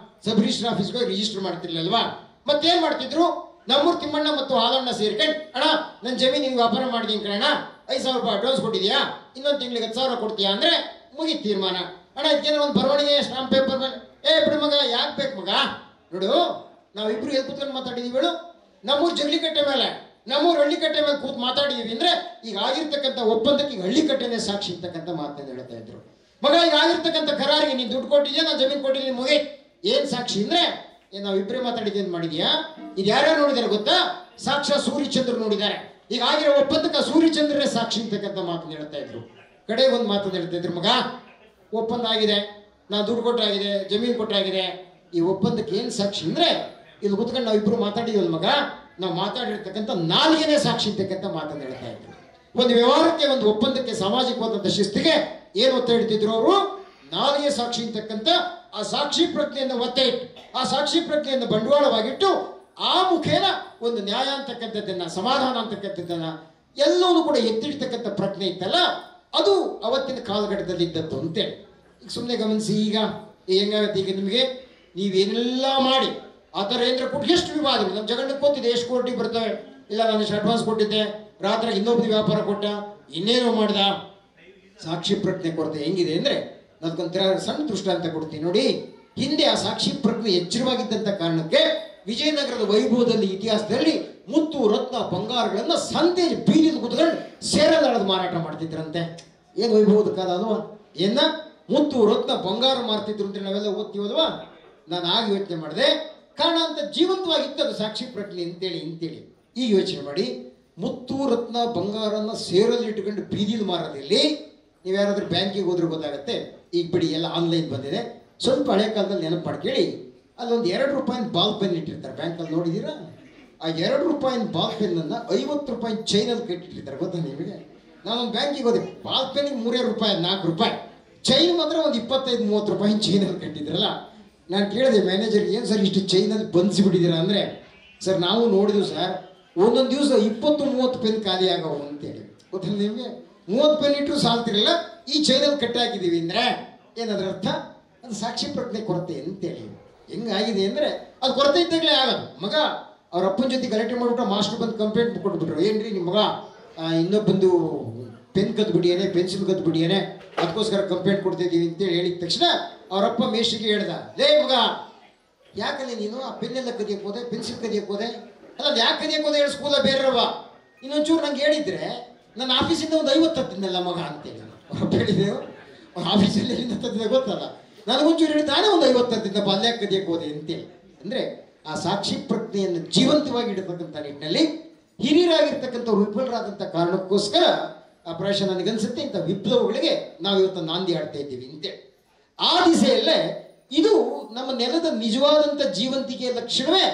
ಸಬ್ ರಿಜಿಸ್ಟರ್ ಆಫೀಸ್ಗೆ ಹೋಗಿ ರಿಜಿಸ್ಟರ್ ಮಾಡ್ತಿರ್ಲಿಲ್ವಾ? ಮತ್ತೇನ್ ಮಾಡ್ತಿದ್ರು, ನಮ್ಮೂರು ತಿಮ್ಮಣ್ಣ ಮತ್ತು ಹಾಲಣ್ಣ ಸೇರ್ಕೊಂಡು, ಅಣ್ಣ ನನ್ನ ಜಮೀನು ನಿಮ್ಗೆ ವ್ಯಾಪಾರ ಮಾಡಿದೀನಿ ಕಣ, 5,000 ರೂಪಾಯಿ ಅಡ್ವಾನ್ಸ್ ಕೊಟ್ಟಿದ್ಯಾ, ಇನ್ನೊಂದು ತಿಂಗಳಿಗೆ 10,000 ಕೊಡ್ತೀಯಾ ಅಂದ್ರೆ ಮುಗಿದ ತೀರ್ಮಾನ. ಅಣ್ಣ ಇದಕ್ಕೇನೋ ಒಂದು ಬರವಣಿಗೆ ಸ್ಟಾಂಪ್ ಪೇಪರ್ ಮೇಲೆ, ಬಿಡು ಮಗ ಯಾಕೆ ಬೇಕು ಮಗ, ನೋಡು ನಾವಿಬ್ರು ಎಲ್ಲಿ ಕೂತ್ಕೊಂಡು ಮಾತಾಡಿದೀವಿ ಹೇಳು, ನಮ್ಮೂರು ಜಗಲಿಕಟ್ಟೆ ಮೇಲೆ, ನಮ್ಮೂರು ಹಳ್ಳಿಕಟ್ಟೆ ಮೇಲೆ ಕೂತ್ ಮಾತಾಡಿದೀವಿ ಅಂದ್ರೆ ಈಗ ಆಗಿರ್ತಕ್ಕಂಥ ಒಪ್ಪಂದಕ್ಕೆ ಈಗ ಹಳ್ಳಿಕಟ್ಟೆನೇ ಸಾಕ್ಷಿ ಅಂತಕ್ಕಂಥ ಮಾತನ್ನ ಹೇಳ್ತಾ ಇದ್ರು. ಮಗ ಈಗ ಆಗಿರ್ತಕ್ಕಂಥ ಕರಾರಿಗೆ ನೀನು ದುಡ್ಡು ಕೊಟ್ಟಿದ್ಯಾ, ನಾನು ಜಮೀನು ಕೊಟ್ಟಿದ್ದೀನಿ, ಮುಗಿ ಏನ್ ಸಾಕ್ಷಿ ಅಂದ್ರೆ ನಾವಿಬ್ಬರೇ ಮಾತಾಡಿದ್ದೆ ಅಂತ ಮಾಡಿದ್ಯಾ? ಇದು ಯಾರ್ಯಾರು ನೋಡಿದಾರೆ ಗೊತ್ತಾ? ಸಾಕ್ಷಾತ್ ಸೂರ್ಯಚಂದ್ರ ನೋಡಿದ್ದಾರೆ. ಈಗ ಆಗಿರೋ ಒಪ್ಪಂದಕ್ಕೆ ಸೂರ್ಯಚಂದ್ರನೇ ಸಾಕ್ಷಿ ಅಂತಕ್ಕಂಥ ಮಾತನ್ನ ಹೇಳ್ತಾ ಇದ್ರು. ಕಡೆ ಒಂದು ಮಾತನ್ನ ಹೇಳ್ತಾ ಇದ್ರು, ಮಗ ಒಪ್ಪಂದ ಆಗಿದೆ, ನಾನು ದುಡ್ಡು ಕೊಟ್ಟಾಗಿದೆ, ಜಮೀನು ಕೊಟ್ಟಾಗಿದೆ, ಈ ಒಪ್ಪಂದಕ್ಕೆ ಏನು ಸಾಕ್ಷಿ ಅಂದ್ರೆ ಇಲ್ಲಿ ಕೂತ್ಕೊಂಡು ನಾವಿಬ್ರು ಮಾತಾಡಿದ್ವಲ್ಲ ಮಗ, ನಾವು ಮಾತಾಡಿರ್ತಕ್ಕಂಥ ನಾಲ್ಗೆನೇ ಸಾಕ್ಷಿ ಅಂತಕ್ಕಂಥ ಮಾತನ್ನ ಹೇಳ್ತಾ ಇದ್ರು. ಒಂದು ವ್ಯವಹಾರಕ್ಕೆ, ಒಂದು ಒಪ್ಪಂದಕ್ಕೆ, ಸಾಮಾಜಿಕವಾದಂಥ ಶಿಸ್ತಿಗೆ ಏನು ಒತ್ತ ಇಡ್ತಿದ್ರು ಅವರು? ನಾಲ್ಗೆ ಸಾಕ್ಷಿ ಅಂತಕ್ಕಂಥ ಆ ಸಾಕ್ಷಿ ಪ್ರಜ್ಞೆಯನ್ನು ಒತ್ತ ಇಟ್ಟು, ಆ ಸಾಕ್ಷಿ ಪ್ರಜ್ಞೆಯನ್ನು ಬಂಡವಾಳವಾಗಿಟ್ಟು ಆ ಮುಖೇನ ಒಂದು ನ್ಯಾಯ ಅಂತಕ್ಕಂಥದ್ದನ್ನ, ಸಮಾಧಾನ ಅಂತಕ್ಕಂಥದ್ದನ್ನ ಎಲ್ಲವೂ ಕೂಡ ಎತ್ತಿಡ್ತಕ್ಕಂಥ ಪ್ರಜ್ಞೆ ಇತ್ತಲ್ಲ, ಅದು ಅವತ್ತಿನ ಕಾಲಘಟ್ಟದಲ್ಲಿ ಇದ್ದದ್ದು ಅಂತೇಳಿ. ಈಗ ಸುಮ್ಮನೆ ಗಮನಿಸಿ, ಈಗ ಹೆಂಗಾಗತ್ತೆ, ಈಗ ನಿಮಗೆ ನೀವೇನೆಲ್ಲ ಮಾಡಿ ಆ ಥರ ಏನಾರ ಕೊಟ್ಟು ಎಷ್ಟು ವಿವಾದಗಳು ನಮ್ಮ ಜಗಣ್ಣಕ್ಕೆ ಗೊತ್ತಿದೆ, ಎಷ್ಟು ಕೋಟಿ ಬರ್ತವೆ, ಇಲ್ಲ ನಾನು ಎಷ್ಟು ಅಡ್ವಾನ್ಸ್ ಕೊಟ್ಟಿದ್ದೆ, ರಾತ್ರಿ ಇನ್ನೊಬ್ಬನಿಗೆ ವ್ಯಾಪಾರ ಕೊಟ್ಟ, ಇನ್ನೇನೋ ಮಾಡ್ದ. ಸಾಕ್ಷಿ ಪ್ರಜ್ಞೆ ಕೊರತೆ ಹೆಂಗಿದೆ ಅಂದ್ರೆ, ಅದಕ್ಕೊಂಥರ ಸಣ್ಣ ದೃಷ್ಟಾಂತ ಕೊಡ್ತೀನಿ ನೋಡಿ. ಹಿಂದೆ ಆ ಸಾಕ್ಷಿ ಪ್ರಜ್ಞೆ ಎಚ್ಚರವಾಗಿದ್ದಂಥ ಕಾರಣಕ್ಕೆ ವಿಜಯನಗರದ ವೈಭವದಲ್ಲಿ, ಇತಿಹಾಸದಲ್ಲಿ ಮುತ್ತು ರತ್ನ ಬಂಗಾರಗಳನ್ನ ಸಂತೆ ಬೀದಿಲಿ ಕೂತ್ಕೊಂಡು ಸೇರದಾಳದ ಮಾರಾಟ ಮಾಡ್ತಿದ್ರಂತೆ. ಏನು ವೈಭವದ ಕಾಲ ಅಲ್ವಾ? ಏನ ಮುತ್ತು ರತ್ನ ಬಂಗಾರ ಮಾರ್ತಿದ್ರು ಅಂತ ನಾವೆಲ್ಲ ಓದ್ತೀವಲ್ವಾ? ನಾನು ಆಗ ಯೋಚನೆ ಮಾಡಿದೆ, ಕಾರಣ ಅಂತ ಜೀವಂತವಾಗಿತ್ತದು ಸಾಕ್ಷಿ ಪ್ರಜ್ಞೆ ಅಂತೇಳಿ. ಈಗ ಯೋಚನೆ ಮಾಡಿ, ಮುತ್ತು ರತ್ನ ಬಂಗಾರನ ಸೇರಲ್ಲಿ ಇಟ್ಕೊಂಡು ಬೀದಿಲಿ ಮಾರೋದಿಲ್ಲಿ. ನೀವು ಯಾರಾದ್ರೂ ಬ್ಯಾಂಕಿಗೆ ಹೋದ್ರೆ ಗೊತ್ತಾಗುತ್ತೆ, ಈಗ ಬಿಡಿ ಎಲ್ಲ ಆನ್ಲೈನ್ ಬಂದಿದೆ. ಸ್ವಲ್ಪ ಹಳೆ ಕಾಲದಲ್ಲಿ ನೆನಪು ಮಾಡ್ಕೇಳಿ, ಅಲ್ಲೊಂದು 2 ರೂಪಾಯಿನ ಬಾಲ್ ಪೆನ್ ಇಟ್ಟಿರ್ತಾರೆ, ಬ್ಯಾಂಕಲ್ಲಿ ನೋಡಿದ್ದೀರಾ? ಆ 2 ರೂಪಾಯಿನ ಬಾಲ್ ಪೆನ್ನನ್ನು 50 ರೂಪಾಯಿ ಚೈನಲ್ಲಿ ಕಟ್ಟಿಟ್ಟಿರ್ತಾರೆ, ಗೊತ್ತಾ ನಿಮಗೆ? ನಾನೊಂದು ಬ್ಯಾಂಕಿಗೆ ಹೋದೆ, ಬಾಲ್ ಪೆನ್ನಿಗೆ 3 ರೂಪಾಯಿ, 4 ರೂಪಾಯಿ, ಚೈನ್ ಮಾತ್ರ ಒಂದು 25-30 ರೂಪಾಯಿ ಚೈನಲ್ಲಿ ಕಟ್ಟಿದ್ರಲ್ಲ. ನಾನು ಕೇಳಿದೆ ಮ್ಯಾನೇಜರ್ಗೆ, ಏನು ಸರ್ ಇಷ್ಟು ಚೈನಲ್ಲಿ ಬಂದಿಸಿಬಿಟ್ಟಿದ್ದೀರಾ ಅಂದರೆ, ಸರ್ ನಾವು ನೋಡಿದ್ವಿ ಸರ್, ಒಂದೊಂದು ದಿವಸ 20-30 ಪೆನ್ ಖಾಲಿ ಆಗವು ಅಂತೇಳಿ. ಗೊತ್ತಿಲ್ಲ ನಿಮಗೆ? 30 ಪೆನ್ ಇಟ್ಟರು ಸಾಲ್ತಿರಲ್ಲ, ಈ ಚೈನಲ್ಲಿ ಕಟ್ಟಿ ಹಾಕಿದ್ದೀವಿ ಅಂದರೆ ಏನದ್ರ ಅರ್ಥ? ಅದು ಸಾಕ್ಷಿ ಪ್ರಜ್ಞೆ ಕೊರತೆ ಅಂತೇಳಿ. ಹೆಂಗಾಗಿದೆ ಅಂದರೆ ಅದು ಕೊರತೆ ಇದ್ದಾಗಲೇ ಆಗೋದು. ಮಗ ಅವ್ರ ಅಪ್ಪನ ಜೊತೆ ಗಲಾಟೆ ಮಾಡಿಬಿಟ್ಟು ಮಾಸ್ಟರ್ ಬಂದು ಕಂಪ್ಲೇಂಟ್ ಕೊಟ್ಬಿಟ್ರು, ಏನ್ರಿ ನಿಮ್ಮ ಮಗ ಇನ್ನೊಬ್ಬಂದು ಪೆನ್ ಕದ್ದು ಬಿಡಿಯೇನೆ, ಪೆನ್ಸಿಲ್ ಕದ್ದು ಬಿಡಿಯೇನೆ, ಅದಕ್ಕೋಸ್ಕರ ಕಂಪ್ಲೇಂಟ್ ಕೊಡ್ತಿದ್ದೀವಿ ಅಂತೇಳಿ ಹೇಳಿದ ತಕ್ಷಣ ಅವರಪ್ಪ ಮೇಷ್ಟ್ರಿಗೆ ಹೇಳ್ದ, ಲೇ ಮಗ ಯಾಕಲ್ಲಿ ನೀನು ಆ ಪೆನ್ನೆಲ್ಲ ಕದಿಯಕ್ಕೆ ಹೋದೆ, ಪೆನ್ಸಿಲ್ ಕದಿಯಕ್ಕೆ ಹೋದೆ, ಅಲ್ಲ ಯಾಕೆ ಕದಿಯಕ್ಕೆ ಹೋದೆ ಹೇಳಿ, ಸ್ಕೂಲ ಬೇರೆರವ, ಇನ್ನೊಂಚೂರು ನಂಗೆ ಹೇಳಿದ್ರೆ ನನ್ನ ಆಫೀಸಿಂದ ಒಂದು 50 ತತ್ತಿದ್ದಲ್ಲ ಮಗ ಅಂತೇಳಿ. ಅವರಪ್ಪ ಹೇಳಿದೆವು, ಆಫೀಸಲ್ಲಿ ಎಲ್ಲಿಂದ ತತ್ತಿದೆ ಗೊತ್ತಲ್ಲ, ನನಗೊಂಚೂರು ಹೇಳಿ ತಾನೇ ಒಂದು 50 ತತ್ತಿದ್ದ ಅಲ್ಯಾಕೆ ಕದಿಯಕ್ಕೆ ಹೋದೆ ಅಂತೇಳಿ. ಅಂದರೆ ಆ ಸಾಕ್ಷಿ ಪ್ರಜ್ಞೆಯನ್ನು ಜೀವಂತವಾಗಿ ಇಡತಕ್ಕಂಥ ನಿಟ್ಟಿನಲ್ಲಿ ಹಿರಿಯರಾಗಿರ್ತಕ್ಕಂಥ ವಿಫಲರಾದಂಥ ಕಾರಣಕ್ಕೋಸ್ಕರ ಆ ಪ್ರಾಯಶಃ ನನಗನ್ಸುತ್ತೆ ಇಂಥ ವಿಪ್ಲವಗಳಿಗೆ ನಾವು ಇವತ್ತು ನಾಂದಿ ಆಡ್ತಾ ಇದ್ದೀವಿ ಅಂತೇಳಿ. ಆ ದಿಸೆಯಲ್ಲೇ ಇದು ನಮ್ಮ ನೆಲದ ನಿಜವಾದಂಥ ಜೀವಂತಿಕೆಯ ಲಕ್ಷಣವೇ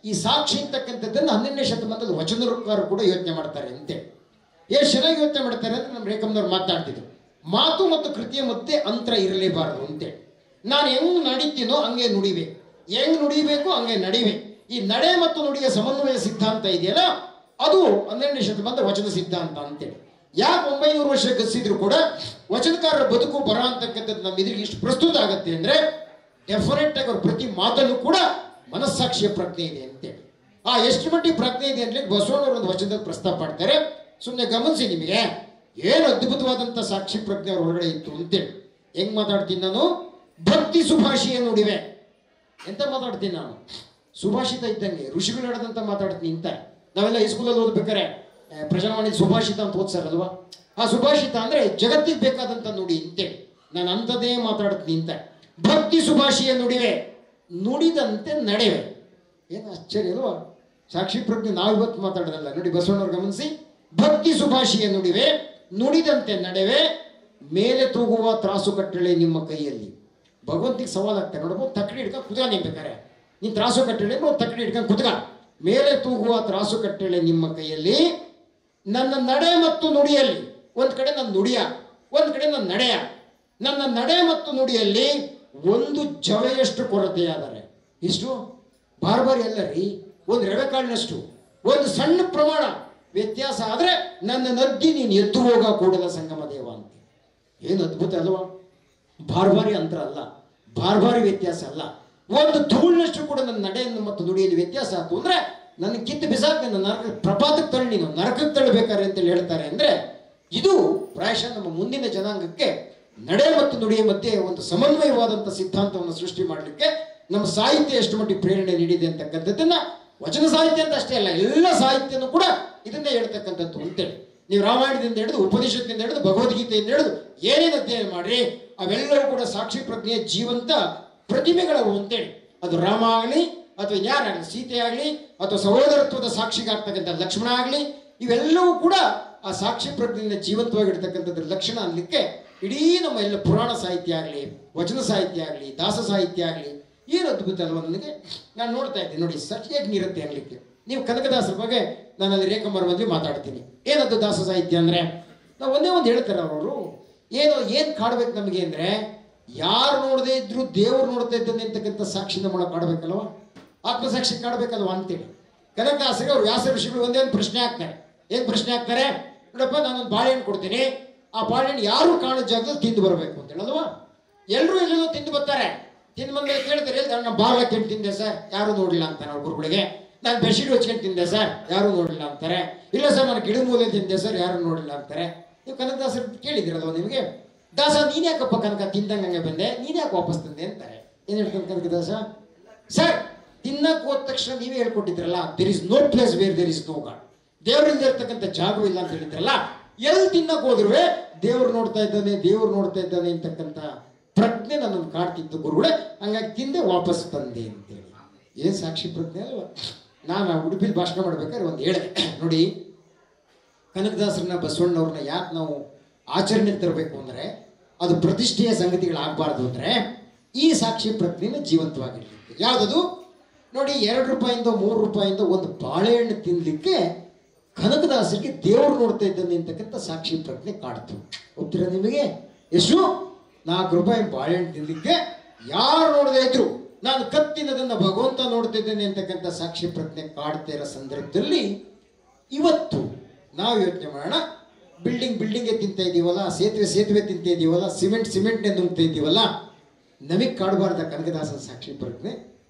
ಈ ಸಾಕ್ಷಿ ಅಂತಕ್ಕಂಥದ್ದನ್ನು 12ನೇ ಶತಮಾನದಲ್ಲಿ ವಚನಕಾರರು ಕೂಡ ಯೋಚನೆ ಮಾಡ್ತಾರೆ ಅಂತೇಳಿ. ಎಷ್ಟು ಚೆನ್ನಾಗಿ ಯೋಚನೆ ಮಾಡ್ತಾರೆ ಅಂದರೆ ನಮ್ಮ ರೇಖಮ್ಮನವ್ರು ಮಾತನಾಡ್ತಿದ್ರು, ಮಾತು ಮತ್ತು ಕೃತಿಯ ಮಧ್ಯೆ ಅಂತರ ಇರಲೇಬಾರದು ಅಂತೇಳಿ. ನಾನು ಹೆಂಗೆ ನಡೀತೀನೋ ಹಂಗೆ ನುಡಿಬೇಕು, ಹೆಂಗೆ ನುಡಿಬೇಕು ಹಂಗೆ ನಡಿಬೇಕು. ಈ ನಡೆ ಮತ್ತು ನುಡಿಯ ಸಮನ್ವಯ ಸಿದ್ಧಾಂತ ಇದೆಯಲ್ಲ, ಅದು 12ನೇ ಶತಮಾನದ ವಚನ ಸಿದ್ಧಾಂತ ಅಂತೇಳಿ. ಯಾಕೆ 900 ವರ್ಷ ಗತಿಸಿದ್ರು ಕೂಡ ವಚನಕಾರರ ಬದುಕು ಬರ ಅಂತಕ್ಕಂಥದ್ದು ನಮ್ಮ ಎದುರಿಗೆ ಇಷ್ಟು ಪ್ರಸ್ತುತ ಆಗುತ್ತೆ ಅಂದರೆ ಡೆಫಿನೆಟ್ ಆಗಿ ಅವ್ರ ಪ್ರತಿ ಮಾತಲ್ಲೂ ಕೂಡ ಮನಸ್ಸಾಕ್ಷಿಯ ಪ್ರಜ್ಞೆ ಇದೆ ಅಂತೇಳಿ. ಎಷ್ಟು ಮಟ್ಟಿಗೆ ಪ್ರಜ್ಞೆ ಇದೆ ಅಂದರೆ ಬಸವಣ್ಣವರು ಒಂದು ವಚನದಲ್ಲಿ ಪ್ರಸ್ತಾಪ ಮಾಡ್ತಾರೆ, ಸುಮ್ಮನೆ ಗಮನಿಸಿ, ನಿಮಗೆ ಏನು ಅದ್ಭುತವಾದಂಥ ಸಾಕ್ಷಿ ಪ್ರಜ್ಞೆ ಅವ್ರ ಒಳಗಡೆ ಇತ್ತು ಅಂತೇಳಿ. ಹೆಂಗ್ ಮಾತಾಡ್ತೀನಿ ನಾನು? ಭಕ್ತಿ ಸುಭಾಷಿಯ ನುಡಿವೆ. ಎಂತ ಮಾತಾಡ್ತೀನಿ ನಾನು? ಸುಭಾಷಿತ ಇದ್ದಂಗೆ, ಋಷಿಗಳು ಹೇಳಿದಂತ ಮಾತಾಡ್ತೀನಿ ಅಂತ. ನಾವೆಲ್ಲ ಹೈಸ್ಕೂಲಲ್ಲಿ ಓದ್ಬೇಕಾರೆ ಪ್ರಜಾವಾಣಿ ಸುಭಾಷಿತ ಅಂತ ಓದ್ಸಾರಲ್ವಾ? ಆ ಸುಭಾಷಿತ ಅಂದ್ರೆ ಜಗತ್ತಿಗೆ ಬೇಕಾದಂಥ ನುಡಿ ಅಂತೇಳಿ. ನಾನು ಅಂಥದ್ದೇ ಮಾತಾಡ್ತೀನಿ ಅಂತ. ಭಕ್ತಿ ಸುಭಾಷಿಯ ನುಡಿವೆ, ನುಡಿದಂತೆ ನಡೆವೆ. ಏನು ಆಶ್ಚರ್ಯ ಅಲ್ವಾ? ಸಾಕ್ಷಿ ಪ್ರಜ್ಞೆ ನಾವಿವತ್ತು ಮಾತಾಡೋದಲ್ಲ ನೋಡಿ, ಬಸವಣ್ಣವ್ರು ಗಮನಿಸಿ. ಭಕ್ತಿ ಸುಭಾಷಿಯ ನುಡಿವೆ, ನುಡಿದಂತೆ ನಡೆವೆ, ಮೇಲೆ ತೂಗುವ ತ್ರಾಸು ಕಟ್ಟಳೆ ನಿಮ್ಮ ಕೈಯಲ್ಲಿ. ಭಗವಂತಿಗೆ ಸವಾಲ್ ಆಗ್ತಾರೆ ನೋಡ್ಬೋದು, ತಕ್ಕಡಿ ಹಿಡ್ಕೊಂಡು ಕುತ್ಕ ನಿಂಬೇಕಾರೆ. ನೀನು ತ್ರಾಸು ಕಟ್ಟಳೆ ತಕ್ಕಡಿ ಹಿಡ್ಕೊಂಡು ಕುತ್ಕ. ಮೇಲೆ ತೂಗುವ ತ್ರಾಸು ಕಟ್ಟಳೆ ನಿಮ್ಮ ಕೈಯಲ್ಲಿ, ನನ್ನ ನಡೆ ಮತ್ತು ನುಡಿಯಲ್ಲಿ, ಒಂದು ಕಡೆ ನನ್ನ ನುಡಿಯ, ಒಂದು ಕಡೆ ನನ್ನ ನಡೆಯ. ನನ್ನ ನಡೆ ಮತ್ತು ನುಡಿಯಲ್ಲಿ ಒಂದು ಜವೆಯಷ್ಟು ಕೊರತೆಯಾದರೆ, ಇಷ್ಟು ಬಾರ್ಬಾರಿ ಅಲ್ಲ ರೀ, ಒಂದು ರೆವೆಕಾಳಿನಷ್ಟು ಒಂದು ಸಣ್ಣ ಪ್ರಮಾಣ ವ್ಯತ್ಯಾಸ ಆದರೆ ನನ್ನ ನದ್ದಿ ನೀನು ಎದ್ದು ಹೋಗ ಕೂಡಲ ಸಂಗಮ ದೇವ ಅಂತ. ಏನು ಅದ್ಭುತ ಅಲ್ವಾ? ಬಾರ್ಬಾರಿ ಅಂತರ ಅಲ್ಲ, ಬಾರ್ಬಾರಿ ವ್ಯತ್ಯಾಸ ಅಲ್ಲ. ಒಂದು ಧೂಳಿನಷ್ಟು ಕೂಡ ನನ್ನ ನಡೆಯನ್ನು ಮತ್ತು ನುಡಿಯಲ್ಲಿ ವ್ಯತ್ಯಾಸ ಆಯ್ತು ಅಂದ್ರೆ ನನ್ನ ಕಿತ್ತು ಬಿಸಾಕ್ ನನ್ನ ನರಕ ಪ್ರಪಾತಕ್ಕೆ ತಳ್ಳಿ, ನೀನು ನರಕಕ್ಕೆ ತಳ್ಳಬೇಕಾರೆ ಅಂತೇಳಿ ಹೇಳ್ತಾರೆ. ಅಂದರೆ ಇದು ಪ್ರಾಯಶಃ ನಮ್ಮ ಮುಂದಿನ ಜನಾಂಗಕ್ಕೆ ನಡೆ ಮತ್ತು ನುಡಿಯ ಮಧ್ಯೆ ಒಂದು ಸಮನ್ವಯವಾದಂಥ ಸಿದ್ಧಾಂತವನ್ನು ಸೃಷ್ಟಿ ಮಾಡಲಿಕ್ಕೆ ನಮ್ಮ ಸಾಹಿತ್ಯ ಎಷ್ಟು ಮಟ್ಟಿಗೆ ಪ್ರೇರಣೆ ನೀಡಿದೆ ಅಂತಕ್ಕಂಥದ್ದನ್ನ, ವಚನ ಸಾಹಿತ್ಯ ಅಂತ ಅಷ್ಟೇ ಅಲ್ಲ, ಎಲ್ಲ ಸಾಹಿತ್ಯನೂ ಕೂಡ ಇದನ್ನೇ ಹೇಳ್ತಕ್ಕಂಥದ್ದು ಅಂತೇಳಿ. ನೀವು ರಾಮಾಯಣದಿಂದ ಹಿಡಿದು, ಉಪನಿಷತ್ತಿನಿಂದ ಹಿಡಿದು, ಭಗವದ್ಗೀತೆಯಿಂದ ಹಿಡಿದು ಏನೇನು ಅಧ್ಯಯನ ಮಾಡ್ರಿ, ಅವೆಲ್ಲವೂ ಕೂಡ ಸಾಕ್ಷಿ ಪ್ರಜ್ಞೆಯ ಜೀವಂತ ಪ್ರತಿಮೆಗಳವು ಅಂತೇಳಿ. ಅದು ರಾಮ ಆಗಲಿ ಅಥವಾ ಯಾರಾಗಲಿ, ಸೀತೆ ಆಗಲಿ ಅಥವಾ ಸಹೋದರತ್ವದ ಸಾಕ್ಷಿಗಾಗ್ತಕ್ಕಂಥ ಲಕ್ಷ್ಮಣ ಆಗಲಿ, ಇವೆಲ್ಲವೂ ಕೂಡ ಆ ಸಾಕ್ಷಿ ಪ್ರಜ್ಞೆಯಿಂದ ಜೀವಂತವಾಗಿರ್ತಕ್ಕಂಥದ್ರ ಲಕ್ಷಣ ಅನ್ನಲಿಕ್ಕೆ ಇಡೀ ನಮ್ಮ ಎಲ್ಲ ಪುರಾಣ ಸಾಹಿತ್ಯ ಆಗಲಿ, ವಚನ ಸಾಹಿತ್ಯ ಆಗಲಿ, ದಾಸ ಸಾಹಿತ್ಯ ಆಗಲಿ, ಏನು ಅದ್ಭುತ ಅಲ್ವ ನನಗೆ. ನಾನು ನೋಡ್ತಾ ಇದ್ದೆ ನೋಡಿ, ಸರಿಯಾಗಿ ನೀರುತ್ತೆ ಅನ್ನಲಿಕ್ಕೆ. ನೀವು ಕನಕದಾಸರ ಬಗ್ಗೆ ನಾನಲ್ಲಿ ರೇಖಮ್ಮರ ಮಧ್ಯೆ ಮಾತಾಡ್ತೀನಿ. ಏನದು ದಾಸ ಸಾಹಿತ್ಯ ಅಂದರೆ, ನಾವು ಒಂದೇ ಒಂದು ಹೇಳ್ತಾರೆ ಅವರು, ಏನು ಕಾಡ್ಬೇಕು ನಮಗೆ ಅಂದರೆ, ಯಾರು ನೋಡದೇ ಇದ್ರು ದೇವರು ನೋಡ್ತಾ ಇದ್ದಾನೆ ಅಂತಕ್ಕಂಥ ಸಾಕ್ಷಿ ನಮ್ಮೊಳಗೆ ಕಾಡಬೇಕಲ್ವ, ಆತ್ಮಸಾಕ್ಷಿ ಕಾಡಬೇಕಲ್ವ ಅಂತೇಳಿ. ಕನಕದಾಸರಿಗೆ ಅವ್ರು ವ್ಯಾಸ ಋಷಿಗಳು ಒಂದೇ ಒಂದು ಪ್ರಶ್ನೆ ಹಾಕ್ತಾರೆ. ಏನು ಪ್ರಶ್ನೆ ಹಾಕ್ತಾರೆ? ನೋಡಪ್ಪ, ನಾನೊಂದು ಬಾಳೆಹಣ್ಣು ಕೊಡ್ತೀನಿ, ಆ ಬಾಳೆಹಣ್ಣು ಯಾರು ಕಾಣೋ ಜಾಗದಲ್ಲಿ ತಿಂದು ಬರಬೇಕು ಅಂತ ಹೇಳಲ್ವಾ? ಎಲ್ಲರೂ ಎಲ್ಲೆಲ್ಲೋ ತಿಂದು ಬರ್ತಾರೆ. ತಿಂದು ಬಂದ್ರೆ ಕೇಳ್ತಾರೆ, ನಾನು ಬಾಗ್ಲಕ್ಕೆ ತಿಂದೆ ಸರ್, ಯಾರು ನೋಡಲಿಲ್ಲ ಅಂತಾರೆ ಅವ್ರ ಗುರುಗಳಿಗೆ. ನಾನು ಬೆಡ್ಶೀಟ್ ಹೊಚ್ಕೊಂಡು ತಿಂದೆ ಸರ್, ಯಾರು ನೋಡಲಿಲ್ಲ ಅಂತಾರೆ. ಇಲ್ಲ ಸರ್, ನಾನು ಗಿಡ ಮೂಲೆ ತಿಂದೆ ಸರ್, ಯಾರು ನೋಡಲಿಲ್ಲ ಅಂತಾರೆ. ನೀವು ಕನಕದಾಸರು ಕೇಳಿದಿರಲ್ವ ನಿಮಗೆ? ದಾಸ, ನೀನ್ ಯಾಕಪ್ಪ ಕನಕ ತಿಂದಂಗೆ ಬಂದೆ, ನೀನ್ ಯಾಕೆ ವಾಪಸ್ ತಂದೆ ಅಂತಾರೆ. ಏನ್ ಹೇಳ್ತಾನೆ ಕನಕದಾಸ? ಸರ್, ತಿನ್ನಕ್ಕೆ ಹೋದ ತಕ್ಷಣ ನೀವೇ ಹೇಳ್ಕೊಟ್ಟಿದ್ರಲ್ಲ, there is no place where there is no God, ದೇವರಿಂದ ಇರ್ತಕ್ಕಂಥ ಜಾಗವಿಲ್ಲ ಅಂತ ಹೇಳಿದ್ರಲ್ಲ, ಎಲ್ಲಿ ತಿನ್ನಕ್ಕೆ ಹೋದ್ರು ದೇವ್ರು ನೋಡ್ತಾ ಇದ್ದಾನೆ, ದೇವ್ರು ನೋಡ್ತಾ ಇದ್ದಾನೆ ಅಂತಕ್ಕಂಥ ಪ್ರಜ್ಞೆ ನನ್ನನ್ನು ಕಾಡ್ತಿತ್ತು ಗುರುಗಳೇ, ಹಂಗಾಗಿ ತಿಂದೆ ವಾಪಸ್ ತಂದೆ ಅಂತೇಳಿ. ಏನ್ ಸಾಕ್ಷಿ ಪ್ರಜ್ಞೆ ಅಲ್ವಾ? ನಾನು ಉಡುಪಿಲಿ ಭಾಷಣ ಮಾಡ್ಬೇಕಾದ್ರೆ ಒಂದು ಹೇಳಿದೆ ನೋಡಿ, ಕನಕದಾಸರನ್ನ ಬಸವಣ್ಣವ್ರನ್ನ ಯಾಕೆ ನಾವು ಆಚರಣೆಗೆ ತರಬೇಕು ಅಂದರೆ, ಅದು ಪ್ರತಿಷ್ಠೆಯ ಸಂಗತಿಗಳಾಗಬಾರ್ದು ಅಂದರೆ ಈ ಸಾಕ್ಷಿ ಪ್ರಜ್ಞೆನ ಜೀವಂತವಾಗಿರಲಿಕ್ಕೆ. ಯಾವುದದು ನೋಡಿ, 2 ರೂಪಾಯಿಂದ 3 ರೂಪಾಯಿಂದ ಒಂದು ಬಾಳೆಹಣ್ಣು ತಿನ್ನಲಿಕ್ಕೆ ಕನಕದಾಸರಿಗೆ ದೇವರು ನೋಡ್ತಾ ಇದ್ದಾನೆ ಅಂತಕ್ಕಂಥ ಸಾಕ್ಷಿ ಪ್ರಜ್ಞೆ ಕಾಡ್ತು. ಒಪ್ತೀರಾ ನಿಮಗೆ? ಎಷ್ಟು? 4 ರೂಪಾಯಿ ಬಾಳೆಹಣ್ಣು ತಿನ್ನಲಿಕ್ಕೆ ಯಾರು ನೋಡದೇ ಇದ್ರು ನಾನು ಕತ್ತಿನದನ್ನು ಭಗವಂತ ನೋಡ್ತಾ ಇದ್ದೇನೆ ಅಂತಕ್ಕಂಥ ಸಾಕ್ಷಿ ಪ್ರಜ್ಞೆ ಕಾಡ್ತಾ ಇರೋ ಸಂದರ್ಭದಲ್ಲಿ ಇವತ್ತು ನಾವು ಯೋಚನೆ ಮಾಡೋಣ, ಬಿಲ್ಡಿಂಗ್ಗೆ ತಿಂತ ಇದ್ದೀವಲ್ಲ, ಸೇತುವೆ ತಿಂತ ಇದ್ದೀವಲ್ಲ, ಸಿಮೆಂಟ್ನೇ ನುಂಗ್ತಾ ಇದ್ದೀವಲ್ಲ, ನಮಗೆ ಕಾಡಬಾರ್ದ ಕನಕದಾಸನ ಸಾಕ್ಷಿ ಪ್ರಜ್ಞೆ?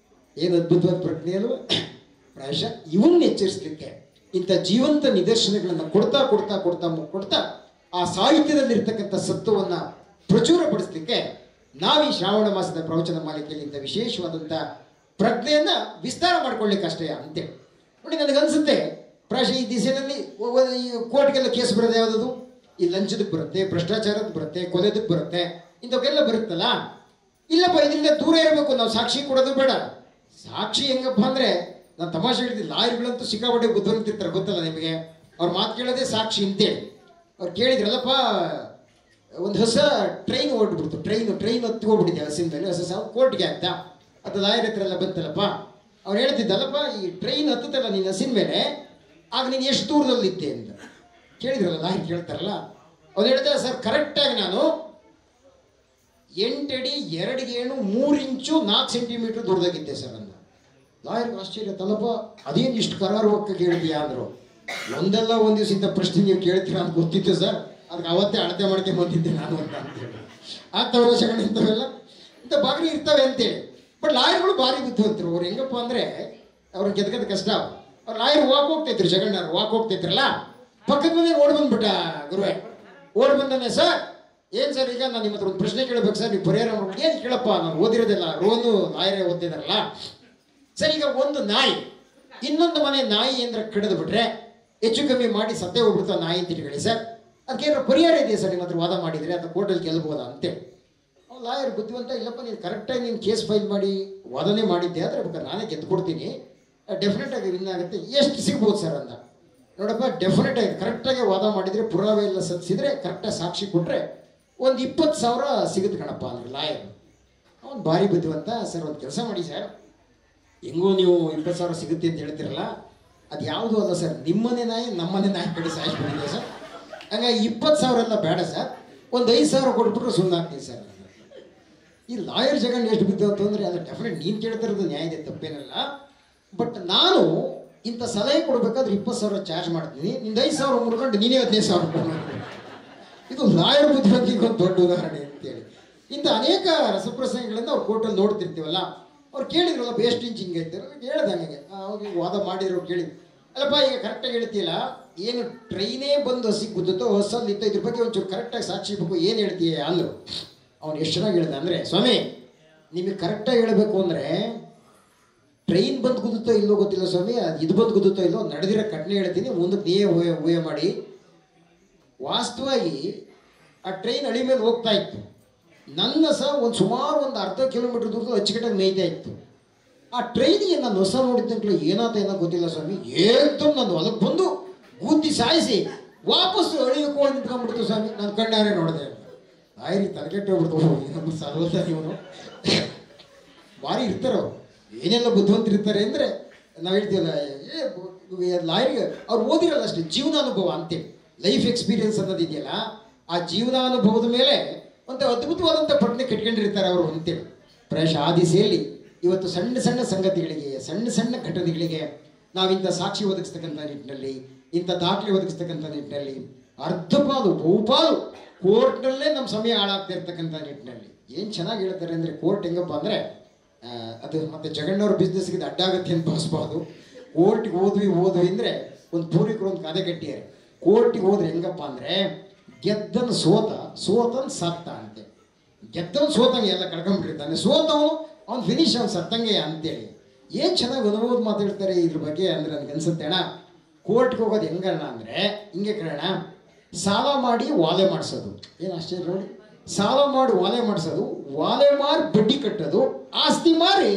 ಏನು ಅದ್ಭುತವಾದ ಪ್ರಜ್ಞೆ ಅಲ್ವ? ಪ್ರಾಯಶಃ ಇವನ್ನ ಎಚ್ಚರಿಸಲಿಕ್ಕೆ ಇಂಥ ಜೀವಂತ ನಿದರ್ಶನಗಳನ್ನು ಕೊಡ್ತಾ ಆ ಸಾಹಿತ್ಯದಲ್ಲಿರ್ತಕ್ಕಂಥ ಸತ್ವವನ್ನು ಪ್ರಚುರಪಡಿಸಲಿಕ್ಕೆ ನಾವು ಈ ಶ್ರಾವಣ ಮಾಸದ ಪ್ರವಚನ ಮಾಲಿಕೆಯಲ್ಲಿ ಇಂಥ ವಿಶೇಷವಾದಂಥ ಪ್ರಜ್ಞೆಯನ್ನು ವಿಸ್ತಾರ ಮಾಡ್ಕೊಳ್ಳಿಕ್ಕೆ ಅಷ್ಟೇ ಅಂತೇಳಿ. ನೋಡಿ, ನನಗನ್ಸುತ್ತೆ ಪ್ರಾಯಶಃ ಈ ದಿಸೆಯಲ್ಲಿ ಕೋರ್ಟ್ಗೆಲ್ಲ ಕೇಸ್ ಬರೋದು ಯಾವುದದು? ಈ ಲಂಚದಕ್ಕೆ ಬರುತ್ತೆ, ಭ್ರಷ್ಟಾಚಾರಕ್ಕೆ ಬರುತ್ತೆ, ಕೊಲೆದಕ್ಕೆ ಬರುತ್ತೆ, ಇಂಥವಕ್ಕೆಲ್ಲ ಬರುತ್ತಲ್ಲ. ಇಲ್ಲಪ್ಪ, ಇದರಿಂದ ದೂರ ಇರಬೇಕು ನಾವು, ಸಾಕ್ಷಿ ಕೊಡೋದು ಬೇಡ. ಸಾಕ್ಷಿ ಹೆಂಗಪ್ಪ ಅಂದರೆ, ನಾನು ತಮಾಷೆ ಹೇಳ್ತೀನಿ, ಲಾಯರ್ಗಳಂತೂ ಸಿಕ್ಕಾಪಟ್ಟೆ ಬುದ್ಧಿವಂತಿರ್ತಾರೆ, ಗೊತ್ತಲ್ಲ ನಿಮಗೆ. ಅವ್ರ ಮಾತು ಕೇಳೋದೇ ಸಾಕ್ಷಿ ಅಂತೇಳಿ. ಅವ್ರು ಕೇಳಿದ್ರಲ್ಲಪ್ಪ, ಒಂದು ಹೊಸ ಟ್ರೈನ್ ಹೊರಟ್ಬಿಡ್ತು, ಟ್ರೈನ್ ಹತ್ಕೋಗ್ಬಿಟ್ಟಿದೆ ಹಸಿನ ಮೇಲೆ, ಹೊಸ ಸಾವು ಕೋರ್ಟ್ಗೆ ಆಗ್ತಾ ಅದು ಲಾಯರ್ ಹತ್ರ ಎಲ್ಲ ಬಂತಲ್ಲಪ್ಪ. ಅವ್ನು ಹೇಳ್ತಿದ್ದಲ್ಲಪ್ಪ, ಈ ಟ್ರೈನ್ ಹತ್ತುತ್ತಲ್ಲ ನೀನು ಹಸಿನ ಮೇಲೆ, ಆಗ ನೀನು ಎಷ್ಟು ದೂರದಲ್ಲಿದ್ದೆ ಅಂತ ಕೇಳಿದ್ರಲ್ಲ, ಲಾಯರ್ ಕೇಳ್ತಾರಲ್ಲ. ಅವ್ನು ಹೇಳ್ತಾರೆ, ಸರ್ ಕರೆಕ್ಟಾಗಿ ನಾನು 8 ಅಡಿ 2 ಗೇಣು 3 ಇಂಚು 4 ಸೆಂಟಿಮೀಟರ್ ದೂರದಾಗಿದ್ದೆ ಸರ್ ಅಂದ. ಲಾಯರ್ಗೆ ಆಶ್ಚರ್ಯ, ತಲ್ಲಪ್ಪ ಅದೇನು ಇಷ್ಟು ಕರಾರುವಕ್ಕ ಕೇಳಿದ್ಯಾ ಅಂದರು. ಒಂದಲ್ಲ ಒಂದು ದಿವಸ ಇಂಥ ಪ್ರಶ್ನೆ ನೀವು ಕೇಳ್ತೀರಾ ಅಂತ ಗೊತ್ತಿತ್ತು ಸರ್, ಅದಕ್ಕೆ ಅವತ್ತೇ ಅಳತೆ ಮಾಡ್ಕೊಂಡು ಬಂದಿದ್ದೆ ನಾನು ಅಂತ ಅಂತೇಳಿ. ಆಗ್ತಾವ ವರ್ಷಗಳು ಇಂಥವೆಲ್ಲ ಇಂಥ ಬಾಗಿಲು ಇರ್ತವೆ ಅಂತೇಳಿ. ಬಟ್ ಲಾಯರ್ಗಳು ಭಾರಿ ಬುದ್ಧಿವಂತರು. ಅವ್ರು ಹೆಂಗಪ್ಪ ಅಂದರೆ ಅವ್ರಿಗೆ ಗೆದ್ಕದ ಕಷ್ಟ. ಅವ್ರು ಲಾಯರ್ ವಾಕ್ ಹೋಗ್ತೈತ್ರಿ, ಜಗಣ್ಣವ್ರು ವಾಕ್ ಹೋಗ್ತೈತ್ರಲ್ಲ, ಪಕ್ಕದ ಮನೆ ಓಡ್ ಬಂದ್ಬಿಟ್ಟ ಗುರುವೆ. ಓಡ್ ಬಂದಾನೆ, ಸರ್ ಏನು ಸರ್ ಈಗ ನಾನು ನಿಮ್ಮ ಹತ್ರ ಒಂದು ಪ್ರಶ್ನೆ ಕೇಳಬೇಕು ಸರ್, ನೀವು ಪರಿಹಾರ ಮಾಡ್ಬಿಟ್ಟು. ಏನು ಕೇಳಪ್ಪ, ನಾನು ಓದಿರೋದಿಲ್ಲ, ರೋನು ಲಾಯರೇ ಓದ್ತಿದಾರಲ್ಲ. ಸರ್ ಈಗ ಒಂದು ನಾಯಿ ಇನ್ನೊಂದು ಮನೆ ನಾಯಿ ಅಂದ್ರೆ ಕಡಿದು ಬಿಟ್ರೆ ಹೆಚ್ಚು ಕಮ್ಮಿ ಮಾಡಿ ಸತ್ತೇ ಹೋಗ್ಬಿಡ್ತಾವ ನಾಯಿ ಅಂತ ಇಟ್ಕೊಳ್ಳಿ ಸರ್, ಅದಕ್ಕೇನಾದ್ರು ಪರಿಹಾರ ಇದೆಯಾ ಸರ್, ನಿಮ್ಮ ಹತ್ರ ವಾದ ಮಾಡಿದರೆ ಅಥವಾ ಕೋರ್ಟಲ್ಲಿ ಗೆಲ್ಬೋದಾ ಅಂತೇಳಿ. ಅವ್ನು ಲಾಯರ್ ಬುದ್ಧಿವಂತ, ಇಲ್ಲಪ್ಪ ನೀನು ಕರೆಕ್ಟಾಗಿ ನೀನು ಕೇಸ್ ಫೈಲ್ ಮಾಡಿ ವಾದನೆ ಮಾಡಿದ್ದೆ ಆದರೆ ಬೇಕಾದ್ರೆ ನಾನೇ ಗೆದ್ದು ಕೊಡ್ತೀನಿ, ಡೆಫಿನೆಟಾಗಿ ವಿನ್ ಆಗುತ್ತೆ, ಎಷ್ಟು ಸಿಗ್ಬೋದು ಸರ್ ಅಂದ. ನೋಡಪ್ಪ ಡೆಫಿನೆಟಾಗಿ ಕರೆಕ್ಟಾಗಿ ವಾದ ಮಾಡಿದರೆ, ಪುರಾವೆ ಎಲ್ಲ ಸಲ್ಲಿಸಿದ್ರೆ, ಕರೆಕ್ಟಾಗಿ ಸಾಕ್ಷಿ ಕೊಟ್ಟರೆ ಒಂದು 20,000 ಸಿಗುತ್ತೆ ಕಣಪ್ಪ ಅಂದ್ರೆ ಲಾಯರ್. ಅವ್ನು ಭಾರಿ ಬುದ್ಧಿವಂತ. ಸರ್ ಒಂದು ಕೆಲಸ ಮಾಡಿ ಸರ್, ಹೆಂಗೂ ನೀವು 20,000 ಸಿಗುತ್ತೆ ಅಂತ ಹೇಳ್ತಿರಲ್ಲ, ಅದು ಯಾವುದೂ ಅಲ್ಲ ಸರ್, ನಿಮ್ಮನೆ ನಾಯಿ ನಮ್ಮನೆ ನಾಯಿ ಕಡೆ ಸಾಯಿಸ್ಬಿಟ್ಟಿದೆ ಸರ್, ಹಂಗಾಗಿ 20,000 ಎಲ್ಲ ಬೇಡ ಸರ್, ಒಂದು 5,000 ಕೊಟ್ಬಿಟ್ರೆ ಸುಮ್ಮನೆ ಆಗ್ತೀನಿ ಸರ್. ಈ ಲಾಯರ್ ಜಗನ್ ಎಷ್ಟು ಬಿದ್ದು ಅಂತಂದರೆ ಅದು ಡೆಫಿನೆಟ್ ನೀನು ಕೇಳ್ತಿರೋದು ನ್ಯಾಯ ಇದೆ, ತಪ್ಪೇನಲ್ಲ. ಬಟ್ ನಾನು ಇಂಥ ಸಲಹೆ ಕೊಡಬೇಕಾದ್ರೆ 20,000 ಚಾರ್ಜ್ ಮಾಡ್ತೀನಿ, ನಿಂದು 5,000 ಮುಡ್ಕೊಂಡು ನೀನೇ 15,000 ಕೊಡ್ಬೇಕು. ಇದು ಲಾಯರ್ ಬುದ್ಧಿವಂತಿಗೆ ಒಂದು ದೊಡ್ಡ ಉದಾಹರಣೆ ಅಂತೇಳಿ. ಇಂಥ ಅನೇಕ ರಸಪ್ರಸಂಗಗಳಿಂದ ಅವ್ರು ಕೋರ್ಟಲ್ಲಿ ನೋಡ್ತಿರ್ತೀವಲ್ಲ. ಅವ್ರು ಕೇಳಿದ್ರಲ್ಲ ಎಷ್ಟು ಇಂಚ್ ಹಿಂಗೆ ಐತೆ ಹೇಳ್ದೆ, ನನಗೆ ಅವಾಗ ವಾದ ಮಾಡಿದ್ರು ಕೇಳಿದ್ರು. ಅಲ್ಲಪ್ಪ ಈಗ ಕರೆಕ್ಟಾಗಿ ಹೇಳ್ತೀಯಲ್ಲ, ಏನು ಟ್ರೈನೇ ಬಂದು ಹಸಿಗೆ ಗುದ್ದುತ್ತೋ ಹೊಸಲ್ಲಿತ್ತೋ ಇದ್ರ ಬಗ್ಗೆ ಒಂಚೂರು ಕರೆಕ್ಟಾಗಿ ಸಾಕ್ಷಿ ಬೇಕು, ಏನು ಹೇಳ್ತೀಯ ಅಂದರು. ಅವ್ನು ಎಷ್ಟು ಚೆನ್ನಾಗಿ ಹೇಳ್ದೆ ಅಂದರೆ, ಸ್ವಾಮಿ ನಿಮಗೆ ಕರೆಕ್ಟಾಗಿ ಹೇಳಬೇಕು ಅಂದರೆ ಟ್ರೈನ್ ಬಂದು ಗುದ್ದುತ್ತೋ ಇಲ್ಲೋ ಗೊತ್ತಿಲ್ಲ ಸ್ವಾಮಿ, ಅದು ಇದು ಬಂದು ಗುದ್ದುತ್ತೋ ಇಲ್ಲೋ ನಡೆದಿರೋ ಘಟನೆ ಹೇಳ್ತೀನಿ, ಮುಂದಕ್ಕೆ ನೀವೇ ಊಹೆ ಮಾಡಿ. ವಾಸ್ತವವಾಗಿ ಆ ಟ್ರೈನ್ ಹಳಿ ಮೇಲೆ ಹೋಗ್ತಾ ಇತ್ತು, ನನ್ನ ಸಹ ಒಂದು ಸುಮಾರು ಒಂದು ಅರ್ಧ ಕಿಲೋಮೀಟರ್ ದೂರದ ಅಚ್ಚುಕಟ್ಟಾಗಿ ಮೇಯ್ತಾ ಇತ್ತು. ಆ ಟ್ರೈನಿಗೆ ನಾನು ಹೊಸ ನೋಡಿದ್ದಂಕ್ಲೆ ಏನಾತ ಏನೋ ಗೊತ್ತಿಲ್ಲ ಸ್ವಾಮಿ, ಏಕ್ದಮ್ ನಾನು ಹೊಲಕ್ಕೆ ಬಂದು ಗುದ್ದಿ ಸಾಯಿಸಿ ವಾಪಸ್ಸು ಹಳಿಯಕ್ಕೆ ಹೋಗಿ ನಿಂತ್ಕೊಂಡ್ಬಿಡ್ತು ಸ್ವಾಮಿ. ನಾನು ಕಣ್ಣಾರೆ ನೋಡಿದೆ, ಆಯ್ರಿ ತಲೆಗೆಟ್ಟು ಹೋಗ್ಬಿಡ್ತು ನಮ್ಮ ಸರ್ವತ ಇವನು. ಭಾರಿ ಇರ್ತಾರೆ ಅವರು, ಏನೆಲ್ಲ ಬುದ್ಧಿವಂತರಿರ್ತಾರೆ ಅಂದರೆ ನಾವು ಹೇಳ್ತೀವಲ್ಲ, ಲಾಯರ್ಗೆ ಅವ್ರು ಓದಿರಲ್ಲ ಅಷ್ಟೇ, ಜೀವನಾನುಭವ ಅಂತೇಳಿ ಲೈಫ್ ಎಕ್ಸ್ಪೀರಿಯನ್ಸ್ ಅನ್ನೋದಿದೆಯಲ್ಲ, ಆ ಜೀವನಾನುಭವದ ಮೇಲೆ ಒಂದು ಅದ್ಭುತವಾದಂಥ ಪಟ್ಟಣೆ ಕಟ್ಕೊಂಡಿರ್ತಾರೆ ಅವರು ಅಂತೇಳಿ. ಪ್ರಾಯಶಃ ಆ ದಿಸೆಯಲ್ಲಿ ಇವತ್ತು ಸಣ್ಣ ಸಣ್ಣ ಸಂಗತಿಗಳಿಗೆ, ಸಣ್ಣ ಸಣ್ಣ ಘಟನೆಗಳಿಗೆ ನಾವಿಂಥ ಸಾಕ್ಷಿ ಒದಗಿಸ್ತಕ್ಕಂಥ ನಿಟ್ಟಿನಲ್ಲಿ, ಇಂಥ ದಾಖಲೆ ಒದಗಿಸ್ತಕ್ಕಂಥ ನಿಟ್ಟಿನಲ್ಲಿ ಅರ್ಧಪಾಲು ಬಹುಪಾಲು ಕೋರ್ಟ್ನಲ್ಲೇ ನಮ್ಮ ಸಮಯ ಹಾಳಾಗ್ತಾ ಇರ್ತಕ್ಕಂಥ ನಿಟ್ಟಿನಲ್ಲಿ ಏನು ಚೆನ್ನಾಗಿ ಹೇಳ್ತಾರೆ ಅಂದರೆ, ಕೋರ್ಟ್ ಹೆಂಗಪ್ಪ ಅಂದರೆ ಅದು ಮತ್ತು ಜಗಣ್ಣವ್ರ ಬಿಸ್ನೆಸ್ಗೆ ಇದು ಅಡ್ಡಾಗತ್ತೆ ಅಂತ ಭಾವಿಸ್ಬಾರ್ದು. ಕೋರ್ಟ್ಗೆ ಓದ್ವಿ ಅಂದರೆ ಒಂದು ಪೂರ್ವಿಕರು ಒಂದು ಕತೆ ಕಟ್ಟಿದ್ದಾರೆ. ಕೋರ್ಟಿಗೆ ಹೋದ್ರೆ ಹೆಂಗಪ್ಪ ಅಂದರೆ, ಗೆದ್ದನು ಸೋತನ್ ಸತ್ತ ಅಂತೆ. ಗೆದ್ದವನು ಸೋತಂಗೆ ಎಲ್ಲ ಕಳ್ಕೊಂಡ್ಬಿಟ್ಟಿರ್ತಾನೆ, ಸೋತವನು ಅವ್ನು ಫಿನಿಶ್ ಅವ್ನು ಸತ್ತಂಗೆ ಅಂತೇಳಿ. ಏನು ಚೆನ್ನಾಗಿ ಅನುಭವದ ಮಾತಾಡ್ತಾರೆ ಇದ್ರ ಬಗ್ಗೆ ಅಂದರೆ ನನಗೆ ಅನ್ಸುತ್ತೆ ಅಣ್ಣ. ಕೋರ್ಟ್ಗೆ ಹೋಗೋದು ಹೆಂಗಣ್ಣ ಅಂದರೆ ಹಿಂಗೆ ಕೇಳೋಣ, ಸಾಲ ಮಾಡಿ ವಾಲೆ ಮಾಡಿಸೋದು, ಏನು ಆಶ್ಚರ್ಯ ನೋಡಿ, ಸಾಲ ಮಾಡಿ ವಾಲೆ ಮಾಡಿಸೋದು, ವಾಲೆ ಮಾರಿ ಬಡ್ಡಿ ಕಟ್ಟೋದು, ಆಸ್ತಿ ಮಾರಿ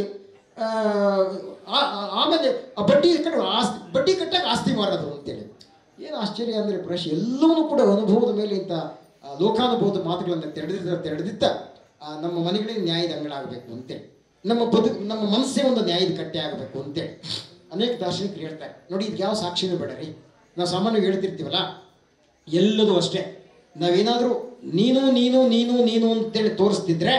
ಆಮೇಲೆ ಆ ಬಡ್ಡಿ ಕಟ್ಟಾಗ ಆಸ್ತಿ ಮಾರೋದು ಅಂತೇಳಿ. ಏನು ಆಶ್ಚರ್ಯ ಅಂದರೆ ಪ್ರಶ್ನೆ ಎಲ್ಲವೂ ಕೂಡ ಅನುಭವದ ಮೇಲೆ ಇಂಥ ಲೋಕಾನುಭವದ ಮಾತುಗಳನ್ನು ತೆರೆದಿತ್ತ ನಮ್ಮ ಮನೆಗಳಿಗೆ ನ್ಯಾಯದ ಅಂಗಳಾಗಬೇಕು ಅಂತೇಳಿ, ನಮ್ಮ ಮನಸ್ಸೇ ಒಂದು ನ್ಯಾಯದ ಕಟ್ಟೆ ಆಗಬೇಕು ಅಂತೇಳಿ ಅನೇಕ ದಾರ್ಶನಿಕರು ಹೇಳ್ತಾರೆ. ನೋಡಿ, ಇದಕ್ಕೆ ಯಾವ ಸಾಕ್ಷಿನೂ ಬೇಡ ರೀ. ನಾವು ಸಾಮಾನ್ಯವಾಗಿ ಹೇಳ್ತಿರ್ತೀವಲ್ಲ, ಎಲ್ಲದೂ ಅಷ್ಟೇ. ನಾವೇನಾದರೂ ನೀನು ನೀನು ನೀನು ನೀನು ಅಂತೇಳಿ ತೋರಿಸ್ತಿದ್ರೆ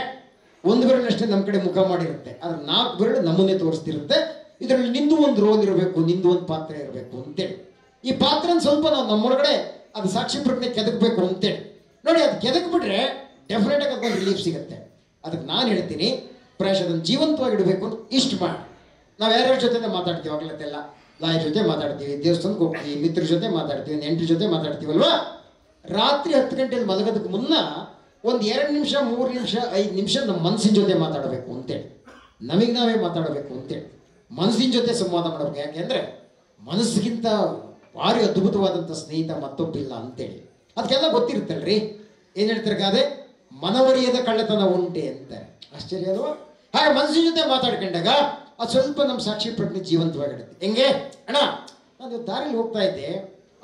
ಒಂದು ಬೆರಳಷ್ಟೇ ನಮ್ಮ ಕಡೆ ಮುಖ ಮಾಡಿರುತ್ತೆ, ಆದ್ರೆ 4 ಬೆರಳು ನಮ್ಮನ್ನೇ ತೋರಿಸ್ತಿರುತ್ತೆ. ಇದರಲ್ಲಿ ನಿಂದು ಒಂದು ರೋಲ್ ಇರಬೇಕು, ನಿಂದು ಒಂದು ಪಾತ್ರ ಇರಬೇಕು ಅಂತೇಳಿ. ಈ ಪಾತ್ರನ ಸ್ವಲ್ಪ ನಾವು ನಮ್ಮೊಳಗಡೆ ಅದು ಸಾಕ್ಷಿ ಪ್ರಜ್ಞೆ ಕೆದಕಬೇಕು ಅಂತೇಳಿ. ನೋಡಿ, ಅದು ಕೆದಕ್ಬಿಟ್ರೆ ಡೆಫಿನೆಟಾಗಿ ಅದೊಂದು ರಿಲೀಫ್ ಸಿಗುತ್ತೆ. ಅದಕ್ಕೆ ನಾನು ಹೇಳ್ತೀನಿ, ಪ್ರಾಯಶಃ ಅದನ್ನು ಜೀವಂತವಾಗಿಡಬೇಕು ಅಂತ ಇಷ್ಟು ಮಾಡಿ. ನಾವು ಯಾರ್ಯಾರ ಜೊತೆ ಮಾತಾಡ್ತೀವಿ, ಆಗ್ಲತ್ತೆಲ್ಲ ಲಾಯರ್ ಜೊತೆ ಮಾತಾಡ್ತೀವಿ, ದೇವಸ್ಥಾನಕ್ಕೆ ಹೋಗ್ತೀವಿ, ಮಿತ್ರರ ಜೊತೆ ಮಾತಾಡ್ತೀವಿ, ನೆಂಟರ ಜೊತೆ ಮಾತಾಡ್ತೀವಲ್ವಾ. ರಾತ್ರಿ 10 ಗಂಟೆಯಲ್ಲಿ ಮಲಗೋದಕ್ಕೆ ಮುನ್ನ ಒಂದು 2 ನಿಮಿಷ 3 ನಿಮಿಷ 5 ನಿಮಿಷ ನಮ್ಮ ಮನಸ್ಸಿನ ಜೊತೆ ಮಾತಾಡಬೇಕು ಅಂತೇಳಿ, ನಮಗೆ ನಾವೇ ಮಾತಾಡಬೇಕು ಅಂತೇಳಿ, ಮನಸ್ಸಿನ ಜೊತೆ ಸಂವಾದ ಮಾಡಬೇಕು. ಯಾಕೆಂದರೆ ಮನಸ್ಸಿಗಿಂತ ಭಾರಿ ಅದ್ಭುತವಾದಂಥ ಸ್ನೇಹಿತ ಮತ್ತೊಬ್ಬಿಲ್ಲ ಅಂತೇಳಿ. ಅದಕ್ಕೆಲ್ಲ ಗೊತ್ತಿರುತ್ತಲ್ರಿ. ಏನು ಹೇಳ್ತಾರೆ ಗಾದೆ, ಮನವರಿಯದ ಕಳ್ಳತನ ಉಂಟೆ ಅಂತಾರೆ. ಆಶ್ಚರ್ಯ ಅಲ್ವಾ? ಹಾಗೆ ಮನಸ್ಸಿನ ಜೊತೆ ಮಾತಾಡ್ಕೊಂಡಾಗ ಅದು ಸ್ವಲ್ಪ ನಮ್ಮ ಸಾಕ್ಷಿ ಪ್ರಜ್ಞೆ ಜೀವಂತವಾಗಿಡುತ್ತೆ. ಹೆಂಗೆ ಅಣ್ಣ, ನಾನು ದಾರಿಲಿ ಹೋಗ್ತಾ ಇದ್ದೆ,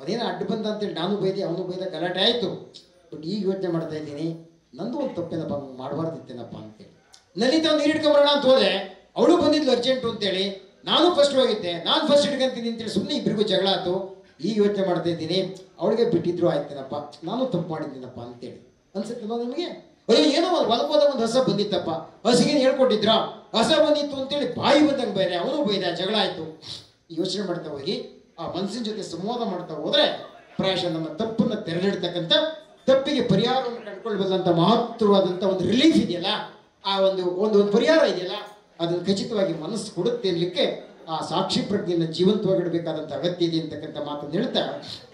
ಅದೇನೋ ಅಡ್ಡ ಬಂದ ಅಂತೇಳಿ ನಾನು ಬೈದೆ, ಅವನು ಬೈದ, ಗಲಾಟೆ ಆಯಿತು. ಬಟ್ ಈಗ ಯೋಚನೆ ಮಾಡ್ತಾ ಇದ್ದೀನಿ, ನಂದು ಒಂದು ತಪ್ಪೇನಪ್ಪ, ಮಾಡಬಾರ್ದಿತ್ತೇನಪ್ಪ ಅಂತೇಳಿ. ನಲಿತಾ ನೀರು ಹಿಡ್ಕೊಂಬರೋಣ ಅಂತ ಹೋದೆ, ಅವಳು ಬಂದಿದ್ಲು ಅರ್ಜೆಂಟು ಅಂತೇಳಿ. ನಾನು ಫಸ್ಟ್ ಹೋಗಿದ್ದೆ, ನಾನು ಫಸ್ಟ್ ಹಿಡ್ಕೊಂತೀನಿ ಅಂತೇಳಿ ಸುಮ್ಮನೆ ಇಬ್ಬರಿಗೂ ಜಗಳ ಆಯ್ತು. ಈಗ ಯೋಚನೆ ಮಾಡ್ತಾ ಇದ್ದೀನಿ, ಅವಳಿಗೆ ಬಿಟ್ಟಿದ್ರು ಆಯ್ತೇನಪ್ಪ, ನಾನು ತಪ್ಪು ಮಾಡಿದ್ದೀನಪ್ಪ ಅಂತೇಳಿ ಅನ್ಸುತ್ತಲ್ಲ ನಿಮಗೆ? ಅಯ್ಯೋ ಏನೋ ಒಂದು ಹೊಲಕೋದ ಒಂದು ಹಸ ಬಂದಿತ್ತಪ್ಪ, ಹಸಿಗೇನು ಹೇಳ್ಕೊಟ್ಟಿದ್ರ, ಹಸ ಬಂದಿತ್ತು ಅಂತೇಳಿ ಬಾಯಿ ಬಂದಂಗೆ ಬೈದೆ, ಅವನು ಬೈದ, ಜಗಳ ಆಯ್ತು. ಯೋಚನೆ ಮಾಡ್ತಾ ಹೋಗಿ ಆ ಮನಸ್ಸಿನ ಜೊತೆ ಸಂವಾದ ಮಾಡ್ತಾ ಹೋದ್ರೆ ಪ್ರಾಯಶಃ ನಮ್ಮ ತಪ್ಪನ್ನು ತೆರೆದಿಡ್ತಕ್ಕಂಥ, ತಪ್ಪಿಗೆ ಪರಿಹಾರವನ್ನು ಕಂಡುಕೊಳ್ಬಲ್ಲಂತ ಮಹತ್ತರವಾದಂಥ ಒಂದು ರಿಲೀಫ್ ಇದೆಯಲ್ಲ, ಆ ಒಂದು ಒಂದು ಒಂದು ಪರಿಹಾರ ಇದೆಯಲ್ಲ, ಅದನ್ನು ಖಚಿತವಾಗಿ ಮನಸ್ಸು ಕೊಡುತ್ತೆ ಅನ್ನಲಿಕ್ಕೆ ಆ ಸಾಕ್ಷಿ ಪ್ರಜ್ಞೆಯನ್ನು ಜೀವಂತವಾಗಿಡಬೇಕಾದಂಥ ಅಗತ್ಯ ಇದೆ ಅಂತಕ್ಕಂಥ ಮಾತನ್ನು ಹೇಳ್ತಾ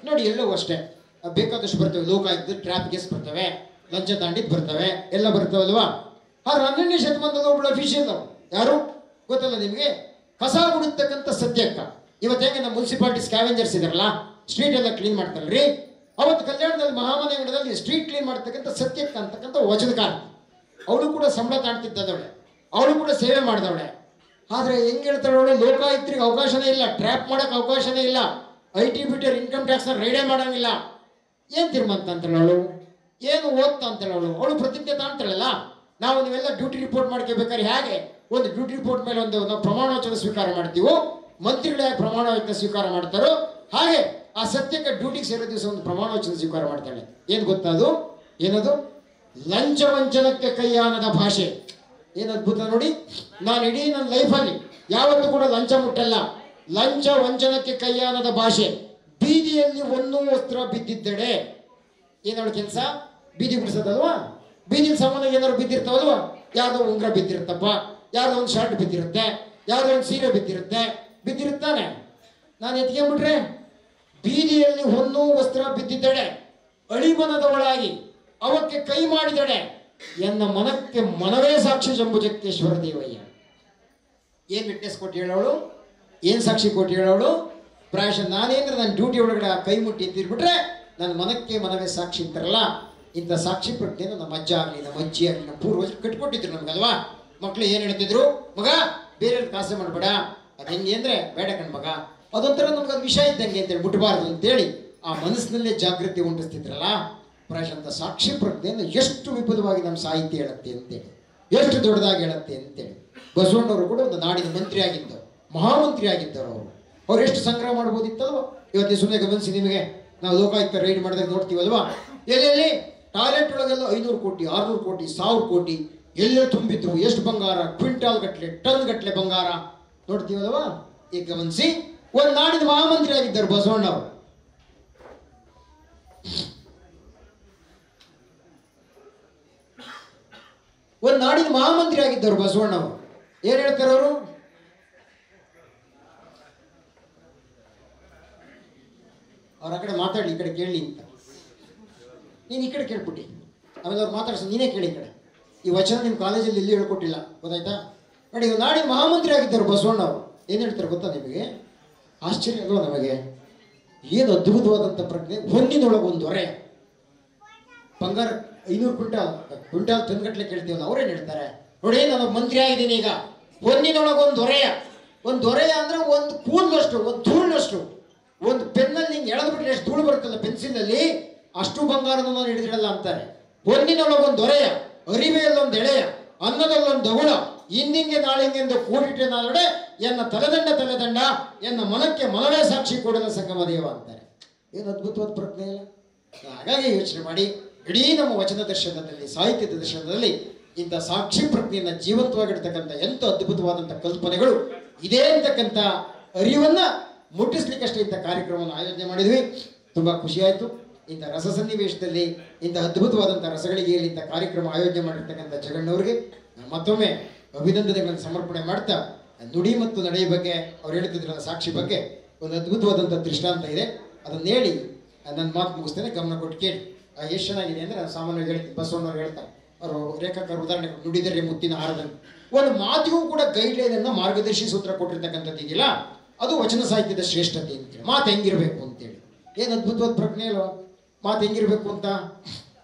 ನೋಡಿ. ಎಲ್ಲವೂ ಅಷ್ಟೇ ಬೇಕಾದಷ್ಟು ಬರ್ತವೆ, ಲೋಕಾಯುಕ್ತ ಟ್ರ್ಯಾಪ್ ಕೇಸ್ ಬರ್ತವೆ, ಲಂಚ ದಾಂಡಿದ್ ಬರ್ತವೆ, ಎಲ್ಲ ಬರ್ತವಲ್ವಾ. ಆದ್ರೆ 12ನೇ ಶತಮಾನದ ಒಬ್ಬಳು ಅಫಿಷಿಯಲ್ ಯಾರು ಗೊತ್ತಲ್ಲ ನಿಮಗೆ, ಕಸ ಗುಡಿಸ್ತಕ್ಕಂಥ ಸತ್ಯಕ್ಕ. ಇವತ್ತು ಹೇಗೆ ನಮ್ಮ ಮುನ್ಸಿಪಾಲಿಟಿ ಸ್ಕ್ಯಾವೆಂಜರ್ಸ್ ಇದಾರಲ್ಲ, ಸ್ಟ್ರೀಟ್ ಎಲ್ಲ ಕ್ಲೀನ್ ಮಾಡ್ತಾರಲ್ರಿ, ಅವತ್ತು ಕಲ್ಯಾಣದಲ್ಲಿ ಮಹಾಮನೆ ಅಂಗಡದಲ್ಲಿ ಸ್ಟ್ರೀಟ್ ಕ್ಲೀನ್ ಮಾಡ್ತಕ್ಕಂಥ ಸತ್ಯಕ್ಕ ಅಂತಕ್ಕಂಥ ವಚನಕಾರ. ಅವಳು ಕೂಡ ಸಂಬಳ ತಾಣ್ತಿದ್ದವಳೆ, ಅವಳು ಕೂಡ ಸೇವೆ ಮಾಡಿದವಳೆ. ಆದರೆ ಹೆಂಗೆ ಹೇಳ್ತಾಳೆ ಅವಳು, ಲೋಕಾಯುಕ್ತರಿಗೆ ಅವಕಾಶನೇ ಇಲ್ಲ, ಟ್ರ್ಯಾಪ್ ಮಾಡೋಕೆ ಅವಕಾಶನೇ ಇಲ್ಲ, IT ಬಿಟರ್ ಇನ್ಕಮ್ ಟ್ಯಾಕ್ಸ್ನ ರೈಡೇ ಮಾಡೋಂಗಿಲ್ಲ. ಏನು ತೀರ್ಮಾನ ಅಂತಾಳೆ ಅವಳು, ಏನು ಓದ್ತಾ ಅಂತಾಳೆ ಅವಳು. ಅವಳು ಪ್ರತಿಜ್ಞೆ ತಾಣ್ತಾಳಲ್ಲ, ನಾವು ನೀವೆಲ್ಲ ಡ್ಯೂಟಿ ರಿಪೋರ್ಟ್ ಮಾಡ್ಕೋಬೇಕಾದ್ರೆ ಹೇಗೆ ಒಂದು ಡ್ಯೂಟಿ ರಿಪೋರ್ಟ್ ಮೇಲೆ ಒಂದು ನಾವು ಪ್ರಮಾಣ ವಚನ ಸ್ವೀಕಾರ ಮಾಡ್ತೀವೋ, ಮಂತ್ರಿಗಳು ಯಾಕೆ ಪ್ರಮಾಣ ವಚನ ಸ್ವೀಕಾರ ಮಾಡ್ತಾರೋ ಹಾಗೆ ಆ ಸತ್ಯಕ್ಕೆ ಡ್ಯೂಟಿಗೆ ಸೇರೋ ದಿವಸ ಒಂದು ಪ್ರಮಾಣ ವಚನ ಸ್ವೀಕಾರ ಮಾಡ್ತಾಳೆ. ಏನು ಗೊತ್ತದು, ಏನದು, ಲಂಚ ವಂಚನಕ್ಕೆ ಕೈಯಾನದ ಭಾಷೆ. ಏನು ಅದ್ಭುತ ನೋಡಿ. ನಾನು ಇಡೀ ನನ್ನ ಲೈಫಲ್ಲಿ ಯಾವತ್ತೂ ಕೂಡ ಲಂಚ ಮುಟ್ಟಲ್ಲ. ಲಂಚ ವಂಚನಕ್ಕೆ ಕೈಯಾನದ ಭಾಷೆ. ಬೀದಿಯಲ್ಲಿ ಒಂದು ವಸ್ತ್ರ ಬಿದ್ದಿದ್ದಡೆ ಏನವಳ ಕೆಲಸ, ಬೀದಿ ಬಿಡಿಸೋದಲ್ವಾ. ಬೀದಿನ ಸಾಮಾನ್ಯ ಏನಾದ್ರು ಬಿದ್ದಿರ್ತಾವಲ್ವಾ, ಯಾವುದೋ ಉಂಗ್ರ ಬಿದ್ದಿರುತ್ತಪ್ಪ, ಯಾವುದೋ ಒಂದು ಶರ್ಟ್ ಬಿದ್ದಿರುತ್ತೆ, ಯಾವುದೋ ಒಂದು ಸೀರೆ ಬಿದ್ದಿರುತ್ತಾನೆ. ನಾನು ಎತ್ಕೊಂಡ್ಬಿಟ್ರೆ ಬೀದಿಯಲ್ಲಿ ಹೊನ್ನು ವಸ್ತ್ರ ಬಿದ್ದಿದ್ದಡೆ, ಅಳಿಮನದವಳಾಗಿ ಅವಕ್ಕೆ ಕೈ ಮಾಡಿದಡೆ, ಎನ್ನ ಮನಕ್ಕೆ ಮನವೇ ಸಾಕ್ಷಿ ಜಂಬುಜಕ್ಕೇಶ್ವರ ದೇವಯ್ಯ. ಏನು ವಿಟ್ನೆಸ್ ಕೊಟ್ಟು ಹೇಳೋಳು, ಏನು ಸಾಕ್ಷಿ ಕೊಟ್ಟು ಹೇಳೋಳು. ಪ್ರಾಯಶಃ ನಾನೇಂದ್ರೆ ನನ್ನ ಡ್ಯೂಟಿ ಒಳಗಡೆ ಆ ಕೈ ಮುಟ್ಟಿ ಎತ್ತಿರ್ಬಿಟ್ರೆ ನನ್ನ ಮನಕ್ಕೆ ಮನವೇ ಸಾಕ್ಷಿ ಅಂತಾರಲ್ಲ, ಇಂಥ ಸಾಕ್ಷಿ ಪ್ರಜ್ಞೆಯನ್ನು ನಮ್ಮ ಅಜ್ಜ ಆಗಲಿ, ನಮ್ಮ ಅಜ್ಜಿ ಆಗಲಿ, ನಮ್ಮ ಪೂರ್ವಜರು ಕಟ್ಕೊಟ್ಟಿದ್ರು ನಮ್ಗಲ್ವಾ. ಮಕ್ಕಳು ಏನು ಹೇಳ್ತಿದ್ರು, ಮಗ ಬೇರೆಯವ್ರ ಕಾಸೆ ಮಾಡಬೇಡ, ಅದು ಹೆಂಗೆ ಅಂದರೆ ಬೇಡ ಕಣ್ ಮಗ, ಅದೊಂಥರ ನಮ್ಗೆ ಅದು ವಿಷಯ ಇದ್ದಂಗೆ ಅಂತೇಳಿ ಮುಟ್ಟಬಾರ್ದು ಅಂತೇಳಿ ಆ ಮನಸ್ಸಿನಲ್ಲೇ ಜಾಗೃತಿ ಉಂಟಿಸ್ತಿದ್ರಲ್ಲ. ಪ್ರಾಯಶಃ ಅಂತ ಸಾಕ್ಷಿ ಪ್ರಜ್ಞೆಯನ್ನು ಎಷ್ಟು ವಿಪುಲವಾಗಿ ನಮ್ಮ ಸಾಹಿತ್ಯ ಹೇಳುತ್ತೆ ಅಂತೇಳಿ, ಎಷ್ಟು ದೊಡ್ಡದಾಗಿ ಹೇಳುತ್ತೆ ಅಂತೇಳಿ. ಬಸವಣ್ಣವರು ಕೂಡ ಒಂದು ನಾಡಿನ ಮಂತ್ರಿ ಆಗಿದ್ದವರು, ಮಹಾಮಂತ್ರಿ ಆಗಿದ್ದವರು. ಅವ್ರು ಎಷ್ಟು ಸಂಗ್ರಹ ಮಾಡ್ಬೋದಿತ್ತಲ್ವ. ಇವತ್ತೇ ಸುಮ್ಮನೆ ಗಮನಿಸಿ, ನಿಮಗೆ ನಾವು ಲೋಕಾಯುಕ್ತ ರೈಡ್ ಮಾಡಿದಾಗ ನೋಡ್ತೀವಲ್ವಾ, ಎಲ್ಲೆಲ್ಲಿ ಟಾಯ್ಲೆಟ್ ಒಳಗೆಲ್ಲ 500 ಕೋಟಿ 600 ಕೋಟಿ 1000 ಕೋಟಿ ಎಲ್ಲೇ ತುಂಬಿದ್ರು. ಎಷ್ಟು ಬಂಗಾರ, ಕ್ವಿಂಟಾಲ್ ಗಟ್ಟಲೆ, ಟನ್ ಗಟ್ಟಲೆ ಬಂಗಾರ ನೋಡ್ತೀವಲ್ವಾ. ಈಗ ಗಮನಿಸಿ, ಒಂದು ನಾಡಿನ ಮಹಾಮಂತ್ರಿ ಆಗಿದ್ದರು ಬಸವಣ್ಣವರು. ಒಂದು ನಾಡಿನ ಮಹಾಮಂತ್ರಿ ಆಗಿದ್ದರು ಬಸವಣ್ಣವರು. ಏನ್ ಹೇಳ್ತಾರೆ ಅವರು, ಅವ್ರ ಆ ಕಡೆ ಮಾತಾಡಲಿ, ಈ ಕಡೆ ಕೇಳಲಿ ಅಂತ. ನೀನು ಈ ಕಡೆ ಕೇಳ್ಬಿಟ್ಟು ಆಮೇಲೆ ಅವ್ರು ಮಾತಾಡ್ಸೋ, ನೀನೇ ಕೇಳಿ ಈ ಕಡೆ. ಈ ವಚನ ನಿಮ್ಮ ಕಾಲೇಜಲ್ಲಿ ಇಲ್ಲಿ ಹೇಳ್ಕೊಟ್ಟಿಲ್ಲ, ಗೊತ್ತಾಯ್ತಾ? ನೋಡಿ, ಇವ್ ನಾಡಿನ ಮಹಾಮಂತ್ರಿ ಆಗಿದ್ದರು ಬಸವಣ್ಣವರು. ಏನು ಹೇಳ್ತಾರೆ ಗೊತ್ತಾ ನಿಮಗೆ? ಆಶ್ಚರ್ಯ ಅಲ್ವಾ ನಮಗೆ? ಏನು ಅದ್ಭುತವಾದಂಥ ಪ್ರಜ್ಞೆ. ಹೊನ್ನಿನೊಳಗೆ ಒಂದು ಹೊರೆ, ಬಂಗಾರ 500 ಕ್ವಿಂಟಾಲ್ ಟನ್ಗಟ್ಲೆ ಕೇಳ್ತೀವಲ್ಲ, ಅವ್ರೇನು ಹೇಳ್ತಾರೆ ನೋಡಿ, ನಾನು ಮಂತ್ರಿ ಆಗಿದ್ದೀನಿ ಈಗ, ಹೊನ್ನಿನೊಳಗೊಂದು ಹೊರೆಯ. ಒಂದು ಹೊರೆಯ ಅಂದರೆ ಒಂದು ಕೂದಲಷ್ಟು, ಒಂದು ಧೂಳಿನಷ್ಟು, ಒಂದು ಪೆನ್ನಲ್ಲಿ ಹಿಂಗೆ ಎಳೆದ್ಬಿಟ್ರೆ ಎಷ್ಟು ಧೂಳು ಬರುತ್ತಲ್ಲ ಪೆನ್ಸಿಲಲ್ಲಿ, ಅಷ್ಟು ಬಂಗಾರನ ನಾನು ಹಿಡಿದಿಡಲ್ಲ ಅಂತಾರೆ. ಹೊನ್ನಿನೊಳಗೊಂದು ಹೊರೆಯ, ಅರಿವೆಯಲ್ಲೊಂದು ಎಳೆಯ, ಅನ್ನದಲ್ಲೊಂದು ದಗುಳ, ಇಂದಿಂಗೆ ನಾಳಿಂಗೆಂದು ಕೂಡಿಟ್ಟೆ ನಾಳೆ, ಎನ್ನ ತಲೆದಂಡ ಎನ್ನ ಮನಕ್ಕೆ ಮನವೇ ಸಾಕ್ಷಿ ಕೊಡಲ ಸಂಗಮ ದೇವ ಅಂತಾರೆ. ಏನು ಅದ್ಭುತವಾದ ಪ್ರಜ್ಞೆ ಇಲ್ಲ. ಹಾಗಾಗಿ ಯೋಚನೆ ಮಾಡಿ, ಇಡೀ ನಮ್ಮ ವಚನ ದರ್ಶನದಲ್ಲಿ, ಸಾಹಿತ್ಯದ ದರ್ಶನದಲ್ಲಿ ಇಂಥ ಸಾಕ್ಷಿ ಪ್ರಜ್ಞೆಯನ್ನು ಜೀವಂತವಾಗಿಡ್ತಕ್ಕಂಥ ಎಂಥ ಅದ್ಭುತವಾದಂಥ ಕಲ್ಪನೆಗಳು ಇದೆ ಅಂತಕ್ಕಂಥ ಅರಿವನ್ನ ಮುಟ್ಟಿಸ್ಲಿಕ್ಕಷ್ಟೇ ಇಂಥ ಕಾರ್ಯಕ್ರಮವನ್ನು ಆಯೋಜನೆ ಮಾಡಿದ್ವಿ. ತುಂಬ ಖುಷಿಯಾಯಿತು. ಇಂಥ ರಸ ಸನ್ನಿವೇಶದಲ್ಲಿ ಇಂಥ ಅದ್ಭುತವಾದಂಥ ರಸಗಳಿಗೆ ಇಂಥ ಕಾರ್ಯಕ್ರಮ ಆಯೋಜನೆ ಮಾಡಿರ್ತಕ್ಕಂಥ ಜಗಣ್ಣವ್ರಿಗೆ ಮತ್ತೊಮ್ಮೆ ಅಭಿನಂದನೆಗಳನ್ನು ಸಮರ್ಪಣೆ ಮಾಡ್ತಾ, ನುಡಿ ಮತ್ತು ನಡೆಯ ಬಗ್ಗೆ ಅವ್ರು ಹೇಳ್ತಿದ್ರಲ್ಲ, ಸಾಕ್ಷಿ ಬಗ್ಗೆ ಒಂದು ಅದ್ಭುತವಾದಂಥ ದೃಷ್ಟಾಂತ ಇದೆ. ಅದನ್ನು ಹೇಳಿ ನನ್ನ ಮಾತು ಮುಗಿಸ್ತೇನೆ, ಗಮನ ಕೊಟ್ಟು ಕೇಳಿ. ಎಷ್ಟು ಚೆನ್ನಾಗಿದೆ ಅಂದರೆ, ನಾನು ಸಾಮಾನ್ಯವಾಗಿ ಹೇಳ್ತೀನಿ, ಬಸವಣ್ಣವ್ರು ಹೇಳ್ತಾರೆ, ಅವರು ರೇಖಾಕಾರ ಉದಾಹರಣೆ, ನುಡಿದರೆ ಮುತ್ತಿನ ಹಾರದಂತೆ. ಒಂದು ಮಾತಿಗೂ ಕೂಡ ಗೈಡ್ಲೈನ್ ಅನ್ನು, ಮಾರ್ಗದರ್ಶಿ ಸೂತ್ರ ಕೊಟ್ಟಿರ್ತಕ್ಕಂಥದ್ದು ಇದೆಯಲ್ಲ, ಅದು ವಚನ ಸಾಹಿತ್ಯದ ಶ್ರೇಷ್ಠತೆ ಅಂತೇಳಿ. ಮಾತು ಹೆಂಗಿರಬೇಕು ಅಂತೇಳಿ. ಏನು ಅದ್ಭುತವಾದ ಪ್ರಜ್ಞೆ ಅಲ್ವಾ? ಮಾತು ಹೆಂಗಿರಬೇಕು ಅಂತ.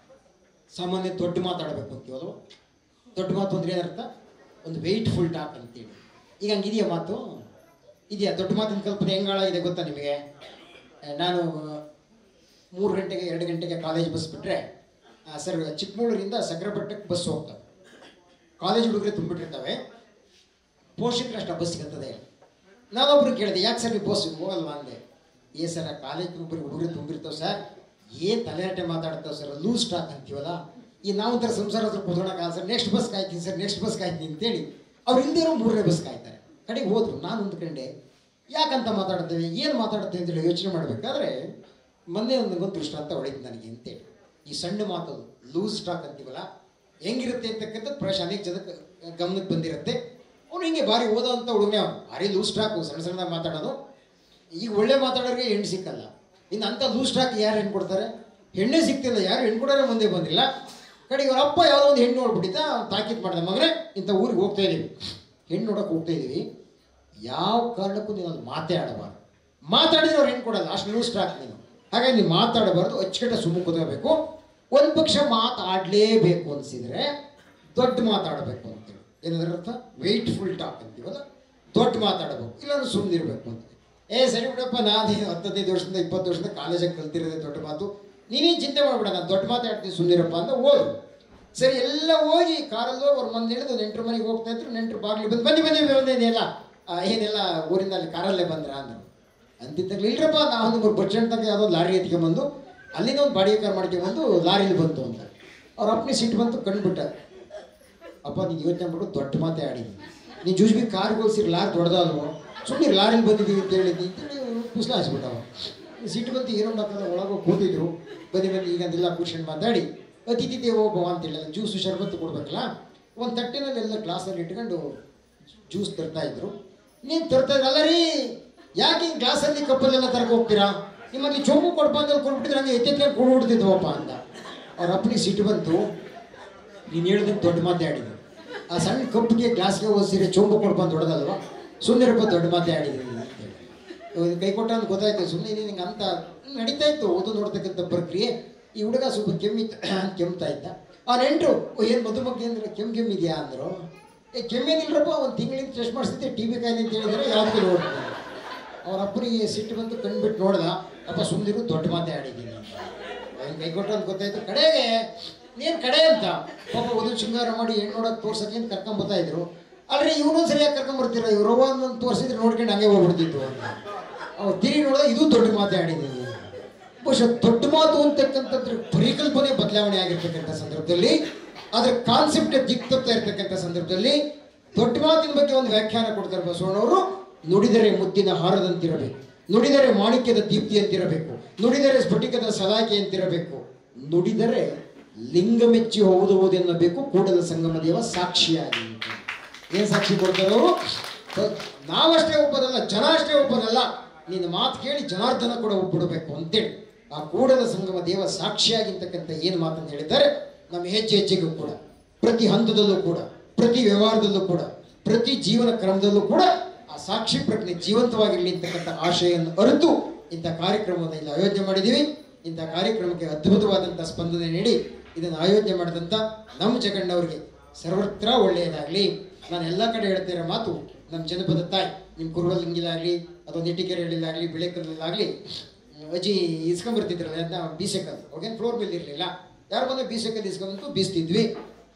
ಸಾಮಾನ್ಯ ದೊಡ್ಡ ಮಾತಾಡಬೇಕು ಅಂತೀವಲ್ವ. ದೊಡ್ಡ ಮಾತು ಅಂದರೆ ಏನರ್ಥ? ಒಂದು ವೆಯ್ಟ್ಫುಲ್ ಟಾಕ್ ಅಂತೇಳಿ. ಈಗ ಹಂಗಿದೆಯಾ ಮಾತು? ಇದೆಯಾ? ದೊಡ್ಡ ಮಾತಿನ ಕಲ್ಪನೆ ಹೆಂಗಾಳಾಗಿದೆ ಗೊತ್ತಾ ನಿಮಗೆ? ನಾನು 3 ಗಂಟೆಗೆ 2 ಗಂಟೆಗೆ ಕಾಲೇಜ್ ಬಸ್ ಬಿಟ್ಟರೆ ಸರ್ ಚಿಕ್ಕಮಗಳೂರಿಂದ ಸಕ್ರೆಪಟ್ಟಕ್ಕೆ ಬಸ್ ಹೋಗ್ತವೆ, ಕಾಲೇಜ್ ಹುಡುಗರೆ ತುಂಬಿಟ್ಟಿರ್ತವೆ, ಪೋಷಕರು ಅಷ್ಟು ಬಸ್ ಸಿಗುತ್ತದೆ. ನಾನೊಬ್ರು ಕೇಳಿದೆ, ಯಾಕೆ ಸರ್ ನೀವು ಬಸ್ ಹೋಗಲ್ವಾ ಅಂದೆ. ಸರ್ ಕಾಲೇಜ್ ಹುಡುಗರು ತುಂಬಿರ್ತಾವೆ ಸರ್, ಏನು ತಲೆಹರಟೆ ಮಾತಾಡ್ತಾವೆ ಸರ್, ಲೂಸ್ ಸ್ಟಾಕ್ ಅಂತೀವಲ್ಲ, ಈ ನಾವೊಂಥರ ಸಂಸಾರ ಹತ್ರ ಕೂತ್ಕೊಳಕ್ಕಾಗಲ್ಲ ಸರ್, ನೆಕ್ಸ್ಟ್ ಬಸ್ ಕಾಯ್ತೀನಿ ಸರ್, ನೆಕ್ಸ್ಟ್ ಬಸ್ ಕಾಯ್ತೀನಿ ಅಂತೇಳಿ ಅವ್ರು ಹಿಂದೆ ಇರೋ 3ನೇ ಬಸ್ ಕಾಯ್ತಾರೆ. ಕಡೆಗೆ ಹೋದ್ರು. ನಾನು ಅಂದ್ಕೊಂಡೆ ಯಾಕಂತ ಮಾತಾಡ್ತೇವೆ, ಏನು ಮಾತಾಡ್ತೇವೆ ಅಂತೇಳಿ ಯೋಚನೆ ಮಾಡಬೇಕಾದ್ರೆ ಮೊನ್ನೆ ಒಂದು ದೃಷ್ಟಾಂತ ಹೊಳಿತು ನನಗೆ ಅಂತೇಳಿ. ಈ ಸಣ್ಣ ಮಾತದು ಲೂಸ್ ಸ್ಟಾಕ್ ಅಂತೀವಲ್ಲ ಹೆಂಗಿರುತ್ತೆ ಅಂತಕ್ಕಂಥದ್ದು ಪ್ರಾಯಶಃ ಅನೇಕ ಜನಕ್ಕೆ ಗಮನಕ್ಕೆ ಬಂದಿರುತ್ತೆ. ಅವನು ಹಿಂಗೆ ಭಾರಿ ಓದೋ ಅಂತ ಹುಡುಗನೇ, ಅವನು ಭಾರಿ ಲೂಸ್ ಸ್ಟಾಕು, ಸಣ್ಣ ಸಣ್ಣದಾಗಿ ಮಾತಾಡೋದು. ಈಗ ಒಳ್ಳೆ ಮಾತಾಡೋರಿಗೆ ಹೆಣ್ಣು ಸಿಕ್ಕಲ್ಲ, ಇನ್ನು ಅಂಥ ಲೂಸ್ ಸ್ಟಾಕ್ ಯಾರು ಹೆಣ್ಣು ಕೊಡ್ತಾರೆ? ಹೆಣ್ಣೇ ಸಿಗ್ತಿಲ್ಲ, ಯಾರು ಹೆಣ್ಣು ಕೊಡೋರೆ ಮುಂದೆ ಬಂದಿಲ್ಲ. ಕಡೆಗೆ ಅವ್ರ ಅಪ್ಪ ಯಾವುದೋ ಒಂದು ಹೆಣ್ಣು ನೋಡ್ಬಿಟ್ಟಿದ್ದ, ತಾಕೀತು ಮಾಡಿದೆ, ಮಗನೇ ಇಂಥ ಊರಿಗೆ ಹೋಗ್ತಾ ಇದ್ದೀವಿ, ಹೆಣ್ಣು ನೋಡೋಕೆ ಹೋಗ್ತಾ ಇದ್ದೀವಿ, ಯಾವ ಕಾರಣಕ್ಕೂ ನೀನು ಅದು ಮಾತೇ ಆಡಬಾರ್ದು. ಮಾತಾಡಿದ್ರೆ ಅವ್ರು ಹೆಣ್ಣು ಕೊಡಲ್ಲ, ಅಷ್ಟು ಲೂಸ್ ಸ್ಟಾಕ್ ನೀನು. ಹಾಗಾಗಿ ನೀವು ಮಾತಾಡಬಾರ್ದು, ಅಚ್ಚುಕಟ್ಟ ಸುಮ್ಮನೆ ಕೂತ್ಕೋಬೇಕು. ಒಂದು ಪಕ್ಷ ಮಾತಾಡಲೇಬೇಕು ಅನಿಸಿದರೆ ದೊಡ್ಡ ಮಾತಾಡಬೇಕು ಅಂತೇಳಿ. ಏನಾದ್ರ ಅರ್ಥ? ವೆಯ್ಟ್ಫುಲ್ ಟಾಕ್ ಅಂತೀವಲ್ಲ, ದೊಡ್ಡ ಮಾತಾಡಬೇಕು, ಇಲ್ಲಾಂದ್ರೆ ಸುಮ್ಮನಿರ್ಬೇಕು ಅಂತ. ಸರಿ ಬಿಡಪ್ಪ, ನಾನು 15 ವರ್ಷದಿಂದ 20 ವರ್ಷದಿಂದ ಕಾಲೇಜಾಗಿ ಕಲ್ತಿರೋದೇ ದೊಡ್ಡ ಮಾತು, ನೀನೇನು ಚಿಂತೆ ಮಾಡ್ಬೇಡ, ನಾನು ದೊಡ್ಡ ಮಾತಾಡ್ತೀನಿ ಸುಮ್ಮನಿರಪ್ಪ ಅಂತ ಹೋದ್ರು. ಸರಿ, ಎಲ್ಲ ಹೋಗಿ ಕಾರಲ್ಲಿ ಅವ್ರ ಮಂದಿ ಹಿಡಿದು ನೆಂಟ್ರ ಮನೆಗೆ ಹೋಗ್ತಾ ಇದ್ರು. ನೆಂಟ್ರು ಬಾಗಿಲು ಬಂದು ಬಂದೇನೆಲ್ಲ ಏನೆಲ್ಲ ಊರಿಂದ ಅಲ್ಲಿ ಕಾರಲ್ಲೇ ಬಂದ್ರ ಅಂದರು. ಅಂತಿದ್ದಾಗ ಇಲ್ರಪ್ಪ, ನಾವು ಒಂದು ಬಸ್ ಸ್ಟ್ಯಾಂಡ್ ತನಕ ಯಾವುದೋ ಲಾರಿ ಎತ್ಕೊಂಬಂದು ಅಲ್ಲಿಂದ ಒಂದು ಬಾಡಿಗೆ ಕಾರ್ ಮಾಡ್ಕೊಂಬಂದು ಲಾರಿಲಿ ಬಂತು ಅಂತ. ಅವ್ರ ಅಪ್ಪನೇ ಸಿಟ್ಟು ಬಂತು, ಕಂಡುಬಿಟ್ಟ. ಅಪ್ಪ ನೀನು ಯೋಚನೆ ಮಾಡ್ಬಿಟ್ಟು ದೊಡ್ಡ ಮಾತೇ ಆಡಿದ್ವಿ, ನೀನು ಜೂಜ್ಬಿ ಕಾರ್ಗೋಲ್ಸಿರಿ ಲಾರಿ ದೊಡ್ಡದಲ್ವೋ, ಸುಮ್ಮನೆ ಲಾರಿಲಿ ಬಂದಿದ್ದೀವಿ ಅಂತ ಹೇಳಿದ್ವಿ ಅಂತೇಳಿ ಪುಸ್ಲ ಹಚ್ಬಿಟ್ಟವ. ಸಿಟ್ಟು ಬಂತು, ಏನೋ ಮಾತಾಡ ಒಳಗೆ ಕೂತಿದ್ರು. ಬನ್ನಿ ಈಗಂದೆಲ್ಲ ಕೂರ್ಸ್ಕೊಂಡು ಮಾತಾಡಿ ಅತಿಥಿ ದೇವೋ ಭವ ಅಂತೇಳಿ ಜ್ಯೂಸು ಶರ್ಬತ್ತು ಕೊಡ್ಬೇಕಲ್ಲ, ಒಂದು ತಟ್ಟಿನಲ್ಲಿ ಎಲ್ಲ ಗ್ಲಾಸಲ್ಲಿ ಇಟ್ಕೊಂಡು ಜ್ಯೂಸ್ ತರ್ತಾ ಇದ್ರು. ನೀನು ತರ್ತಾ ಇದ್ರಲ್ಲ ರೀ, ಯಾಕೆ ಹಿಂಗೆ ಗ್ಲಾಸಲ್ಲಿ ಕಪ್ಪಲ್ಲೆಲ್ಲ ತರಕ್ಕೆ ಹೋಗ್ತೀರಾ, ನಿಮ್ಮಲ್ಲಿ ಚೊಂಬು ಕೊಡ್ಪ ಅಂತ ಕೊಟ್ಬಿಟ್ಟಿದ್ರೆ ಹಂಗೆ ಎತ್ತೆತ್ತೆ ಕೊಡ್ಬಿಡ್ತಿದ್ವಪ್ಪ ಅಂತ. ಅವ್ರ ಅಪ್ಪನಿಗೆ ಸಿಟ್ಟು ಬಂತು, ನೀನು ಹೇಳಿದಂಗೆ ದೊಡ್ಡ ಮಾತೇ ಆಡಿದ್ರು. ಆ ಸಣ್ಣ ಕಪ್ಪಿಗೆ ಗ್ಲಾಸ್ಗೆ ಓದಿಸಿದ್ರೆ ಚೊಂಬು ಕೊಡ್ಪ ಅಂತ ಹೊಡೆದಲ್ವ, ಸುಮ್ಮನಿರಪ್ಪ ದೊಡ್ಡ ಮಾತೇ ಆಡಿದ್ದೀನಿ ಅಂತೇಳಿ ಕೈ ಕೊಟ್ಟ ಅಂತ ಗೊತ್ತಾಯ್ತು. ಸುಮ್ಮನೆ ನಿಂಗೆ ಅಂತ ನಡೀತಾ ಇತ್ತು ಓದು ನೋಡ್ತಕ್ಕಂಥ ಪ್ರಕ್ರಿಯೆ. ಈ ಹುಡುಗ ಸ್ವಲ್ಪ ಕೆಮ್ತಾ ಇದ್ದ. ಆ ನೆಂಟರು ಏನು ಮಧುಮಗ್ಗಿ ಅಂದ್ರೆ ಕೆಮ್ಮಿದೆಯಾ ಅಂದರು. ಕೆಮ್ಮೇನಿಲ್ಲರಪ್ಪ, ಒಂದು ತಿಂಗಳಿಂದ ಟೆಸ್ಟ್ ಮಾಡಿಸಿದ್ದೆ, TB ಕಾಯಿಲೆ ಅಂತ ಹೇಳಿದರೆ ಯಾವ್ದು ನೋಡ್ತೀನಿ. ಅವ್ರ ಅಪ್ಪನಿಗೆ ಸಿಟ್ಟು ಬಂತು, ಕಂಡುಬಿಟ್ಟು ನೋಡ್ದ, ಅಪ್ಪ ಸುಮ್ಮನಿರು ದೊಡ್ಡ ಮಾತೇ ಆಡಿದ್ದೀನಿ ಅಂತ. ಕೈ ಕೊಟ್ಟ ಅಂತ ಗೊತ್ತಾಯ್ತು. ಕಡೆಗೆ ನೀನು ಕಡೆ ಅಂತ ಪಾಪ ವಧು ಶೃಂಗಾರ ಮಾಡಿ ಹೆಣ್ಣು ನೋಡೋಕೆ ತೋರ್ಸಕ್ಕೆ ಅಂತ ಕರ್ಕೊಂಬತ್ತಾ ಇದ್ರು. ಅಲ್ರಿ ಇವನು ಸರಿಯಾಗಿ ಕರ್ಕೊಂಬರ್ತೀರ, ಇವ್ರು ಒಂದು ತೋರಿಸಿದ್ರೆ ನೋಡ್ಕೊಂಡು ಹಂಗೆ ಹೋಗ್ಬಿಡ್ತಿತ್ತು ಅಂತ. ಅವ್ರು ತಿರುಗಿ ನೋಡಿದ, ಇದು ದೊಡ್ಡ ಮಾತೇ ಆಡಿದ್ದೀನಿ. ಬಹುಶಃ ದೊಡ್ಡ ಮಾತು ಅಂತಕ್ಕಂಥದ್ರ ಪರಿಕಲ್ಪನೆ ಬದಲಾವಣೆ ಆಗಿರ್ತಕ್ಕಂಥ ಸಂದರ್ಭದಲ್ಲಿ, ಅದರ ಕಾನ್ಸೆಪ್ಟ್ ದಿಕ್ತಪ್ತಾ ಇರ್ತಕ್ಕಂಥ ಸಂದರ್ಭದಲ್ಲಿ ದೊಡ್ಡ ಮಾತಿನ ಬಗ್ಗೆ ಒಂದು ವ್ಯಾಖ್ಯಾನ ಕೊಡ್ತಾರೆ ಬಸವಣ್ಣವರು. ನುಡಿದರೆ ಮುತ್ತಿನ ಹಾರದಂತಿರಬೇಕು, ನುಡಿದರೆ ಮಾಣಿಕ್ಯದ ದೀಪ್ತಿಯಂತಿರಬೇಕು, ನುಡಿದರೆ ಸ್ಫಟಿಕದ ಸಲಾಕೆ ಅಂತಿರಬೇಕು, ನುಡಿದರೆ ಲಿಂಗ ಮೆಚ್ಚಿ ಹೋಗುವುದೆನ್ನಬೇಕು ಕೂಡಲ ಸಂಗಮ ದೇವ ಸಾಕ್ಷಿಯಾಗಿ. ಏನು ಸಾಕ್ಷಿ ಕೊಡ್ತಾರೆ ಅವರು? ನಾವಷ್ಟೇ ಒಪ್ಪದಲ್ಲ, ಜನ ಅಷ್ಟೇ ಒಪ್ಪದಲ್ಲ, ನಿನ್ನ ಮಾತು ಕೇಳಿ ಜನಾರ್ದನ ಕೂಡ ಒಪ್ಪಿಡಬೇಕು ಅಂತೇಳಿ ಆ ಕೂಡಲ ಸಂಗಮ ದೇವ ಸಾಕ್ಷಿಯಾಗಿರ್ತಕ್ಕಂಥ ಏನು ಮಾತನ್ನು ಹೇಳಿದ್ದಾರೆ. ನಮ್ಮ ಹೆಜ್ಜೆ ಹೆಜ್ಜೆಗೂ ಕೂಡ, ಪ್ರತಿ ಹಂತದಲ್ಲೂ ಕೂಡ, ಪ್ರತಿ ವ್ಯವಹಾರದಲ್ಲೂ ಕೂಡ, ಪ್ರತಿ ಜೀವನ ಕ್ರಮದಲ್ಲೂ ಕೂಡ ಆ ಸಾಕ್ಷಿ ಪ್ರಜ್ಞೆ ಜೀವಂತವಾಗಿರಲಿ ಅಂತಕ್ಕಂಥ ಆಶಯನ್ನು ಅರಿತು ಇಂಥ ಕಾರ್ಯಕ್ರಮವನ್ನು ಇಲ್ಲಿ ಆಯೋಜನೆ ಮಾಡಿದ್ದೀವಿ. ಇಂಥ ಕಾರ್ಯಕ್ರಮಕ್ಕೆ ಅದ್ಭುತವಾದಂಥ ಸ್ಪಂದನೆ ನೀಡಿ ಇದನ್ನು ಆಯೋಜನೆ ಮಾಡಿದಂಥ ನಮ್ಮ ಜಗಣ್ಣವರಿಗೆ ಸರ್ವತ್ರ ಒಳ್ಳೆಯದಾಗಲಿ. ನಾನು ಎಲ್ಲ ಕಡೆ ಹೇಳ್ತಾ ಇರೋ ಮಾತು, ನಮ್ಮ ಜನಪದ ತಾಯಿ ನಿಮ್ಮ ಕುರುವಲಿಂಗಿಲಾಗಲಿ ಅಥವಾ ನೆಟ್ಟಿಕೆರೆಯಲ್ಲಾಗಲಿ ಬಿಳೆಕಲ್ಲಲ್ಲಾಗಲಿ ಅಜ್ಜಿ ಇಸ್ಕೊಂಬರ್ತಿದ್ರಲ್ಲ, ಅದನ್ನ ಬೀಸೆಕಲ್ಲು ಅವಾಗೇನು ಫ್ಲೋರ್ ಮೇಲೆ ಇರಲಿಲ್ಲ, ಯಾರು ಬಂದರೆ ಬೀಸೆಕಲ್ಲು ಇಸ್ಕೊಂಬಂತು ಬೀಸ್ತಿದ್ವಿ.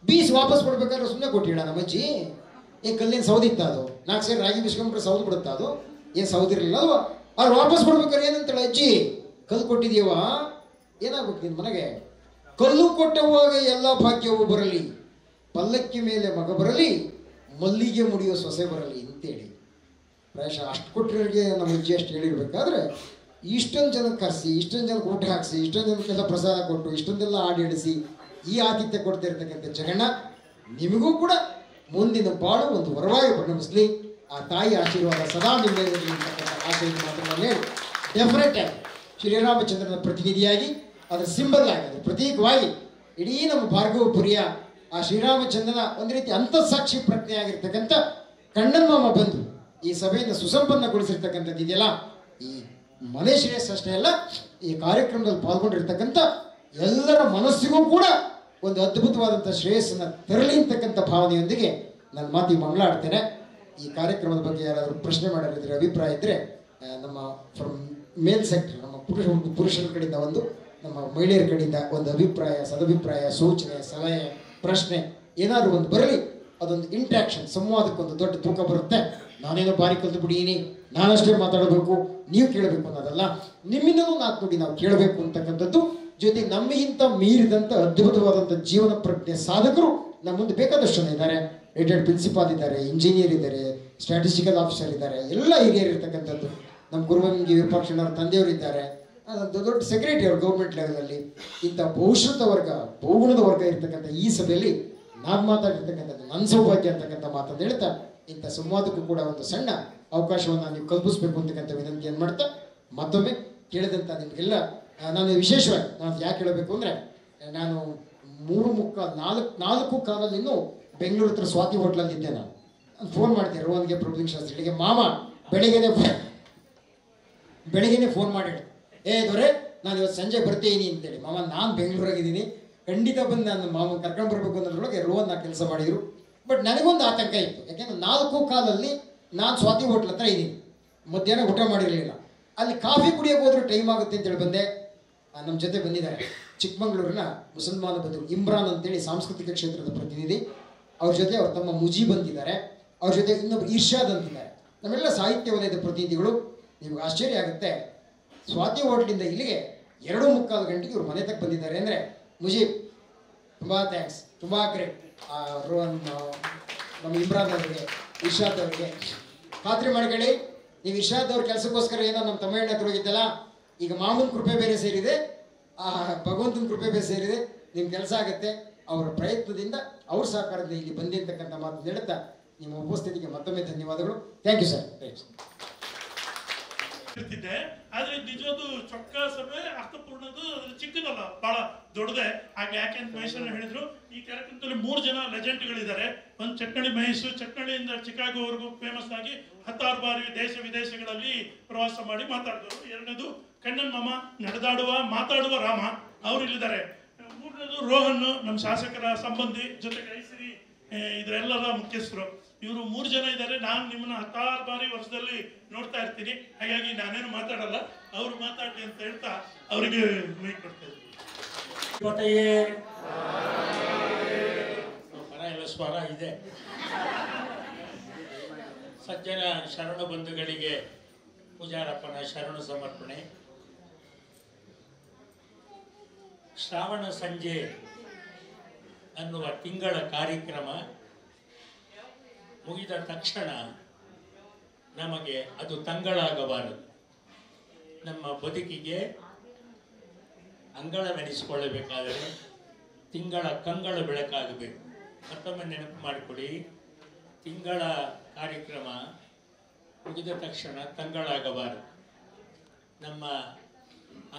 ಬೀಸ್ ವಾಪಸ್ ಕೊಡ್ಬೇಕಾದ್ರೆ ಸುಮ್ಮನೆ ಕೊಟ್ಟಿಡ ನಮ್ಮ ಅಜ್ಜಿ. ಕಲ್ಲಿನ ಸೌದಿತ್ತ ಅದು, 4 ಸೇರಿ ರಾಗಿ ಬೀಸ್ಕೊಂಡ್ರೆ ಸೌದು ಬಿಡುತ್ತಾ ಅದು, ಏನು ಸೌದಿರಲಿಲ್ಲ ಅಲ್ವಾ. ಅವ್ರು ವಾಪಸ್ ಕೊಡ್ಬೇಕಾದ್ರೆ ಏನಂತಾಳೆ ಅಜ್ಜಿ, ಕಲ್ಲು ಕೊಟ್ಟಿದ್ದೀವ, ಏನಾಗ್ಬೇಕು ನಿನ್ನ ಮನೆಗೆ, ಕಲ್ಲು ಕೊಟ್ಟವಾಗ ಎಲ್ಲ ಭಾಗ್ಯವು ಬರಲಿ, ಪಲ್ಲಕ್ಕಿ ಮೇಲೆ ಮಗ ಬರಲಿ, ಮಲ್ಲಿಗೆ ಮುಡಿಯೋ ಸೊಸೆ ಬರಲಿ ಅಂತೇಳಿ. ಪ್ರಾಯಶಃ ಅಷ್ಟು ಕೊಟ್ಟರಿಗೆ ನಮ್ಮ ಅಜ್ಜಿ ಅಷ್ಟು ಹೇಳಿರ್ಬೇಕಾದ್ರೆ ಇಷ್ಟೊಂದು ಜನಕ್ಕೆ ಕರೆಸಿ, ಇಷ್ಟೊಂದು ಜನಕ್ಕೆ ಊಟ ಹಾಕಿಸಿ, ಇಷ್ಟೊಂದು ಜನಕ್ಕೆಲ್ಲ ಪ್ರಸಾದ ಕೊಟ್ಟು, ಇಷ್ಟೊಂದೆಲ್ಲ ಆಡಿಡಿಸಿ ಈ ಆತಿಥ್ಯ ಕೊಡ್ತಾ ಇರ್ತಕ್ಕಂಥ ಜಗಣ್ಣ ನಿಮಗೂ ಕೂಡ ಮುಂದಿನ ಬಾಳು ಒಂದು ವರವಾಗಿ ಪರಿಣಮಿಸಲಿ. ಆ ತಾಯಿ ಆಶೀರ್ವಾದ ಸದಾ ನಿಮ್ಮಲ್ಲಿ ಇರತಕ್ಕಂಥ ಆಶಯದ ಮಾತುಗಳನ್ನು ಹೇಳಿ ಡೆಫಿನೆಟ್ ಆಗಿ ಶ್ರೀರಾಮಚಂದ್ರನ ಪ್ರತಿನಿಧಿಯಾಗಿ, ಅದರ ಸಿಂಬಲ್ ಆಗಿ, ಅದರ ಪ್ರತೀಕವಾಗಿ ಇಡೀ ನಮ್ಮ ಭಾರ್ಗವಪುರಿಯ ಆ ಶ್ರೀರಾಮಚಂದ್ರನ ಒಂದು ರೀತಿ ಅಂತಃಸಾಕ್ಷಿ ಪ್ರಜ್ಞೆ ಆಗಿರ್ತಕ್ಕಂಥ ಕಣ್ಣನ್ಮಾಮ ಬಂದು ಈ ಸಭೆಯನ್ನು ಸುಸಂಪನ್ನಗೊಳಿಸಿರ್ತಕ್ಕಂಥದ್ದು ಇದೆಯಲ್ಲ, ಈ ಮನೆ ಶ್ರೇಯಸ್ ಅಷ್ಟೇ ಅಲ್ಲ, ಈ ಕಾರ್ಯಕ್ರಮದಲ್ಲಿ ಪಾಲ್ಗೊಂಡಿರ್ತಕ್ಕಂಥ ಎಲ್ಲರ ಮನಸ್ಸಿಗೂ ಕೂಡ ಒಂದು ಅದ್ಭುತವಾದಂಥ ಶ್ರೇಯಸ್ಸನ್ನು ತರಲಿ ಅಂತಕ್ಕಂಥ ಭಾವನೆಯೊಂದಿಗೆ ನನ್ನ ಮಾತಿ ಮಂಗಳಾಡ್ತೇನೆ. ಈ ಕಾರ್ಯಕ್ರಮದ ಬಗ್ಗೆ ಯಾರಾದರೂ ಪ್ರಶ್ನೆ ಮಾಡೋರಿದ್ರೆ, ಅಭಿಪ್ರಾಯ ಇದ್ದರೆ ನಮ್ಮ ಫ್ರಮ್ ಮೇಲ್ ಸೆಕ್ಟರ್, ನಮ್ಮ ಪುರುಷರ ಕಡೆಯಿಂದ ಒಂದು, ನಮ್ಮ ಮಹಿಳೆಯರ ಕಡೆಯಿಂದ ಒಂದು ಅಭಿಪ್ರಾಯ, ಸದಭಿಪ್ರಾಯ, ಸೂಚನೆ, ಸಲಹೆ, ಪ್ರಶ್ನೆ ಏನಾದರೂ ಒಂದು ಬರಲಿ, ಅದೊಂದು ಇಂಟ್ರಾಕ್ಷನ್, ಸಂವಾದಕ್ಕೊಂದು ದೊಡ್ಡ ತೂಕ ಬರುತ್ತೆ. ನಾನೇನೋ ಬಾರಿ ಕಲ್ತು ಬಿಡೀನಿ, ನಾನಷ್ಟೇ ಮಾತಾಡಬೇಕು, ನೀವು ಕೇಳಬೇಕು ಅನ್ನೋದಲ್ಲ, ನಿಮ್ಮಿಂದಲೂ ನಾಲ್ಕು ನುಡಿ ನಾವು ಕೇಳಬೇಕು ಅಂತಕ್ಕಂಥದ್ದು. ಜೊತೆಗೆ ನಮಗಿಂತ ಮೀರಿದಂಥ ಅದ್ಭುತವಾದಂಥ ಜೀವನ ಪ್ರಜ್ಞೆ ಸಾಧಕರು ನಮ್ಮ ಮುಂದೆ ಬೇಕಾದಷ್ಟು ಜನ ಇದ್ದಾರೆ. ರಿಟೈರ್ಡ್ ಪ್ರಿನ್ಸಿಪಾಲ್ ಇದ್ದಾರೆ, ಇಂಜಿನಿಯರ್ ಇದ್ದಾರೆ, ಸ್ಟ್ಯಾಟಿಸ್ಟಿಕಲ್ ಆಫೀಸರ್ ಇದ್ದಾರೆ, ಎಲ್ಲ ಹಿರಿಯರು ಇರ್ತಕ್ಕಂಥದ್ದು. ನಮ್ಮ ಗುರುವಂಗಿ ವಿರೂಪಾಕ್ಷಣ್ಣವ್ರ ತಂದೆಯವರು ಇದ್ದಾರೆ, ದೊಡ್ಡ ಸೆಕ್ರೆಟರಿ ಅವರು ಗೌರ್ಮೆಂಟ್ ಲೆವೆಲಲ್ಲಿ. ಇಂಥ ಬಹುಶ್ರುತ ವರ್ಗ, ಬಹುಗುಣದ ವರ್ಗ ಇರ್ತಕ್ಕಂಥ ಈ ಸಭೆಯಲ್ಲಿ ನಾನು ಮಾತಾಡಿರ್ತಕ್ಕಂಥದ್ದು ನನ್ನ ಸೌಭಾಗ್ಯ ಅಂತಕ್ಕಂಥ ಮಾತನ್ನು ಹೇಳ್ತಾ, ಇಂಥ ಸಂವಾದಕ್ಕೂ ಕೂಡ ಒಂದು ಸಣ್ಣ ಅವಕಾಶವನ್ನು ನೀವು ಕಲ್ಪಿಸ್ಬೇಕು ಅಂತಕ್ಕಂಥ ವಿನಂತಿಯನ್ನು ಮಾಡ್ತಾ, ಮತ್ತೊಮ್ಮೆ ಕೇಳಿದಂಥ ನಿಮಗೆಲ್ಲ ನಾನು ವಿಶೇಷವಾಗಿ ನಾನು ಯಾಕೆ ಹೇಳಬೇಕು ಅಂದರೆ, ನಾನು 3:45 ಕಾಲಲ್ಲಿ ಇನ್ನೂ ಬೆಂಗಳೂರು ಹತ್ರ ಸ್ವಾತಿ ಹೋಟ್ಲಲ್ಲಿ ಇದ್ದೆ. ನಾನು ಫೋನ್ ಮಾಡ್ತೀನಿ ರೋಹನ್ಗೆ, ಪ್ರಭುಲಿಂಗ ಶಾಸ್ತ್ರಿಗಳಿಗೆ, ಮಾಮ ಬೆಳಗ್ಗೆನೇ ಫೋನ್ ಮಾಡಿ ಹೇಳಿ, ದೊರೆ ನಾನು ಇವತ್ತು ಸಂಜೆ ಬರ್ತೀನಿ ಅಂತೇಳಿ. ಮಾಮ ನಾನು ಬೆಂಗಳೂರಾಗಿದ್ದೀನಿ, ಖಂಡಿತ ಬಂದು ನಾನು ಮಾಮನ ಕರ್ಕೊಂಡು ಬರಬೇಕು ಅನ್ನೋದ್ರೊಳಗೆ ರೋಹನ್ ಆ ಕೆಲಸ ಮಾಡಿದರು. ಬಟ್ ನನಗೊಂದು ಆತಂಕ ಇತ್ತು, ಯಾಕೆಂದ್ರೆ 4 ಕಾಲಲ್ಲಿ ನಾನು ಸ್ವಾತಿ ಹೋಟ್ಲ್ ಹತ್ರ ಇದ್ದೀನಿ, ಮಧ್ಯಾಹ್ನ ಊಟ ಮಾಡಿರಲಿಲ್ಲ. ಅಲ್ಲಿ ಕಾಫಿ ಕುಡಿಯೋಕೆ ಹೋದ್ರೂ ಟೈಮ್ ಆಗುತ್ತೆ ಅಂತೇಳಿ ಬಂದೆ. ನಮ್ಮ ಜೊತೆ ಬಂದಿದ್ದಾರೆ ಚಿಕ್ಕಮಗಳೂರಿನ ಮುಸಲ್ಮಾನ ಬಂಧುಗಳು ಇಮ್ರಾನ್ ಅಂತೇಳಿ ಸಾಂಸ್ಕೃತಿಕ ಕ್ಷೇತ್ರದ ಪ್ರತಿನಿಧಿ, ಅವ್ರ ಜೊತೆ ಅವ್ರ ತಮ್ಮ ಮುಜೀಬ್ ಬಂದಿದ್ದಾರೆ, ಅವ್ರ ಜೊತೆ ಇನ್ನೊಬ್ಬರು ಇರ್ಷಾದ್ ಅಂತಿದ್ದಾರೆ, ನಮ್ಮೆಲ್ಲ ಸಾಹಿತ್ಯ ವಲಯದ ಪ್ರತಿನಿಧಿಗಳು. ನಿಮ್ಗೆ ಆಶ್ಚರ್ಯ ಆಗುತ್ತೆ, ಸ್ವಾತಿ ಹೋಟ್ಲಿಂದ ಇಲ್ಲಿಗೆ 2:45 ಗಂಟೆಗೆ ಇವ್ರು ಮನೆ ತಕ್ಕ ಬಂದಿದ್ದಾರೆ ಅಂದರೆ, ಮುಜೀಬ್ ತುಂಬ ಥ್ಯಾಂಕ್ಸ್, ತುಂಬ ಗ್ರೇಟ್. ರೋಹನ್, ನಮ್ಮ ಇಮ್ರಾನ್ ಅವರಿಗೆ, ಇರ್ಷಾದ್ ಅವರಿಗೆ ಖಾತ್ರಿ ಮಾಡ್ಕೊಳ್ಳಿ, ನೀವು ಇರ್ಷಾದ್ ಅವ್ರ ಕೆಲಸಕ್ಕೋಸ್ಕರ ಏನೋ ನಮ್ಮ ತಮಿಳ್ನಾಡು ಹತ್ರ ಹೋಗಿದ್ದಲ್ಲ, ಈಗ ಮಾಮೂನ್ ಕೃಪೆ ಬೇರೆ ಸೇರಿದೆ, ಭಗವಂತನ ಕೃಪೆ ಬೇರೆ ಸೇರಿದೆ, ನಿಮ್ಮ ಕೆಲಸ ಆಗುತ್ತೆ. ಅವರ ಪ್ರಯತ್ನದಿಂದ, ಅವ್ರ ಸಹಕಾರದಿಂದ ಇಲ್ಲಿ ಬಂದಿರ್ತಕ್ಕಂಥ ಮಾತನ್ನು ಹೇಳ್ತಾ ನಿಮ್ಮ ಉಪಸ್ಥಿತಿಗೆ ಮತ್ತೊಮ್ಮೆ ಧನ್ಯವಾದಗಳು. Thank you sir. ಇರ್ತಿದ್ದೆ, ಆದ್ರೆ ನಿಜವಾದ ಚೊಕ್ಕ ಸಭೆ ಅರ್ಥಪೂರ್ಣದು ಚಿಕ್ಕದಲ್ಲ, ಬಹಳ ದೊಡ್ಡದೆ. ಹಾಗೆ ಯಾಕೆ ಅಂತ ಮಹೇಶ್ವರ ಹೇಳಿದ್ರು, ಈ ಕಾರ್ಯಕ್ರಮದಲ್ಲಿ 3 ಜನ ಲೆಜೆಂಡ್ಗಳಿದ್ದಾರೆ. ಒಂದು ಚಟ್ನಳ್ಳಿ ಮಹೇಶ್, ಚಟ್ನಳ್ಳಿಯಿಂದ ಚಿಕಾಗೋವರೆಗೂ ಫೇಮಸ್ ಆಗಿ 16 ಬಾರಿ ದೇಶ ವಿದೇಶಗಳಲ್ಲಿ ಪ್ರವಾಸ ಮಾಡಿ ಮಾತಾಡಿದವರು. 2ನೇದು ಕಣ್ಣನ್ ಮಾಮ, ನಡೆದಾಡುವ ಮಾತಾಡುವ ರಾಮ, ಅವರು ಇಲ್ಲಿದ್ದಾರೆ. 3ನೇದು ರೋಹನ್, ನಮ್ಮ ಶಾಸಕರ ಸಂಬಂಧಿ, ಜೊತೆಗೆ ಐಸಿರಿ ಇದರೆಲ್ಲರ ಮುಖ್ಯಸ್ಥರು. ಇವರು 3 ಜನ ಇದ್ದಾರೆ. ನಾನು ನಿಮ್ಮನ್ನ 16 ಬಾರಿ ವರ್ಷದಲ್ಲಿ ನೋಡ್ತಾ ಇರ್ತೀನಿ, ಹಾಗಾಗಿ ನಾನೇನು ಮಾತಾಡಲ್ಲ, ಅವರು ಮಾತಾಡ್ಲಿ ಅಂತ ಹೇಳ್ತಾ ಅವರಿಗೆ ಮೈಕ್ ಕೊಡ್ತಾ ಇದ್ದೀನಿ. ಪರ ಎಲ್ಲ ಸ್ವರ ಇದೆ. ಸಜ್ಜನ ಶರಣ ಬಂಧುಗಳಿಗೆ ಪೂಜಾರಪ್ಪನ ಶರಣ ಸಮರ್ಪಣೆ. ಶ್ರಾವಣ ಸಂಜೆ ಅನ್ನುವ ತಿಂಗಳ ಕಾರ್ಯಕ್ರಮ ಮುಗಿದ ತಕ್ಷಣ ನಮಗೆ ಅದು ತಂಗಳಾಗಬಾರದು. ನಮ್ಮ ಬದುಕಿಗೆ ಅಂಗಳವೆನಿಸಿಕೊಳ್ಳಬೇಕಾದರೆ ತಿಂಗಳ ಕಂಗಳ ಬೆಳಕಾಗಬೇಕು. ಮತ್ತೊಮ್ಮೆ ನೆನಪು ಮಾಡಿಕೊಡಿ, ತಿಂಗಳ ಕಾರ್ಯಕ್ರಮ ಮುಗಿದ ತಕ್ಷಣ ತಂಗಳಾಗಬಾರದು. ನಮ್ಮ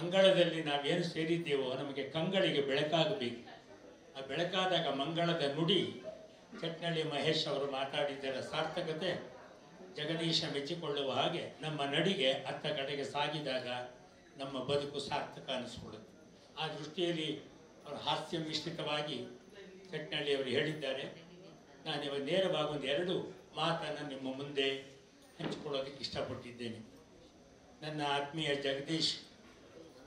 ಅಂಗಳದಲ್ಲಿ ನಾವೇನು ಸೇರಿದ್ದೇವೋ ನಮಗೆ ಕಂಗಳಿಗೆ ಬೆಳಕಾಗಬೇಕು. ಆ ಬೆಳಕಾದಾಗ ಮಂಗಳದ ನುಡಿ ಚಟ್ನಳ್ಳಿ ಮಹೇಶ್ ಅವರು ಮಾತಾಡಿದ್ದರ ಸಾರ್ಥಕತೆ ಜಗದೀಶ ಮೆಚ್ಚಿಕೊಳ್ಳುವ ಹಾಗೆ ನಮ್ಮ ನಡಿಗೆ ಅತ್ತ ಕಡೆಗೆ ಸಾಗಿದಾಗ ನಮ್ಮ ಬದುಕು ಸಾರ್ಥಕ ಅನಿಸ್ಕೊಳ್ಳುತ್ತೆ. ಆ ದೃಷ್ಟಿಯಲ್ಲಿ ಅವರು ಹಾಸ್ಯ ಮಿಶ್ರಿತವಾಗಿ ಚಟ್ನಳ್ಳಿಯವರು ಹೇಳಿದ್ದಾರೆ. ನಾನಿವಾಗ ನೇರವಾಗಿ 2 ಮಾತನ್ನು ನಿಮ್ಮ ಮುಂದೆ ಹಂಚಿಕೊಳ್ಳೋದಕ್ಕೆ ಇಷ್ಟಪಟ್ಟಿದ್ದೇನೆ. ನನ್ನ ಆತ್ಮೀಯ ಜಗದೀಶ್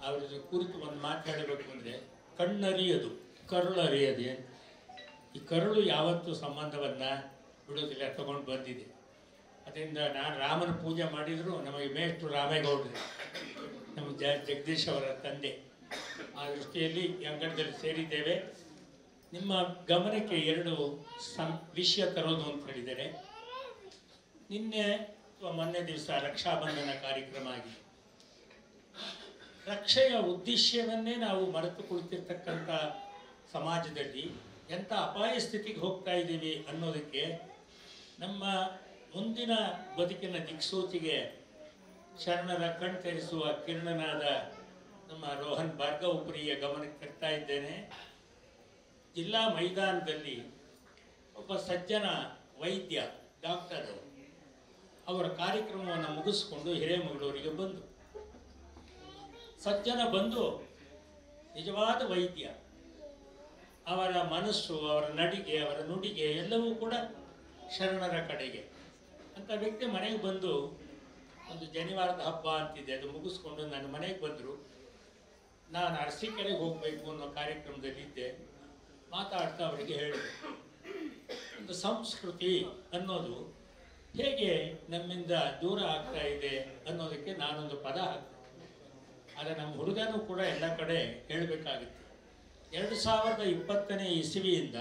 ಅವರ ಕುರಿತು ಒಂದು ಮಾತು ಹೇಳಬೇಕು ಅಂದರೆ, ಕಣ್ಣರಿಯದು ಕರುಳರಿಯದೆ. ಈ ಕರುಳು ಯಾವತ್ತೂ ಸಂಬಂಧವನ್ನು ಬಿಡೋದಿಲ್ಲ, ತಗೊಂಡು ಬಂದಿದೆ. ಅದರಿಂದ ನಾನು ರಾಮನ ಪೂಜೆ ಮಾಡಿದರೂ ನಮಗೆ ಮೇಷ್ಟ್ರು ರಾಮೇಗೌಡರು, ನಮ್ಮ ಜಗದೀಶ್ ಅವರ ತಂದೆ. ಆ ದೃಷ್ಟಿಯಲ್ಲಿ ಈ ಅಂಗಣದಲ್ಲಿ ಸೇರಿದ್ದೇವೆ. ನಿಮ್ಮ ಗಮನಕ್ಕೆ 2 ವಿಷಯ ತರೋದು ಅಂತ ಹೇಳಿದರೆ, ನಿನ್ನೆ ಅಥವಾ ಮೊನ್ನೆ ದಿವಸ ರಕ್ಷಾಬಂಧನ ಕಾರ್ಯಕ್ರಮ ಆಗಿದೆ. ರಕ್ಷೆಯ ಉದ್ದೇಶವನ್ನೇ ನಾವು ಮರೆತು ಕುಳಿತಿರ್ತಕ್ಕಂಥ ಸಮಾಜದಲ್ಲಿ ಎಂಥ ಅಪಾಯ ಸ್ಥಿತಿಗೆ ಹೋಗ್ತಾ ಇದ್ದೀವಿ ಅನ್ನೋದಕ್ಕೆ ನಮ್ಮ ಮುಂದಿನ ಬದುಕಿನ ದಿಕ್ಸೂಚಿಗೆ ಶರಣರ ಕಣ್ತರಿಸುವ ಕಿರಣನಾದ ನಮ್ಮ ರೋಹನ್ ಭಾರ್ಗವಪುರಿಯ ಗಮನಕ್ಕೆ ತರ್ತಾ ಇದ್ದೇನೆ. ಜಿಲ್ಲಾ ಮೈದಾನದಲ್ಲಿ ಒಬ್ಬ ಸಜ್ಜನ ವೈದ್ಯ ಡಾಕ್ಟರ್ ಅವರ ಕಾರ್ಯಕ್ರಮವನ್ನು ಮುಗಿಸ್ಕೊಂಡು ಹಿರೇಮಗಳೂರಿಗೆ ಬಂದು, ಸಜ್ಜನ ಬಂದು ನಿಜವಾದ ವೈದ್ಯ, ಅವರ ಮನಸ್ಸು, ಅವರ ನಡಿಗೆ, ಅವರ ನುಡಿಗೆ ಎಲ್ಲವೂ ಕೂಡ ಶರಣರ ಕಡೆಗೆ. ಅಂಥ ವ್ಯಕ್ತಿ ಮನೆಗೆ ಬಂದು, ಒಂದು ಜನಿವಾರದ ಹಬ್ಬ ಅಂತಿದೆ, ಅದು ಮುಗಿಸ್ಕೊಂಡು ನನ್ನ ಮನೆಗೆ ಬಂದರು. ನಾನು ಅರಸೀಕೆರೆಗೆ ಹೋಗಬೇಕು ಅನ್ನೋ ಕಾರ್ಯಕ್ರಮದಲ್ಲಿದ್ದೆ. ಮಾತಾಡ್ತಾ ಅವರಿಗೆ ಹೇಳಿದೆ, ಒಂದು ಸಂಸ್ಕೃತಿ ಅನ್ನೋದು ಹೇಗೆ ನಮ್ಮಿಂದ ದೂರ ಆಗ್ತಾ ಇದೆ ಅನ್ನೋದಕ್ಕೆ ನಾನೊಂದು ಪದ ಹಾಕ್ತೆ. ಆದರೆ ನಮ್ಮ ಹುಡುಗನೂ ಕೂಡ ಎಲ್ಲ ಕಡೆ ಹೇಳಬೇಕಾಗಿತ್ತು. 2020ನೇ ಇಸವಿಯಿಂದ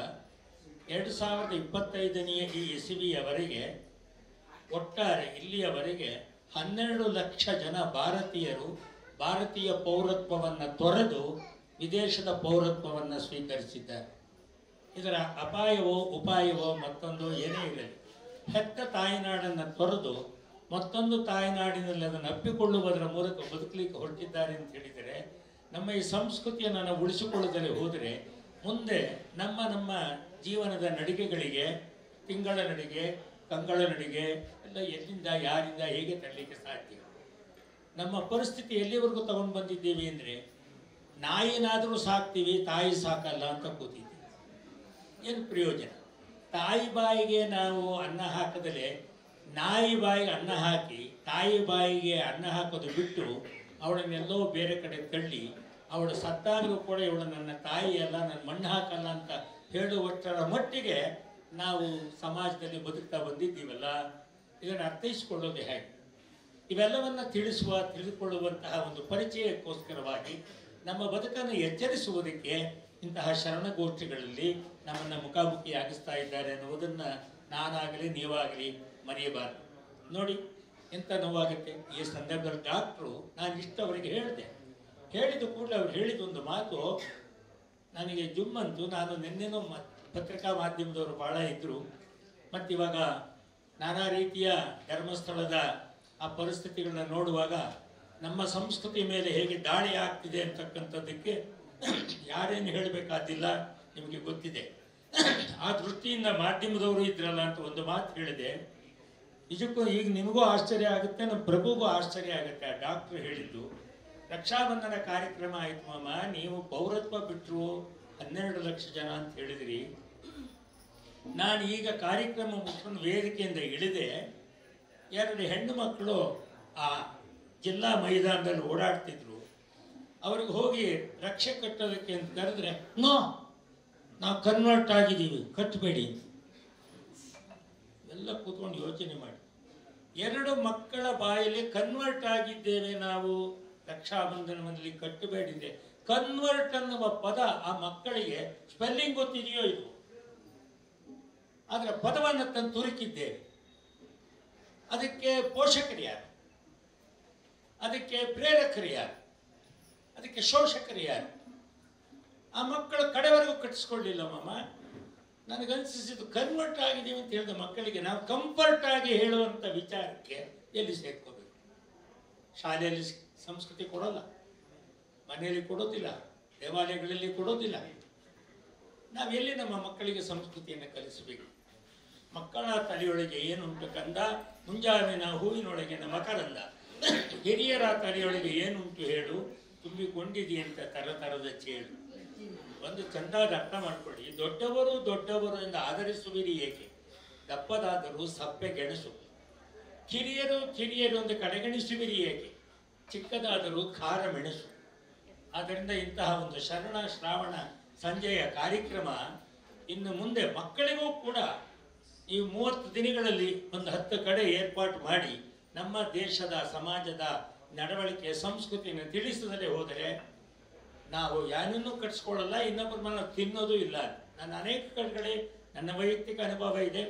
2025ನೇ ಈ ಇಸವಿಯವರೆಗೆ ಒಟ್ಟಾರೆ ಇಲ್ಲಿಯವರೆಗೆ 12 ಲಕ್ಷ ಜನ ಭಾರತೀಯರು ಭಾರತೀಯ ಪೌರತ್ವವನ್ನು ತೊರೆದು ವಿದೇಶದ ಪೌರತ್ವವನ್ನು ಸ್ವೀಕರಿಸಿದ್ದಾರೆ. ಇದರ ಅಪಾಯವೋ ಉಪಾಯವೋ ಮತ್ತೊಂದು ಏನೇ ಇರಲಿ, ಹೆತ್ತ ತಾಯಿನಾಡನ್ನು ತೊರೆದು ಮತ್ತೊಂದು ತಾಯಿನಾಡಿನಲ್ಲಿ ಅದನ್ನು ಅಪ್ಪಿಕೊಳ್ಳುವುದರ ಮೂಲಕ ಬದುಕಲಿಕ್ಕೆ ಹೊರಟಿದ್ದಾರೆ ಅಂತ ಹೇಳಿದರೆ, ನಮ್ಮ ಈ ಸಂಸ್ಕೃತಿಯನ್ನು ನಾವು ಉಳಿಸಿಕೊಳ್ಳುತ್ತಲೇ ಹೋದರೆ ಮುಂದೆ ನಮ್ಮ ಜೀವನದ ನಡಿಗೆಗಳಿಗೆ, ತಿಂಗಳ ನಡಿಗೆ, ಕಂಗಳ ನಡಿಗೆ ಎಲ್ಲ ಎಲ್ಲಿಂದ ಯಾರಿಂದ ಹೇಗೆ ತರಲಿಕ್ಕೆ ಸಾಧ್ಯ? ನಮ್ಮ ಪರಿಸ್ಥಿತಿ ಎಲ್ಲಿವರೆಗೂ ತಗೊಂಡು ಬಂದಿದ್ದೀವಿ ಅಂದರೆ, ನಾಯಿನಾದರೂ ಸಾಕ್ತೀವಿ, ತಾಯಿ ಸಾಕಲ್ಲ ಅಂತ ಕೂತಿದ್ದೀವಿ. ಏನು ಪ್ರಯೋಜನ? ತಾಯಿ ಬಾಯಿಗೆ ನಾವು ಅನ್ನ ಹಾಕದಲೇ ನಾಯಿ ಬಾಯಿಗೆ ಅನ್ನ ಹಾಕಿ ತಾಯಿ ಬಾಯಿಗೆ ಅನ್ನ ಹಾಕೋದು ಬಿಟ್ಟು ಅವಳನ್ನೆಲ್ಲೋ ಬೇರೆ ಕಡೆ ತಳ್ಳಿ ಅವಳು ಸತ್ತಾಗಲೂ ಕೂಡ ಇವಳು ನನ್ನ ತಾಯಿ ಅಲ್ಲ, ನನ್ನ ಮಣ್ಣು ಹಾಕಲ್ಲ ಅಂತ ಹೇಳುವಷ್ಟರ ಮಟ್ಟಿಗೆ ನಾವು ಸಮಾಜದಲ್ಲಿ ಬದುಕ್ತಾ ಬಂದಿದ್ದೀವಲ್ಲ. ಇದನ್ನು ಅರ್ಥೈಸಿಕೊಳ್ಳೋದು ಹೇಗೆ? ಇವೆಲ್ಲವನ್ನು ತಿಳಿದುಕೊಳ್ಳುವಂತಹ ಒಂದು ಪರಿಚಯಕ್ಕೋಸ್ಕರವಾಗಿ ನಮ್ಮ ಬದುಕನ್ನು ಎಚ್ಚರಿಸುವುದಕ್ಕೆ ಇಂತಹ ಶರಣಗೋಷ್ಠಿಗಳಲ್ಲಿ ನಮ್ಮನ್ನು ಮುಖಾಮುಖಿಯಾಗಿಸ್ತಾ ಇದ್ದಾರೆ ಅನ್ನುವುದನ್ನು ನಾನಾಗಲಿ ನೀವಾಗಲಿ ಮರೆಯಬಾರದು. ನೋಡಿ ಎಂಥ ನೋವಾಗುತ್ತೆ. ಈ ಸಂದರ್ಭದಲ್ಲಿ ಡಾಕ್ಟ್ರು ನಾನು ಇಷ್ಟು ಅವರಿಗೆ ಹೇಳಿದ ಕೂಡಲೇ ಅವ್ರು ಹೇಳಿದೊಂದು ಮಾತು ನನಗೆ ಜುಮ್ಮಂತು. ನಾನು ನಿನ್ನೆನೂ ಪತ್ರಿಕಾ ಮಾಧ್ಯಮದವರು ಭಾಳ ಇದ್ದರು. ಮತ್ತು ಇವಾಗ ನಾನಾ ರೀತಿಯ ಧರ್ಮಸ್ಥಳದ ಆ ಪರಿಸ್ಥಿತಿಗಳನ್ನ ನೋಡುವಾಗ ನಮ್ಮ ಸಂಸ್ಕೃತಿ ಮೇಲೆ ಹೇಗೆ ದಾಳಿ ಆಗ್ತಿದೆ ಅಂತಕ್ಕಂಥದ್ದಕ್ಕೆ ಯಾರೇನು ಹೇಳಬೇಕಾದಿಲ್ಲ, ನಿಮಗೆ ಗೊತ್ತಿದೆ. ಆ ದೃಷ್ಟಿಯಿಂದ ಮಾಧ್ಯಮದವರು ಇದ್ರಲ್ಲ ಅಂತ ಒಂದು ಮಾತು ಹೇಳಿದೆ. ನಿಜಕ್ಕೂ ಈಗ ನಿಮಗೂ ಆಶ್ಚರ್ಯ ಆಗುತ್ತೆ, ನಮ್ಮ ಪ್ರಭುಗೂ ಆಶ್ಚರ್ಯ ಆಗುತ್ತೆ. ಆ ಡಾಕ್ಟ್ರು ಹೇಳಿದ್ದು, ರಕ್ಷಾಬಂಧನ ಕಾರ್ಯಕ್ರಮ ಆಯ್ತು ಮಾಮ, ನೀವು ಪೌರತ್ವ ಬಿಟ್ಟರು 12 ಲಕ್ಷ ಜನ ಅಂತ ಹೇಳಿದ್ರಿ. ನಾನು ಈಗ ಕಾರ್ಯಕ್ರಮ ಮುಗಿಸ್ಕೊಂಡು ವೇದಿಕೆಯಿಂದ ಇಳಿದೆ, 2 ಹೆಣ್ಣು ಮಕ್ಕಳು ಆ ಜಿಲ್ಲಾ ಮೈದಾನದಲ್ಲಿ ಓಡಾಡ್ತಿದ್ರು. ಅವ್ರಿಗೆ ಹೋಗಿ ರಕ್ಷೆ ಕಟ್ಟೋದಕ್ಕೆ ಅಂತ ಕರೆದ್ರೆ, ನಾವು ಕನ್ವರ್ಟ್ ಆಗಿದ್ದೀವಿ, ಕಟ್ಟಬೇಡಿ. ಎಲ್ಲ ಕೂತ್ಕೊಂಡು ಯೋಚನೆ ಮಾಡಿ. 2 ಮಕ್ಕಳ ಬಾಯಲ್ಲಿ ಕನ್ವರ್ಟ್ ಆಗಿದ್ದೇವೆ ನಾವು, ರಕ್ಷಾಬಂಧನದಲ್ಲಿ ಕಟ್ಟಬೇಡಿದೆ. ಕನ್ವರ್ಟ್ ಅನ್ನುವ ಪದ ಆ ಮಕ್ಕಳಿಗೆ ಸ್ಪೆಲ್ಲಿಂಗ್ ಗೊತ್ತಿದೆಯೋ ಇದು, ಆದರೆ ಪದವನ್ನು ತಂದು ತುರುಕಿದ್ದೇವೆ. ಅದಕ್ಕೆ ಪೋಷಕರು ಯಾರು? ಅದಕ್ಕೆ ಪ್ರೇರಕರು ಯಾರು? ಅದಕ್ಕೆ ಶೋಷಕರು ಯಾರು? ಆ ಮಕ್ಕಳು ಕಡೆವರೆಗೂ ಕಟ್ಟಿಸ್ಕೊಳ್ಳಿಲ್ಲ ಮಾಮ. ನನಗನ್ಸಿಸಿದ್ದು ಕನ್ವರ್ಟ್ ಆಗಿದ್ದೀವಿ ಅಂತ ಹೇಳಿದ ಮಕ್ಕಳಿಗೆ ನಾವು ಕಂಫರ್ಟ್ ಆಗಿ ಹೇಳುವಂಥ ವಿಚಾರಕ್ಕೆ ಎಲ್ಲಿ ಸೇರ್ಕೋಬೇಕು? ಶಾಲೆಯಲ್ಲಿ ಸಂಸ್ಕೃತಿ ಕೊಡೋಲ್ಲ, ಮನೆಯಲ್ಲಿ ಕೊಡೋದಿಲ್ಲ, ದೇವಾಲಯಗಳಲ್ಲಿ ಕೊಡೋದಿಲ್ಲ. ನಾವೆಲ್ಲಿ ನಮ್ಮ ಮಕ್ಕಳಿಗೆ ಸಂಸ್ಕೃತಿಯನ್ನು ಕಲಿಸಬೇಕು? ಮಕ್ಕಳ ತಲೆಯೊಳಗೆ ಏನುಂಟು ಕಂದ, ಮುಂಜಾವಿನ ಹೂವಿನೊಳಗಿನ ಮಕರಂದ, ಹಿರಿಯರ ತಲೆಯೊಳಗೆ ಏನುಂಟು ಹೇಳು, ತುಂಬಿಕೊಂಡಿದೆಯಂತ ತರತರದ ಚೇಳು. ಒಂದು ಚಂದಾದ ಅರ್ಥ ಮಾಡ್ಕೊಳ್ಳಿ. ದೊಡ್ಡವರು ಎಂದು ಆದರಿಸುವಿರಿ ಏಕೆ? ದಪ್ಪದಾದರೂ ಸಪ್ಪೆ ಗೆಣಸು. ಕಿರಿಯರು ಎಂದು ಕಡೆಗಣಿಸುವಿರಿ ಏಕೆ? ಚಿಕ್ಕದಾದರೂ ಖಾರ ಮೆಣಸು. ಆದ್ದರಿಂದ ಇಂತಹ ಒಂದು ಶರಣ ಶ್ರಾವಣ ಸಂಜೆಯ ಕಾರ್ಯಕ್ರಮ ಇನ್ನು ಮುಂದೆ ಮಕ್ಕಳಿಗೂ ಕೂಡ ಈ 30 ದಿನಗಳಲ್ಲಿ ಒಂದು 10 ಕಡೆ ಏರ್ಪಾಟು ಮಾಡಿ ನಮ್ಮ ದೇಶದ ಸಮಾಜದ ನಡವಳಿಕೆ ಸಂಸ್ಕೃತಿಯನ್ನು ತಿಳಿಸದಲ್ಲೇ ಹೋದರೆ ನಾವು ಯಾರನ್ನೂ ಕಟ್ಸ್ಕೊಳ್ಳಲ್ಲ, ಇನ್ನೊಬ್ಬರ ಮನೆ ತಿನ್ನೋದು ಇಲ್ಲ. ನಾನು ಅನೇಕ ಕಡೆಗಳೇ ನನ್ನ ವೈಯಕ್ತಿಕ ಅನುಭವ ಇದೆ.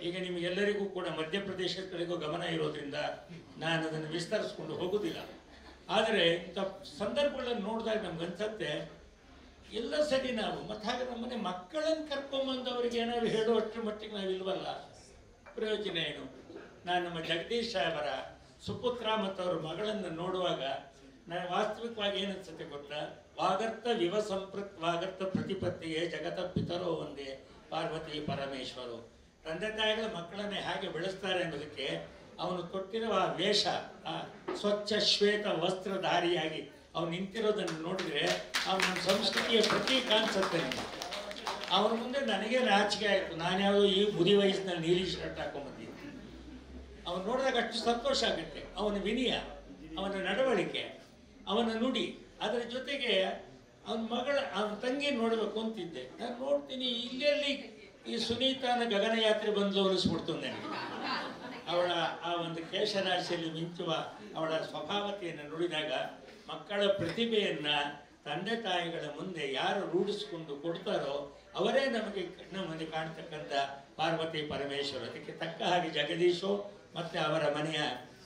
ಈಗ ನಿಮಗೆಲ್ಲರಿಗೂ ಕೂಡ ಮಧ್ಯಪ್ರದೇಶದ ಕಡೆಗೂ ಗಮನ ಇರೋದ್ರಿಂದ ನಾನು ಅದನ್ನು ವಿಸ್ತರಿಸ್ಕೊಂಡು ಹೋಗೋದಿಲ್ಲ. ಆದರೆ ಇಂಥ ಸಂದರ್ಭಗಳನ್ನು ನೋಡಿದಾಗ ನಮ್ಗನ್ಸತ್ತೆ ಎಲ್ಲ ಸರಿ ನಾವು ಮತ್ತೆ ಹಾಗೆ ನಮ್ಮನೆ ಮಕ್ಕಳನ್ನು ಕರ್ಕೊಂಬಂದು ಅವ್ರಿಗೆ ಏನಾದ್ರು ಹೇಳುವಷ್ಟರ ಮಟ್ಟಿಗೆ ನಾವು ಇಲ್ವಲ್ಲ, ಪ್ರಯೋಜನ ಏನು? ನಾನು ನಮ್ಮ ಜಗದೀಶ್ ಸಾಹೇಬರ ಸುಪುತ್ರ ಮತ್ತು ಅವ್ರ ಮಗಳನ್ನು ನೋಡುವಾಗ ನಾನು ವಾಸ್ತವಿಕವಾಗಿ ಏನು ಅನ್ಸುತ್ತೆ ಗೊತ್ತಾ? ವಾಗರ್ತ ವಾಗರ್ತ ಪ್ರತಿಪತ್ತಿಗೆ ಜಗತ ಪಿತರೋ ಒಂದೇ ಪಾರ್ವತಿ ಪರಮೇಶ್ವರು. ತಂದೆ ತಾಯಿಗಳ ಮಕ್ಕಳನ್ನೇ ಹೇಗೆ ಬೆಳೆಸ್ತಾರೆ ಅನ್ನೋದಕ್ಕೆ ಅವನು ಕೊಟ್ಟಿರುವ ಆ ವೇಷ, ಆ ಸ್ವಚ್ಛ ಶ್ವೇತ ವಸ್ತ್ರಧಾರಿಯಾಗಿ ಅವನು ನಿಂತಿರೋದನ್ನು ನೋಡಿದ್ರೆ ಅವನ ನಮ್ಮ ಸಂಸ್ಕೃತಿಯ ಪ್ರತೀಕ ಅನ್ಸುತ್ತೆ. ಅವನ ಮುಂದೆ ನನಗೆ ನಾಚಿಕೆ ಆಯಿತು. ನಾನು ಯಾವುದೋ ಈ ಮುದಿ ವಯಸ್ಸಿನಲ್ಲಿ ನೀಲಿ ಶರ್ಟ್ ಹಾಕೊಂಡ್ಬಂದಿದ್ದೆ. ಅವನು ನೋಡಿದಾಗ ಅಷ್ಟು ಸಂತೋಷ ಆಗುತ್ತೆ. ಅವನ ವಿನಯ, ಅವನ ನಡವಳಿಕೆ, ಅವನ ನುಡಿ ಅದರ ಜೊತೆಗೆ ಅವನ ತಂಗಿ ನೋಡಬೇಕು ಅಂತಿದ್ದೆ. ನಾನು ನೋಡ್ತೀನಿ ಇಲ್ಲೆಲ್ಲಿ ಈ ಸುನೀತಾನ ಗಗನಯಾತ್ರೆ ಬಂದು ಅನಿಸ್ಬಿಡ್ತು ನನಗೆ. ಅವಳ ಆ ಒಂದು ಕೇಶರಾಶಿಯಲ್ಲಿ ಮಿಂಚುವ ಅವಳ ಸ್ವಭಾವತೆಯನ್ನು ನೋಡಿದಾಗ ಮಕ್ಕಳ ಪ್ರತಿಭೆಯನ್ನ ತಂದೆ ತಾಯಿಗಳ ಮುಂದೆ ಯಾರು ರೂಢಿಸ್ಕೊಂಡು ಕೊಡ್ತಾರೋ ಅವರೇ ನಮಗೆ ಕಣ್ಣ ಮುಂದೆ ಕಾಣ್ತಕ್ಕಂಥ ಪಾರ್ವತಿ ಪರಮೇಶ್ವರ. ಅದಕ್ಕೆ ತಕ್ಕ ಹಾಗೆ ಜಗದೀಶು ಮತ್ತೆ ಅವರ ಮನೆಯ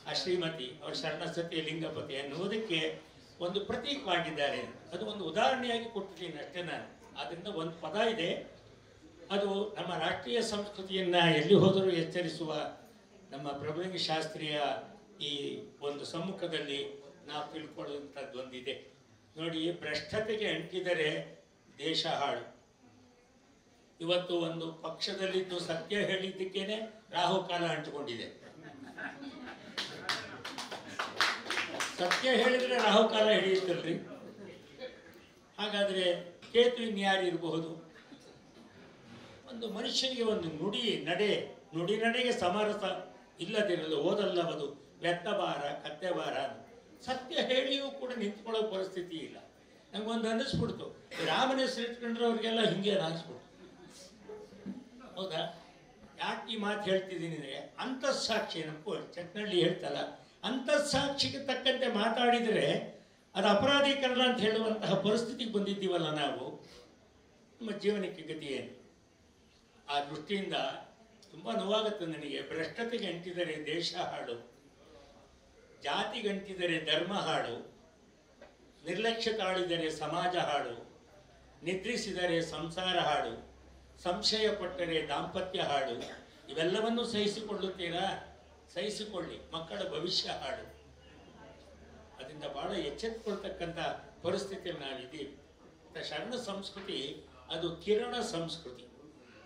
ಆ ಶ್ರೀಮತಿ ಅವರ ಶರಣಸತಿ ಲಿಂಗಪತಿ ಅನ್ನುವುದಕ್ಕೆ ಒಂದು ಪ್ರತೀಕವಾಗಿದ್ದಾರೆ. ಅದು ಒಂದು ಉದಾಹರಣೆಯಾಗಿ ಕೊಟ್ಟಿದ್ದೀನಿ ಅಷ್ಟೇ ನಾನು. ಅದರಿಂದ ಒಂದು ಪದ ಇದೆ, ಅದು ನಮ್ಮ ರಾಷ್ಟ್ರೀಯ ಸಂಸ್ಕೃತಿಯನ್ನ ಎಲ್ಲಿ ಹೋದರೂ ಎಚ್ಚರಿಸುವ ನಮ್ಮ ಪ್ರಭುಲಿಂಗ ಶಾಸ್ತ್ರಿಯ ಈ ಒಂದು ಸಮ್ಮುಖದಲ್ಲಿ ನಾವು ತಿಳ್ಕೊಳ್ಳುವಂಥದ್ದು ಒಂದಿದೆ ನೋಡಿ. ಭ್ರಷ್ಟತೆಗೆ ಅಂಟಿದರೆ ದೇಶ ಹಾಳು. ಇವತ್ತು ಒಂದು ಪಕ್ಷದಲ್ಲಿದ್ದು ಸತ್ಯ ಹೇಳಿದ್ದಕ್ಕೇನೆ ರಾಹುಕಾಲ ಅಂಟಿಕೊಂಡಿದೆ. ಸತ್ಯ ಹೇಳಿದ್ರೆ ರಾಹುಕಾಲ ಹಿಡಿಯುತ್ತಲ್ರಿ. ಹಾಗಾದ್ರೆ ಕೇತು ಇನ್ಯಾರು ಇರಬಹುದು? ಒಂದು ಮನುಷ್ಯನಿಗೆ ಒಂದು ನುಡಿ ನಡೆಗೆ ಸಮರಸ ಇಲ್ಲದಿರಲು ಓದಲ್ಲವದು ವ್ಯರ್ಥಭಾರ ಕತ್ತೆಭಾರ. ಸತ್ಯ ಹೇಳಿಯೂ ಕೂಡ ನಿಂತ್ಕೊಳ್ಳೋ ಪರಿಸ್ಥಿತಿ ಇಲ್ಲ. ನಂಗೊಂದು ಅನ್ನಿಸ್ಬಿಡ್ತು, ರಾಮನ ಹೆಸರು ಇಟ್ಕೊಂಡ್ರೆ ಅವ್ರಿಗೆಲ್ಲ ಹಿಂಗೆ ಅನಿಸ್ಬಿಡ್ತು. ಹೌದಾ? ಯಾಕೆ ಈ ಮಾತು ಹೇಳ್ತಿದ್ದೀನಿ ಅಂದರೆ, ಅಂತಃಸಾಕ್ಷಿ ಏನಪ್ಪೋ ಚಟ್ನಳ್ಳಿ ಹೇಳ್ತಲ್ಲ, ಅಂತಃಸಾಕ್ಷಿಗೆ ತಕ್ಕಂತೆ ಮಾತಾಡಿದರೆ ಅದು ಅಪರಾಧೀಕರಣ ಅಂತ ಹೇಳುವಂತಹ ಪರಿಸ್ಥಿತಿಗೆ ಬಂದಿದ್ದೀವಲ್ಲ ನಾವು. ನಮ್ಮ ಜೀವನಕ್ಕೆ ಗತಿ ಏನು? ಆ ದೃಷ್ಟಿಯಿಂದ ತುಂಬ ನೋವಾಗುತ್ತೆ ನನಗೆ. ಭ್ರಷ್ಟತೆಗೆ ಅಂಟಿದರೆ ದೇಶ ಹಾಳು, ಜಾತಿಗಂಟಿದರೆ ಧರ್ಮ ಹಾಳು, ನಿರ್ಲಕ್ಷ್ಯ ತಾಳಿದರೆ ಸಮಾಜ ಹಾಳು, ನಿದ್ರಿಸಿದರೆ ಸಂಸಾರ ಹಾಳು, ಸಂಶಯ ಪಟ್ಟರೆ ದಾಂಪತ್ಯ ಹಾಳು. ಇವೆಲ್ಲವನ್ನೂ ಸಹಿಸಿಕೊಳ್ಳುತ್ತೀರಾ? ಸಹಿಸಿಕೊಳ್ಳಿ, ಮಕ್ಕಳ ಭವಿಷ್ಯ ಹಾಳು. ಅದರಿಂದ ಬಹಳ ಎಚ್ಚೆತ್ತುಕೊಳ್ತಕ್ಕಂಥ ಪರಿಸ್ಥಿತಿಯಲ್ಲಿ ನಾವಿದ್ದೀವಿ. ಶರಣ ಸಂಸ್ಕೃತಿ ಅದು ಕಿರಣ ಸಂಸ್ಕೃತಿ.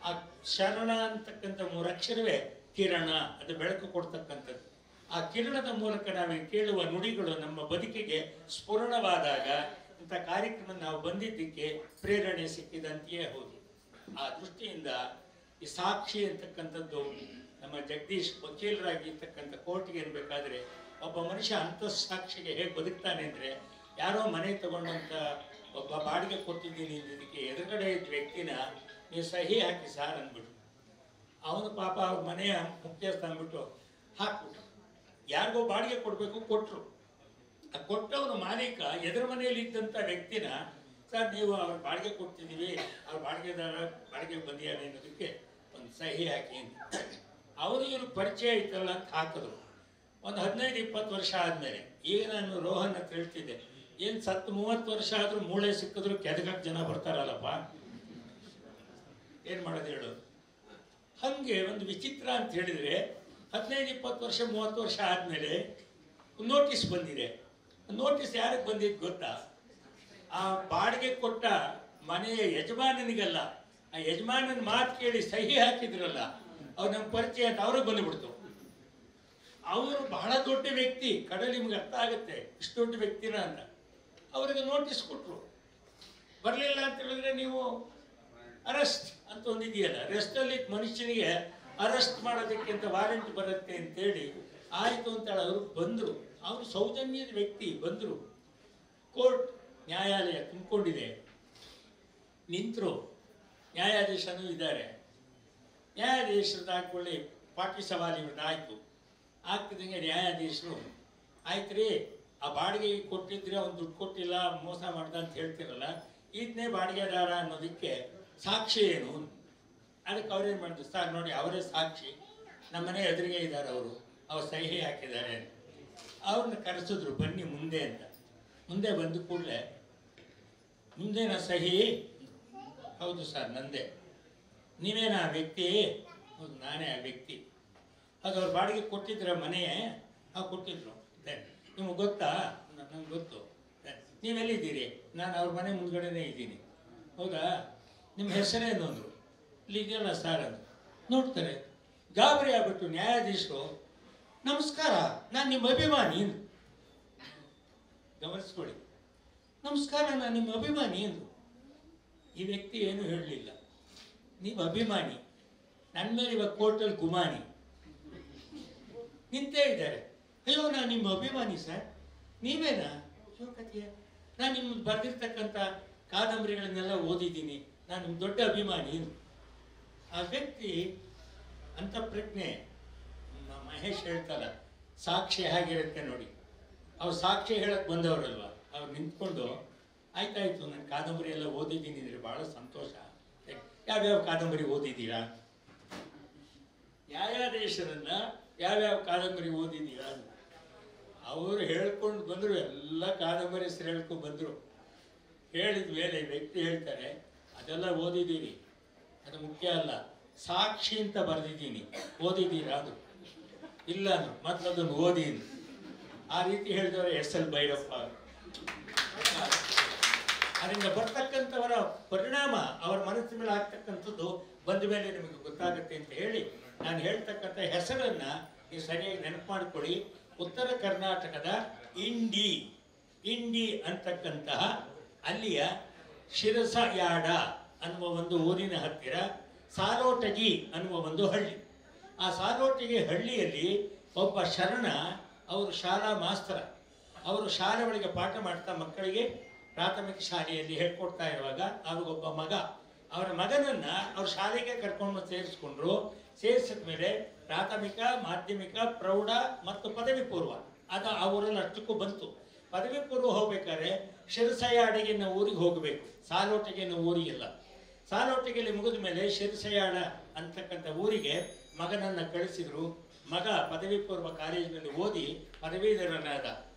ಆ ಶರಣ ಅಂತಕ್ಕಂಥ 3 ಅಕ್ಷರವೇ ಕಿರಣ, ಅದು ಬೆಳಕು ಕೊಡ್ತಕ್ಕಂಥದ್ದು. ಆ ಕಿರಣದ ಮೂಲಕ ನಾವು ಕೇಳುವ ನುಡಿಗಳು ನಮ್ಮ ಬದುಕಿಗೆ ಸ್ಫುರಣವಾದಾಗ ಇಂಥ ಕಾರ್ಯಕ್ರಮ ನಾವು ಬಂದಿದ್ದಕ್ಕೆ ಪ್ರೇರಣೆ ಸಿಕ್ಕಿದಂತೆಯೇ ಹೌದು. ಆ ದೃಷ್ಟಿಯಿಂದ ಈ ಸಾಕ್ಷಿ ಅಂತಕ್ಕಂಥದ್ದು ನಮ್ಮ ಜಗದೀಶ್ ವಕೀಲರಾಗಿರ್ತಕ್ಕಂಥ ಕೋರ್ಟ್ಗೆ ಏನ್ಬೇಕಾದ್ರೆ ಒಬ್ಬ ಮನುಷ್ಯ ಅಂತಃಸಾಕ್ಷಿಗೆ ಹೇಗೆ ಬದುಕ್ತಾನೆ ಅಂದರೆ, ಯಾರೋ ಮನೆ ತಗೊಂಡಂತ ಒಬ್ಬ ಬಾಡಿಗೆ ಕೊಟ್ಟಿದ್ದೀನಿ ಇದಕ್ಕೆ ಎದುರುಗಡೆ ಇದ್ದ ವ್ಯಕ್ತಿನ ನೀವು ಸಹಿ ಹಾಕಿ ಸಾರ್ ಅಂದ್ಬಿಟ್ಟು, ಅವನು ಪಾಪ ಅವ್ರ ಮನೆಯ ಮುಖ್ಯಸ್ಥ ಅಂದ್ಬಿಟ್ಟು ಹಾಕ್ಬಿಟ್ಟು ಯಾರಿಗೋ ಬಾಡಿಗೆ ಕೊಡಬೇಕು ಕೊಟ್ಟರು. ಆ ಕೊಟ್ಟವನು ಮಾಲೀಕ ಎದುರ ಮನೆಯಲ್ಲಿ ಇದ್ದಂಥ ವ್ಯಕ್ತಿನ, ಸರ್ ನೀವು ಅವ್ರ ಬಾಡಿಗೆ ಕೊಡ್ತಿದ್ದೀವಿ, ಅವ್ರ ಬಾಡಿಗೆದಾರ ಬಾಡಿಗೆ ಬಂದಿಯಾನೆ ಅನ್ನೋದಕ್ಕೆ ಒಂದು ಸಹಿ ಹಾಕಿ ಅಂತ. ಅವರು ಇವರು ಪರಿಚಯ ಇತ್ತಲ್ಲ ಅಂತ ಹಾಕಿದ್ರು. ಒಂದು 15-20 ವರ್ಷ ಆದಮೇಲೆ, ಈಗ ನಾನು ರೋಹನ್ ಅಂತ ಹೇಳ್ತಿದ್ದೆ, ಏನು 30 ವರ್ಷ ಆದರೂ ಮೂಳೆ ಸಿಕ್ಕಿದ್ರು ಕೆದಗಕ್ಕೆ ಜನ ಬರ್ತಾರಲ್ಲಪ್ಪ, ಏನು ಮಾಡೋದು ಹೇಳು. ಹಾಗೆ ಒಂದು ವಿಚಿತ್ರ ಅಂತ ಹೇಳಿದರೆ 15-20 ವರ್ಷ 30 ವರ್ಷ ಆದಮೇಲೆ ನೋಟಿಸ್ ಬಂದಿದೆ. ನೋಟಿಸ್ ಯಾರಿಗೆ ಬಂದಿದ್ದು ಗೊತ್ತಾ? ಆ ಬಾಡಿಗೆ ಕೊಟ್ಟ ಮನೆಯ ಯಜಮಾನನಿಗಲ್ಲ, ಆ ಯಜಮಾನನ ಮಾತು ಕೇಳಿ ಸಹಿ ಹಾಕಿದ್ರಲ್ಲ ಅವ್ರು ನಮ್ಮ ಪರಿಚಯ ಅಂತ ಅವ್ರಿಗೆ ಬಂದುಬಿಡ್ತು. ಅವರು ಬಹಳ ದೊಡ್ಡ ವ್ಯಕ್ತಿ, ಕಡೆ ನಿಮ್ಗೆ ಅರ್ಥ ಆಗುತ್ತೆ ಇಷ್ಟು ದೊಡ್ಡ ವ್ಯಕ್ತಿನ ಅಂತ. ಅವರಿಗೆ ನೋಟಿಸ್ ಕೊಟ್ಟರು. ಬರಲಿಲ್ಲ ಅಂತ ಹೇಳಿದ್ರೆ ನೀವು ಅರೆಸ್ಟ್ ಅಂತ ಒಂದಿದೆಯಲ್ಲ, ರೆಸ್ಟಲ್ಲಿ ಮನುಷ್ಯನಿಗೆ ಅರೆಸ್ಟ್ ಮಾಡೋದಕ್ಕೆ ಅಂತ ವಾರೆಂಟ್ ಬರುತ್ತೆ ಅಂತೇಳಿ ಆಯಿತು ಅಂತೇಳಿ ಅವರು ಬಂದರು. ಅವರು ಸೌಜನ್ಯದ ವ್ಯಕ್ತಿ ಬಂದರು. ಕೋರ್ಟ್ ನ್ಯಾಯಾಲಯ ತುಂಬಿಕೊಂಡಿದೆ, ನಿಂತರು. ನ್ಯಾಯಾಧೀಶನೂ ಇದ್ದಾರೆ. ನ್ಯಾಯಾಧೀಶರದ ಹಾಕೊಳ್ಳಿ ಪಾಟಿ ಸವಾಲಿ ಆಯಿತು. ಆಗ್ತಿದ್ದಂಗೆ ನ್ಯಾಯಾಧೀಶರು, ಆಯ್ತು ರೀ, ಆ ಬಾಡಿಗೆ ಕೊಟ್ಟಿದ್ರೆ ಅವ್ನು ದುಡ್ಡು ಕೊಟ್ಟಿಲ್ಲ ಮೋಸ ಮಾಡ್ದ ಅಂತ ಹೇಳ್ತಿರಲ್ಲ, ಈತನೇ ಬಾಡಿಗೆದಾರ ಅನ್ನೋದಕ್ಕೆ ಸಾಕ್ಷಿ ಏನು? ಅದಕ್ಕೆ ಅವ್ರೇನು ಮಾಡಿದ್ರು, ಸರ್ ನೋಡಿ ಅವರೇ ಸಾಕ್ಷಿ, ನಮ್ಮನೆ ಎದುರಿಗೆ ಇದ್ದಾರೆ ಅವರು, ಅವ್ರು ಸಹಿ ಹಾಕಿದ್ದಾರೆ. ಅವ್ರನ್ನ ಕರೆಸಿದ್ರು, ಬನ್ನಿ ಮುಂದೆ ಅಂತ. ಮುಂದೆ ಬಂದ ಕೂಡಲೇ, ನಿಮ್ದೇನಾ ಸಹಿ? ಹೌದು ಸರ್ ನಂದೇ. ನೀವೇನಾ ಆ ವ್ಯಕ್ತಿ? ಹೌದು ನಾನೇ ಆ ವ್ಯಕ್ತಿ. ಅದು ಅವ್ರು ಬಾಡಿಗೆ ಕೊಟ್ಟಿದ್ರ ಮನೆ? ಕೊಟ್ಟಿದ್ರು. ನಿಮ್ಗೆ ಗೊತ್ತಾ? ನಂಗೆ ಗೊತ್ತು. ನೀವೆಲ್ಲಿದ್ದೀರಿ? ನಾನು ಅವ್ರ ಮನೆ ಮುಂದ್ಗಡೆನೇ ಇದ್ದೀನಿ. ಹೌದಾ? ನಿಮ್ಮ ಹೆಸರೇನು ಅಂದರು. ಇಲ್ಲಿ ಇದೆಯಲ್ಲ ಸರ್ ಅದು. ನೋಡ್ತಾರೆ, ಗಾಬರಿ ಆಗ್ಬಿಟ್ಟು ನ್ಯಾಯಾಧೀಶರು, ನಮಸ್ಕಾರ ನಾನು ನಿಮ್ಮ ಅಭಿಮಾನಿ ಎಂದು. ಗಮನಿಸ್ಕೊಳ್ಳಿ, ನಮಸ್ಕಾರ ನಾನು ನಿಮ್ಮ ಅಭಿಮಾನಿ ಎಂದು. ಈ ವ್ಯಕ್ತಿ ಏನು ಹೇಳಲಿಲ್ಲ. ನೀವು ಅಭಿಮಾನಿ, ನನ್ನ ಮೇಲೆ ಇವಾಗ ಕೋರ್ಟಲ್ಲಿ ಗುಮಾನಿ ನಿಂತೇ ಇದ್ದಾರೆ. ಅಯ್ಯೋ ನಾನು ನಿಮ್ಮ ಅಭಿಮಾನಿ ಸರ್, ನೀವೇನಾ? ನಾನು ನಿಮ್ಗೆ ಬರೆದಿರ್ತಕ್ಕಂಥ ಕಾದಂಬರಿಗಳನ್ನೆಲ್ಲ ಓದಿದ್ದೀನಿ, ನಾನು ನಿಮ್ಗೆ ದೊಡ್ಡ ಅಭಿಮಾನಿ. ಆ ವ್ಯಕ್ತಿ ಅಂತಃಪ್ರಜ್ಞೆ ಮಹೇಶ್ ಹೇಳ್ತಲ್ಲ, ಸಾಕ್ಷಿ ಹೇಗಿರುತ್ತೆ ನೋಡಿ. ಅವ್ರು ಸಾಕ್ಷಿ ಹೇಳಕ್ಕೆ ಬಂದವರಲ್ವ, ಅವ್ರು ನಿಂತ್ಕೊಂಡು ಆಯ್ತಾಯ್ತು ನಾನು ಕಾದಂಬರಿ ಎಲ್ಲ ಓದಿದ್ದೀನಿ ಅಂದರೆ ಭಾಳ ಸಂತೋಷ. ಯಾವ್ಯಾವ ಕಾದಂಬರಿ ಓದಿದ್ದೀರಾ, ಯಾವ್ಯಾವ ದೇಶರನ್ನ ಯಾವ್ಯಾವ ಕಾದಂಬರಿ ಓದಿದ್ದೀರಾ? ಅವರು ಹೇಳ್ಕೊಂಡು ಬಂದರು, ಎಲ್ಲ ಕಾದಂಬರಿ ಹೆಸರು ಹೇಳ್ಕೊಂಡು ಬಂದರು. ಹೇಳಿದ ಮೇಲೆ ವ್ಯಕ್ತಿ ಹೇಳ್ತಾರೆ, ಅದೆಲ್ಲ ಓದಿದ್ದೀರಿ, ಅದು ಮುಖ್ಯ ಅಲ್ಲ, ಸಾಕ್ಷಿ ಅಂತ ಬರೆದಿದ್ದೀನಿ, ಓದಿದ್ದೀರಾ? ಅದು ಇಲ್ಲ, ಮೊದಲು ಅದನ್ನು ಓದಿನಿ. ಆ ರೀತಿ ಹೇಳಿದವರು ಎಸ್ ಎಲ್ ಭೈರಪ್ಪ. ಅದರಿಂದ ಬರ್ತಕ್ಕಂಥವರ ಪರಿಣಾಮ ಅವರ ಮನಸ್ಸಿನ ಮೇಲೆ ಆಗ್ತಕ್ಕಂಥದ್ದು ಬಂದ ಮೇಲೆ ನಿಮಗೆ ಗೊತ್ತಾಗುತ್ತೆ ಅಂತ ಹೇಳಿ ನಾನು ಹೇಳ್ತಕ್ಕಂಥ ಹೆಸರನ್ನ ನೀವು ಸರಿಯಾಗಿ ನೆನಪು ಮಾಡಿಕೊಳ್ಳಿ. ಉತ್ತರ ಕರ್ನಾಟಕದ ಇಂಡಿ ಅಂತಕ್ಕಂತಹ ಅಲ್ಲಿಯ ಶಿರಸಯಾಡ ಅನ್ನುವ ಒಂದು ಊರಿನ ಹತ್ತಿರ ಸಾಲೋಟಗಿ ಅನ್ನುವ ಒಂದು ಹಳ್ಳಿ. ಆ ಸಾಲೋಟಗಿ ಹಳ್ಳಿಯಲ್ಲಿ ಒಬ್ಬ ಶರಣ, ಅವರು ಶಾಲಾ ಮಾಸ್ತರ, ಅವರು ಶಾಲೆ ಒಳಗೆ ಪಾಠ ಮಾಡ್ತಾ ಮಕ್ಕಳಿಗೆ ಪ್ರಾಥಮಿಕ ಶಾಲೆಯಲ್ಲಿ ಹೇಳ್ಕೊಡ್ತಾ ಇರುವಾಗ ಅವ್ರಿಗೊಬ್ಬ ಮಗ, ಅವರ ಮಗನನ್ನ ಅವ್ರ ಶಾಲೆಗೆ ಕರ್ಕೊಂಡು ಸೇರಿಸ್ಕೊಂಡ್ರು. ಸೇರಿಸಿದ ಮೇಲೆ ಪ್ರಾಥಮಿಕ, ಮಾಧ್ಯಮಿಕ, ಪ್ರೌಢ ಮತ್ತು ಪದವಿ ಪೂರ್ವ ಅದು ಆ ಊರಲ್ಲಿ ಅಷ್ಟಕ್ಕೂ ಬಂತು. ಪದವಿ ಪೂರ್ವ ಹೋಗ್ಬೇಕಾದ್ರೆ ಶಿರಸಯಾಡಿಗೆ ನಾವು ಊರಿಗೆ ಹೋಗಬೇಕು, ಸಾಲೋಟೆಗೆ ನಾವು ಊರಿಗಿಲ್ಲ. ಸಾಲೋಟೆಗೆಯಲ್ಲಿ ಮುಗಿದ ಮೇಲೆ ಶಿರಸಯಾಡ ಅಂತಕ್ಕಂಥ ಊರಿಗೆ ಮಗನನ್ನ ಕಳಿಸಿದ್ರು. ಮಗ ಪದವಿ ಪೂರ್ವ ಕಾಲೇಜಿನಲ್ಲಿ ಓದಿ ಪದವೀಧರನಾದ.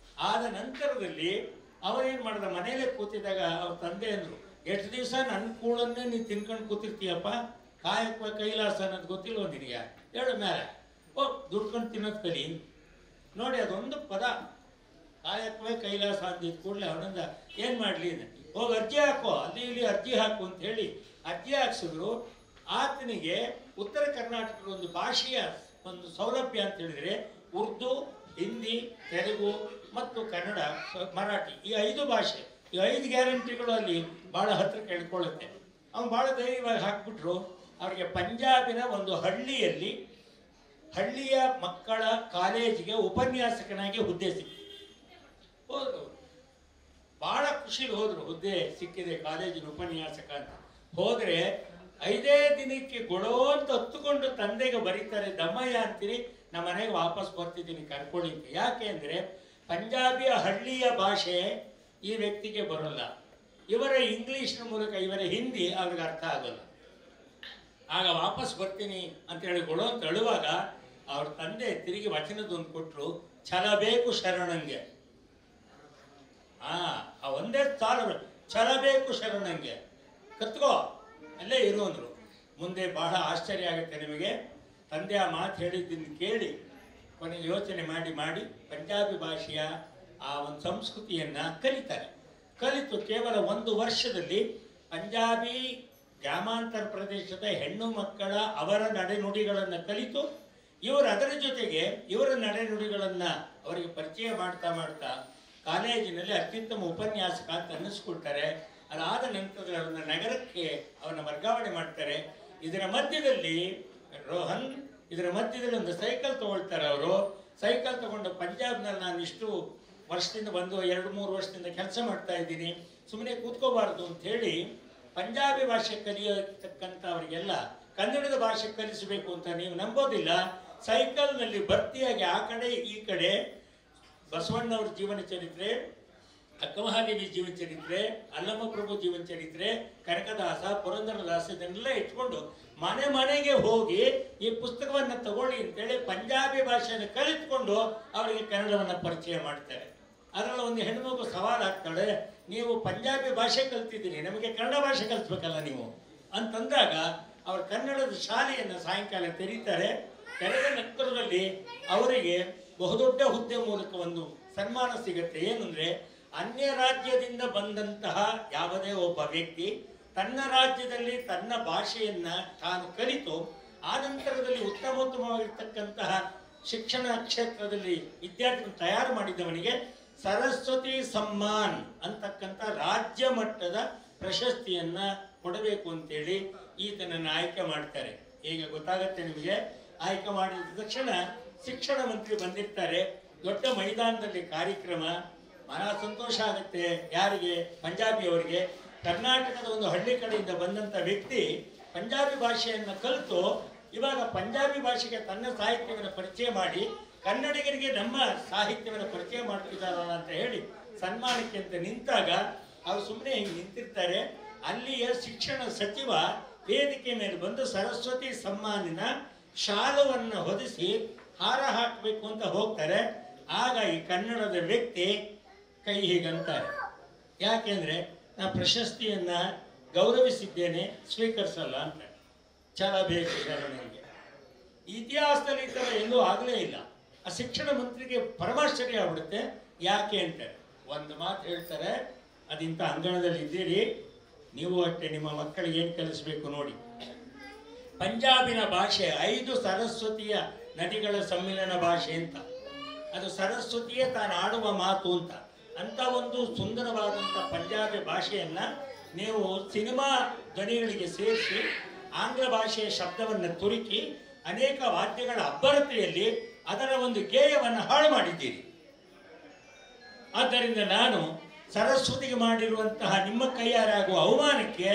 ಆದ ನಂತರದಲ್ಲಿ ಅವರೇನು ಮಾಡಿದ, ಮನೇಲೆ ಕೂತಿದ್ದಾಗ ಅವ್ರ ತಂದೆ ಅಂದರು, ಎಷ್ಟು ದಿವಸ ನನ್ನ ಕೂಳನ್ನೇ ನೀನು ತಿನ್ಕೊಂಡು ಕೂತಿರ್ತೀಯಪ್ಪ, ಕಾಯಕ ಕೈಲಾಸ ಅನ್ನೋದು ಗೊತ್ತಿಲ್ವ ನಿನಗೆ? ಹೇಳು ಮೇಲೆ ದುಡ್ಕೊಂಡು ತಿನ್ನೋದು ಕಲಿ ನೋಡಿ. ಅದೊಂದು ಪದ, ಕಾಯಕವೇ ಕೈಲಾಸ ಅಂದಿದ್ದ ಕೂಡಲೇ ಅವನಿಂದ ಏನು ಮಾಡಲಿ, ಹೋಗಿ ಅರ್ಜಿ ಹಾಕೋ, ಅಲ್ಲಿ ಇಲ್ಲಿ ಅರ್ಜಿ ಹಾಕು ಅಂತ ಹೇಳಿ ಅರ್ಜಿ ಹಾಕ್ಸಿದ್ರು. ಆತನಿಗೆ ಉತ್ತರ ಕರ್ನಾಟಕದ ಒಂದು ಭಾಷೆಯ ಒಂದು ಸೌಲಭ್ಯ ಅಂತ ಹೇಳಿದರೆ ಉರ್ದು, ಹಿಂದಿ, ತೆಲುಗು ಮತ್ತು ಕನ್ನಡ, ಮರಾಠಿ, ಈ 5 ಭಾಷೆ, ಈ 5 ಗ್ಯಾರಂಟಿಗಳು ಅಲ್ಲಿ ಭಾಳ ಹತ್ತಿರಕ್ಕೆ ಎಳ್ಕೊಳ್ಳುತ್ತೆ. ಅವ್ನು ಭಾಳ ಧೈರ್ಯವಾಗಿ ಹಾಕ್ಬಿಟ್ರು. ಅವ್ರಿಗೆ ಪಂಜಾಬಿನ ಒಂದು ಹಳ್ಳಿಯ ಮಕ್ಕಳ ಕಾಲೇಜಿಗೆ ಉಪನ್ಯಾಸಕನಾಗಿ ಹುದ್ದೆ ಸಿಕ್ಕಿತು. ಹೋದ್ರು, ಭಾಳ ಖುಷಿಲಿ ಹೋದ್ರು, ಹುದ್ದೆ ಸಿಕ್ಕಿದೆ ಕಾಲೇಜಿನ ಉಪನ್ಯಾಸಕ ಅಂತ. ಹೋದರೆ 5ನೇ ದಿನಕ್ಕೆ ಗೊಳೋ ಅಂತ ಹತ್ತುಕೊಂಡು ತಂದೆಗೆ ಬರೀತಾರೆ, ದಮ್ಮಯ್ಯ ಅಂತೀರಿ, ನಮ್ಮ ಮನೆಗೆ ವಾಪಸ್ ಬರ್ತಿದ್ದೀನಿ ಕರ್ಕೊಳ್ಳಿ ಅಂತ. ಯಾಕೆ ಅಂದರೆ ಪಂಜಾಬಿಯ ಹಳ್ಳಿಯ ಭಾಷೆ ಈ ವ್ಯಕ್ತಿಗೆ ಬರೋಲ್ಲ, ಇವರ ಇಂಗ್ಲೀಷ್ನ ಮೂಲಕ ಇವರ ಹಿಂದಿ ಅವ್ರಿಗೆ ಅರ್ಥ ಆಗೋಲ್ಲ. ಆಗ ವಾಪಸ್ ಬರ್ತೀನಿ ಅಂತೇಳಿ ಗೊಳೋ ಅಂತ ಹೇಳುವಾಗ ಅವ್ರ ತಂದೆ ತಿರುಗಿ ವಚನದೊಂದು ಕೊಟ್ಟರು, ಛಲ ಬೇಕು ಶರಣಂಗೆ. ಆ ಒಂದೇ ಸಾಲ, ಛಲ ಬೇಕು ಶರಣಂಗೆ, ಕತ್ಕೋ ಅಲ್ಲೇ ಇರು ಅಂದರು. ಮುಂದೆ ಬಹಳ ಆಶ್ಚರ್ಯ ಆಗುತ್ತೆ ನಿಮಗೆ. ತಂದೆ ಆ ಮಾತು ಹೇಳಿದ್ದನ್ನು ಕೇಳಿ ಕೊನೆಗೆ ಯೋಚನೆ ಮಾಡಿ ಪಂಜಾಬಿ ಭಾಷೆಯ ಆ ಒಂದು ಸಂಸ್ಕೃತಿಯನ್ನು ಕಲಿತು ಕೇವಲ 1 ವರ್ಷದಲ್ಲಿ ಪಂಜಾಬಿ ಗ್ರಾಮಾಂತರ ಪ್ರದೇಶದ ಹೆಣ್ಣು ಮಕ್ಕಳ ಅವರ ನಡೆನುಡಿಗಳನ್ನು ಕಲಿತು, ಇವರು ಅದರ ಜೊತೆಗೆ ಇವರ ನಡೆನುಡಿಗಳನ್ನು ಅವರಿಗೆ ಪರಿಚಯ ಮಾಡ್ತಾ ಕಾಲೇಜಿನಲ್ಲಿ ಅತ್ಯುತ್ತಮ ಉಪನ್ಯಾಸಕ ಅಂತ ಅನ್ನಿಸ್ಕೊಳ್ತಾರೆ. ಅದಾದ ನಂತರದಲ್ಲಿ ಅವರನ್ನ ನಗರಕ್ಕೆ ಅವನ್ನ ವರ್ಗಾವಣೆ ಮಾಡ್ತಾರೆ. ಇದರ ಮಧ್ಯದಲ್ಲಿ ರೋಹನ್ ಒಂದು ಸೈಕಲ್ ತಗೊಳ್ತಾರೆ. ಅವರು ಸೈಕಲ್ ತಗೊಂಡು ಪಂಜಾಬ್ನಲ್ಲಿ ನಾನು ಇಷ್ಟು ವರ್ಷದಿಂದ 2-3 ವರ್ಷದಿಂದ ಕೆಲಸ ಮಾಡ್ತಾ ಇದ್ದೀನಿ, ಸುಮ್ಮನೆ ಕೂತ್ಕೋಬಾರ್ದು ಅಂತ ಹೇಳಿ ಪಂಜಾಬಿ ಭಾಷೆ ಕಲಿಯತಕ್ಕಂಥವರಿಗೆಲ್ಲ ಕನ್ನಡದ ಭಾಷೆ ಕಲಿಸಬೇಕು ಅಂತ ನೀವು ನಂಬೋದಿಲ್ಲ. ಸೈಕಲ್ನಲ್ಲಿ ಭರ್ತಿಯಾಗಿ ಆ ಕಡೆ ಈ ಕಡೆ ಬಸವಣ್ಣವ್ರ ಜೀವನ ಚರಿತ್ರೆ, ಅಕ್ಕಮಹಾದೇವಿ ಜೀವನ ಚರಿತ್ರೆ, ಅಲ್ಲಮ್ಮ ಪ್ರಭು ಜೀವನ ಚರಿತ್ರೆ, ಕನಕದಾಸ, ಪುರಂದರದಾಸ ಇದನ್ನೆಲ್ಲ ಇಟ್ಕೊಂಡು ಮನೆಗೆ ಹೋಗಿ ಈ ಪುಸ್ತಕವನ್ನು ತಗೊಳ್ಳಿ ಅಂತೇಳಿ ಪಂಜಾಬಿ ಭಾಷೆಯನ್ನು ಕಲಿತ್ಕೊಂಡು ಅವರಿಗೆ ಕನ್ನಡವನ್ನು ಪರಿಚಯ ಮಾಡ್ತಾರೆ. ಅದರಲ್ಲಿ ಒಂದು ಹೆಣ್ಮಗು ಸವಾಲು ಹಾಕ್ತಾಳೆ, ನೀವು ಪಂಜಾಬಿ ಭಾಷೆ ಕಲ್ತಿದ್ದೀರಿ, ನಮಗೆ ಕನ್ನಡ ಭಾಷೆ ಕಲಿಸ್ಬೇಕಲ್ಲ ನೀವು ಅಂತಂದಾಗ ಅವರು ಕನ್ನಡದ ಶಾಲೆಯನ್ನು ಸಾಯಂಕಾಲ ತೆರೀತಾರೆ. ತೆರೆದ ನಂತರದಲ್ಲಿ ಅವರಿಗೆ ಬಹುದೊಡ್ಡ ಹುದ್ದೆ ಮೂಲಕ ಒಂದು ಸನ್ಮಾನ ಸಿಗುತ್ತೆ. ಏನಂದ್ರೆ, ಅನ್ಯ ರಾಜ್ಯದಿಂದ ಬಂದಂತಹ ಯಾವುದೇ ಒಬ್ಬ ವ್ಯಕ್ತಿ ತನ್ನ ರಾಜ್ಯದಲ್ಲಿ ತನ್ನ ಭಾಷೆಯನ್ನ ತಾನು ಕಲಿತು ಆನಂತರದಲ್ಲಿ ಉತ್ತಮವಾಗಿರ್ತಕ್ಕಂತಹ ಶಿಕ್ಷಣ ಕ್ಷೇತ್ರದಲ್ಲಿ ವಿದ್ಯಾರ್ಥಿಗಳು ತಯಾರು ಮಾಡಿದವನಿಗೆ ಸರಸ್ವತಿ ಸಮ್ಮಾನ್ ಅಂತಕ್ಕಂಥ ರಾಜ್ಯ ಮಟ್ಟದ ಪ್ರಶಸ್ತಿಯನ್ನ ಕೊಡಬೇಕು ಅಂತೇಳಿ ಈತನನ್ನು ಆಯ್ಕೆ ಮಾಡ್ತಾರೆ. ಈಗ ಗೊತ್ತಾಗತ್ತೆ ನಿಮಗೆ. ಆಯ್ಕೆ ಮಾಡಿದ ತಕ್ಷಣ ಶಿಕ್ಷಣ ಮಂತ್ರಿ ಬಂದಿರ್ತಾರೆ. ದೊಡ್ಡ ಮೈದಾನದಲ್ಲಿ ಕಾರ್ಯಕ್ರಮ. ಮನ ಸಂತೋಷ ಆಗುತ್ತೆ. ಯಾರಿಗೆ? ಪಂಜಾಬಿಯವರಿಗೆ. ಕರ್ನಾಟಕದ ಒಂದು ಹಳ್ಳಿ ಕಡೆಯಿಂದ ಬಂದಂಥ ವ್ಯಕ್ತಿ ಪಂಜಾಬಿ ಭಾಷೆಯನ್ನು ಕಲಿತು ಇವಾಗ ಪಂಜಾಬಿ ಭಾಷೆಗೆ ತನ್ನ ಸಾಹಿತ್ಯವನ್ನು ಪರಿಚಯ ಮಾಡಿ ಕನ್ನಡಿಗರಿಗೆ ನಮ್ಮ ಸಾಹಿತ್ಯವನ್ನು ಪರಿಚಯ ಮಾಡ್ತಿದ್ದಾರಲ್ಲ ಅಂತ ಹೇಳಿ ಸನ್ಮಾನಕ್ಕೆ ಅಂತ ನಿಂತಾಗ ಅವ್ರು ಸುಮ್ಮನೆ ಹಿಂಗೆ ನಿಂತಿರ್ತಾರೆ. ಅಲ್ಲಿಯ ಶಿಕ್ಷಣ ಸಚಿವ ವೇದಿಕೆ ಮೇಲೆ ಬಂದು ಸರಸ್ವತಿ ಸಮ್ಮಾನಿನ ಶಾಲವನ್ನು ಹೊದಿಸಿ ಹಾರ ಹಾಕಬೇಕು ಅಂತ ಹೋಗ್ತಾರೆ. ಆಗ ಈ ಕನ್ನಡದ ವ್ಯಕ್ತಿ ಕೈ ಹೀಗಂತಾರೆ. ಯಾಕೆಂದ್ರೆ ನಾ ಪ್ರಶಸ್ತಿಯನ್ನ ಗೌರವಿಸಿದ್ದೇನೆ, ಸ್ವೀಕರಿಸಲ್ಲ ಅಂತ. ಛಲ ಬೇಕು ಶರಣನಿಗೆ. ಇತಿಹಾಸದಲ್ಲಿ ಈ ಥರ ಎಲ್ಲೂ ಆಗಲೇ ಇಲ್ಲ. ಆ ಶಿಕ್ಷಣ ಮಂತ್ರಿಗೆ ಪರಮಾಶ್ಚರ್ಯ ಆಗ್ಬಿಡುತ್ತೆ. ಯಾಕೆ ಅಂತಾರೆ. ಒಂದು ಮಾತು ಹೇಳ್ತಾರೆ, ಅದಿಂತ ಅಂಗಣದಲ್ಲಿ ಇದ್ದೀರಿ, ನೀವು ಅಷ್ಟೇ ನಿಮ್ಮ ಮಕ್ಕಳಿಗೆ ಏನು ಕಲಿಸ್ಬೇಕು ನೋಡಿ. ಪಂಜಾಬಿನ ಭಾಷೆ 5 ಸರಸ್ವತಿಯ ನದಿಗಳ ಸಮ್ಮಿಲನ ಭಾಷೆ ಅಂತ. ಅದು ಸರಸ್ವತಿಯೇ ತಾನು ಆಡುವ ಮಾತು ಅಂತ ಒಂದು ಸುಂದರವಾದಂಥ ಪಂಜಾಬಿ ಭಾಷೆಯನ್ನ ನೀವು ಸಿನಿಮಾ ಧ್ವನಿಗಳಿಗೆ ಸೇರಿಸಿ ಆಂಗ್ಲ ಭಾಷೆಯ ಶಬ್ದವನ್ನು ತುರುಕಿ ಅನೇಕ ವಾದ್ಯಗಳ ಅಬ್ಬರತೆಯಲ್ಲಿ ಅದರ ಒಂದು ಗೇಯವನ್ನು ಹಾಳು ಮಾಡಿದ್ದೀರಿ. ಆದ್ದರಿಂದ ನಾನು ಸರಸ್ವತಿಗೆ ಮಾಡಿರುವಂತಹ ನಿಮ್ಮ ಕೈಯಾರಾಗುವ ಅವಮಾನಕ್ಕೆ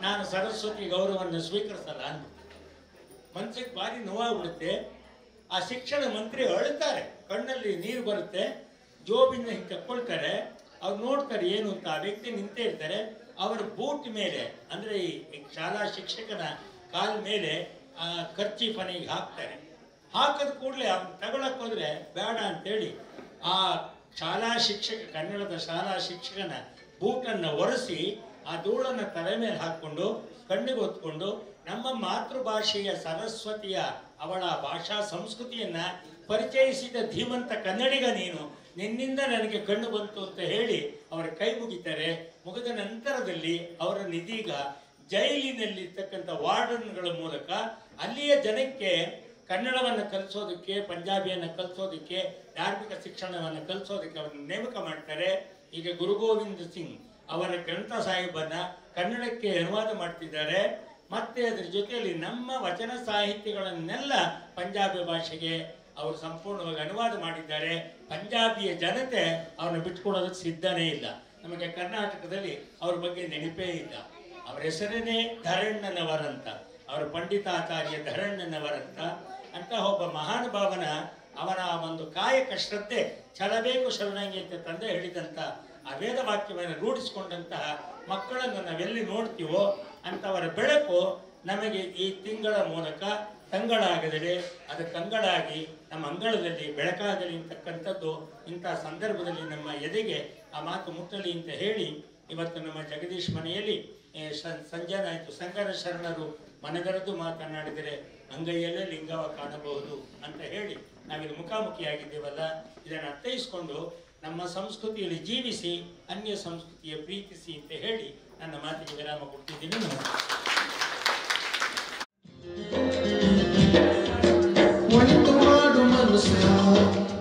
ನಾನು ಸರಸ್ವತಿ ಗೌರವವನ್ನು ಸ್ವೀಕರಿಸಲ್ಲ ಅಂತ ಮನಸ್ಸಿಗೆ ಭಾರಿ ನೋವಾಗ್ಬಿಡುತ್ತೆ. ಆ ಶಿಕ್ಷಣ ಮಂತ್ರಿ ಅಳ್ತಾರೆ, ಕಣ್ಣಲ್ಲಿ ನೀರು ಬರುತ್ತೆ, ಜೋಬಿಂದ ಹಿಂಗೆ ತಕ್ಕೊಳ್ತಾರೆ. ಅವ್ರು ನೋಡ್ತಾರೆ ಏನು ಅಂತ. ಆ ವ್ಯಕ್ತಿ ನಿಂತೇ ಇರ್ತಾರೆ. ಅವರ ಬೂಟ್ ಮೇಲೆ ಅಂದರೆ ಈ ಶಾಲಾ ಶಿಕ್ಷಕನ ಕಾಲ ಮೇಲೆ ಖರ್ಚೀಫನಿಗೆ ಹಾಕ್ತಾರೆ. ಹಾಕದ ಕೂಡಲೇ ಅವ್ನು ತಗೊಳಕ್ ಹೋದ್ರೆ ಬೇಡ ಅಂತೇಳಿ ಆ ಶಾಲಾ ಶಿಕ್ಷಕ, ಕನ್ನಡದ ಶಾಲಾ ಶಿಕ್ಷಕನ ಬೂಟನ್ನು ಒರೆಸಿ ಆ ಧೂಳನ್ನು ತಲೆ ಮೇಲೆ ಹಾಕ್ಕೊಂಡು ಕಣ್ಣಿಗೆ ಹೊತ್ಕೊಂಡು ನಮ್ಮ ಮಾತೃಭಾಷೆಯ ಸರಸ್ವತಿಯ ಅವಳ ಭಾಷಾ ಸಂಸ್ಕೃತಿಯನ್ನ ಪರಿಚಯಿಸಿದ ಧೀಮಂತ ಕನ್ನಡಿಗ ನೀನು, ನಿನ್ನಿಂದ ನನಗೆ ಕಣ್ಣು ಬಂತು ಅಂತ ಹೇಳಿ ಅವರ ಕೈ ಮುಗಿತಾರೆ. ಮುಗಿದ ನಂತರದಲ್ಲಿ ಅವರನ್ನು ಇದೀಗ ಜೈಲಿನಲ್ಲಿರ್ತಕ್ಕಂಥ ವಾರ್ಡನ್ಗಳ ಮೂಲಕ ಅಲ್ಲಿಯ ಜನಕ್ಕೆ ಕನ್ನಡವನ್ನು ಕಲಿಸೋದಕ್ಕೆ, ಪಂಜಾಬಿಯನ್ನು ಕಲಿಸೋದಕ್ಕೆ, ಧಾರ್ಮಿಕ ಶಿಕ್ಷಣವನ್ನು ಕಲಿಸೋದಕ್ಕೆ ಅವರನ್ನು ನೇಮಕ ಮಾಡ್ತಾರೆ. ಈಗ ಗುರು ಗೋವಿಂದ ಸಿಂಗ್ ಅವರ ಗ್ರಂಥ ಸಾಹಿಬನ್ನ ಕನ್ನಡಕ್ಕೆ ಅನುವಾದ ಮಾಡ್ತಿದ್ದಾರೆ. ಮತ್ತೆ ಅದರ ಜೊತೆಯಲ್ಲಿ ನಮ್ಮ ವಚನ ಸಾಹಿತ್ಯಗಳನ್ನೆಲ್ಲ ಪಂಜಾಬಿ ಭಾಷೆಗೆ ಅವರು ಸಂಪೂರ್ಣವಾಗಿ ಅನುವಾದ ಮಾಡಿದ್ದಾರೆ. ಪಂಜಾಬಿಯ ಜನತೆ ಅವ್ರನ್ನ ಬಿಟ್ಕೊಡೋದಕ್ಕೆ ಸಿದ್ಧನೇ ಇಲ್ಲ. ನಮಗೆ ಕರ್ನಾಟಕದಲ್ಲಿ ಅವ್ರ ಬಗ್ಗೆ ನೆನಪೇ ಇಲ್ಲ. ಅವರ ಹೆಸರೇನೆ ಧರಣ್ಣನವರಂತ, ಅವರ ಪಂಡಿತಾಚಾರ್ಯ ಧರಣ್ಣನವರಂತ ಅಂತ ಒಬ್ಬ ಮಹಾನುಭಾವನ ಅವನ ಒಂದು ಕಾಯಕ ಶ್ರದ್ಧೆ, ಛಲಬೇಕು ಶರಣಂಗಿ ಅಂತ ತಂದೆ ಹೇಳಿದಂಥ ಆ ವೇದ ವಾಕ್ಯವನ್ನು ರೂಢಿಸಿಕೊಂಡಂತಹ ಮಕ್ಕಳನ್ನು ನಾವೆಲ್ಲಿ ನೋಡ್ತೀವೋ ಅಂಥವರ ಬೆಳಕು ನಮಗೆ ಈ ತಿಂಗಳ ಮೂಲಕ ತಂಗಳಾಗದೆ ಅದು ಕಂಗಳಾಗಿ ನಮ್ಮ ಅಂಗಳದಲ್ಲಿ ಬೆಳಕಾಗಲಿ ಅಂತಕ್ಕಂಥದ್ದು ಇಂಥ ಸಂದರ್ಭದಲ್ಲಿ ನಮ್ಮ ಎದೆಗೆ ಆ ಮಾತು ಮುಟ್ಟಲಿ ಅಂತ ಹೇಳಿ ಇವತ್ತು ನಮ್ಮ ಜಗದೀಶ್ ಮನೆಯಲ್ಲಿ ಸಂಜೆನಾಯಿತು. ಸಂಗರ ಶರಣರು ಮನಗರೆದು ಮಾತನಾಡಿದರೆ ಅಂಗೈಯಲ್ಲೇ ಲಿಂಗವ ಕಾಣಬಹುದು ಅಂತ ಹೇಳಿ ನಾವಿಲ್ಲಿ ಮುಖಾಮುಖಿಯಾಗಿದ್ದೇವಲ್ಲ, ಇದನ್ನು ಅರ್ಥೈಸಿಕೊಂಡು ನಮ್ಮ ಸಂಸ್ಕೃತಿಯಲ್ಲಿ ಜೀವಿಸಿ ಅನ್ಯ ಸಂಸ್ಕೃತಿಯ ಪ್ರೀತಿಸಿ ಅಂತ ಹೇಳಿ ನನ್ನ ಮಾತಿಗೆ ವಿರಾಮ ಕೊಡ್ತಿದ್ದೀನಿ. ಒಳಿತು ಮಾಡು ಮನುಷ್ಯ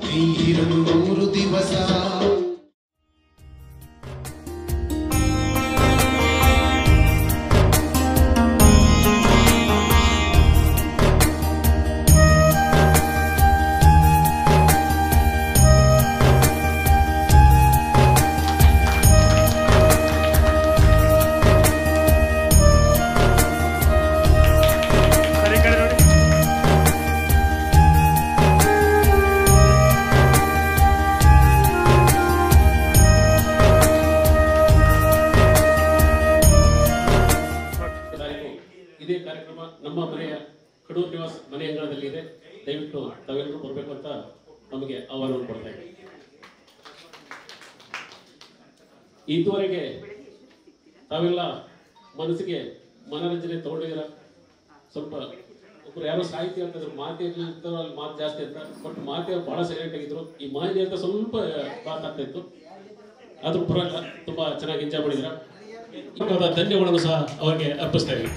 ನೀರಲು 100 ದಿವಸ. ಇದೇ ಕಾರ್ಯಕ್ರಮ ನಮ್ಮ ಮನೆಯ ಕಡೂರು ನಿವಾಸ ಮನೆ ಅಂಗಳದಲ್ಲಿ ಇದೆ. ದಯವಿಟ್ಟು ತಾವೆಲ್ಲರೂ ಬರಬೇಕು ಅಂತ ನಮಗೆ ಆಹ್ವಾನವನ್ನು ಕೊಡ್ತಾ ಇದ್ದೀವಿ. ಇದುವರೆಗೆ ತಾವೆಲ್ಲ ಮನಸ್ಸಿಗೆ ಮನೋರಂಜನೆ ತಗೊಂಡಿದ್ದೀರ. ಸ್ವಲ್ಪ ಒಬ್ರು ಯಾರೋ ಸಾಹಿತ್ಯ ಅಂತಂದ್ರೆ ಮಾತಿರ್ಲಿ ಅಲ್ಲಿ ಮಾತು ಜಾಸ್ತಿ ಅಂತ, ಬಟ್ ಮಾತಿ ಬಹಳ ಸೈಲೆಂಟ್ ಆಗಿದ್ರು. ಈ ಮಾಹಿತಿ ಅಂತ ಸ್ವಲ್ಪ ಮಾತಾಗ್ತಾ ಇತ್ತು, ಆದ್ರೂ ಪರವಾಗಿಲ್ಲ, ತುಂಬಾ ಚೆನ್ನಾಗಿ ಎಂಜಾಯ್ ಮಾಡಿದ್ರ. ಇವಾಗ ಧನ್ಯವಾದಗಳನ್ನು ಸಹ ಅವರಿಗೆ ಅರ್ಪಿಸ್ತಾ ಇದ್ದೀವಿ.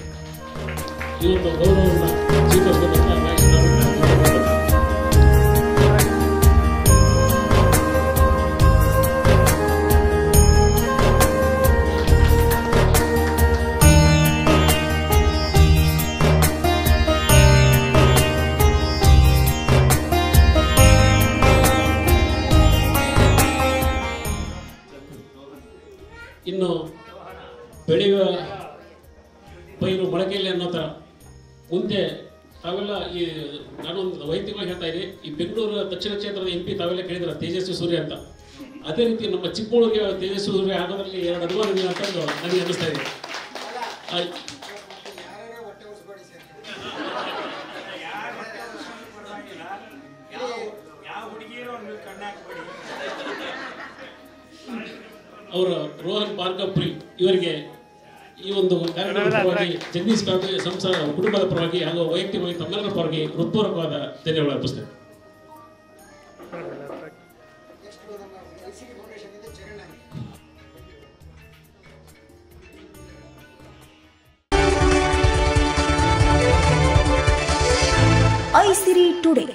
ಇವತ್ತು ಗೌರವವನ್ನು ಸ್ವೀಕರಿಸಬೇಕಂತ ಬೆಳೆಯುವ ಪೈರು ಮೊಳಕೆಯಲ್ಲಿ ಅನ್ನೋ ಥರ ಮುಂದೆ ತಾವೆಲ್ಲ ಈ ನಾನೊಂದು ವೈಯಕ್ತಿಕವಾಗಿ ಹೇಳ್ತಾ ಇದ್ದೀನಿ, ಈ ಬೆಂಗಳೂರು ದಕ್ಷಿಣ ಕ್ಷೇತ್ರದ MP ತಾವೆಲ್ಲ ಕೇಳಿದ್ರೆ ತೇಜಸ್ವಿ ಸೂರ್ಯ ಅಂತ, ಅದೇ ರೀತಿ ನಮ್ಮ ಚಿಕ್ಕಮಗಳೂರಿಗೆ ತೇಜಸ್ವಿ ಸೂರ್ಯ ಆಗೋದ್ರಲ್ಲಿ 2 ಅನುಮಾನವಿಲ್ಲ ಅಂತ ನನಗೆ ಅನ್ನಿಸ್ತಾ ಇದೆ. ಅವರ ರೋಹನ್ ಭಾರ್ಗವ್ರಿ ಇವರಿಗೆ ಈ ಒಂದು ಕಾರ್ಯಕ್ರಮದ ಪರವಾಗಿ ಜಗದೀಶ್ ಕಾಂತಿ ಸಂಸ್ಥೆ ಕುಟುಂಬದ ಪರವಾಗಿ ಹಾಗೂ ವೈಯಕ್ತಿಕವಾಗಿ ತಮ್ಮೆಲ್ಲರ ಪರವಾಗಿ ಹೃತ್ಪೂರ್ವಕವಾದ ಧನ್ಯವಾದ ಅರ್ಪಿಸ್ತೇನೆ. ಐಸಿರಿ ಟುಡೇ,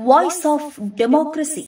ವಾಯ್ಸ್ ಆಫ್ ಡೆಮೋಕ್ರಸಿ.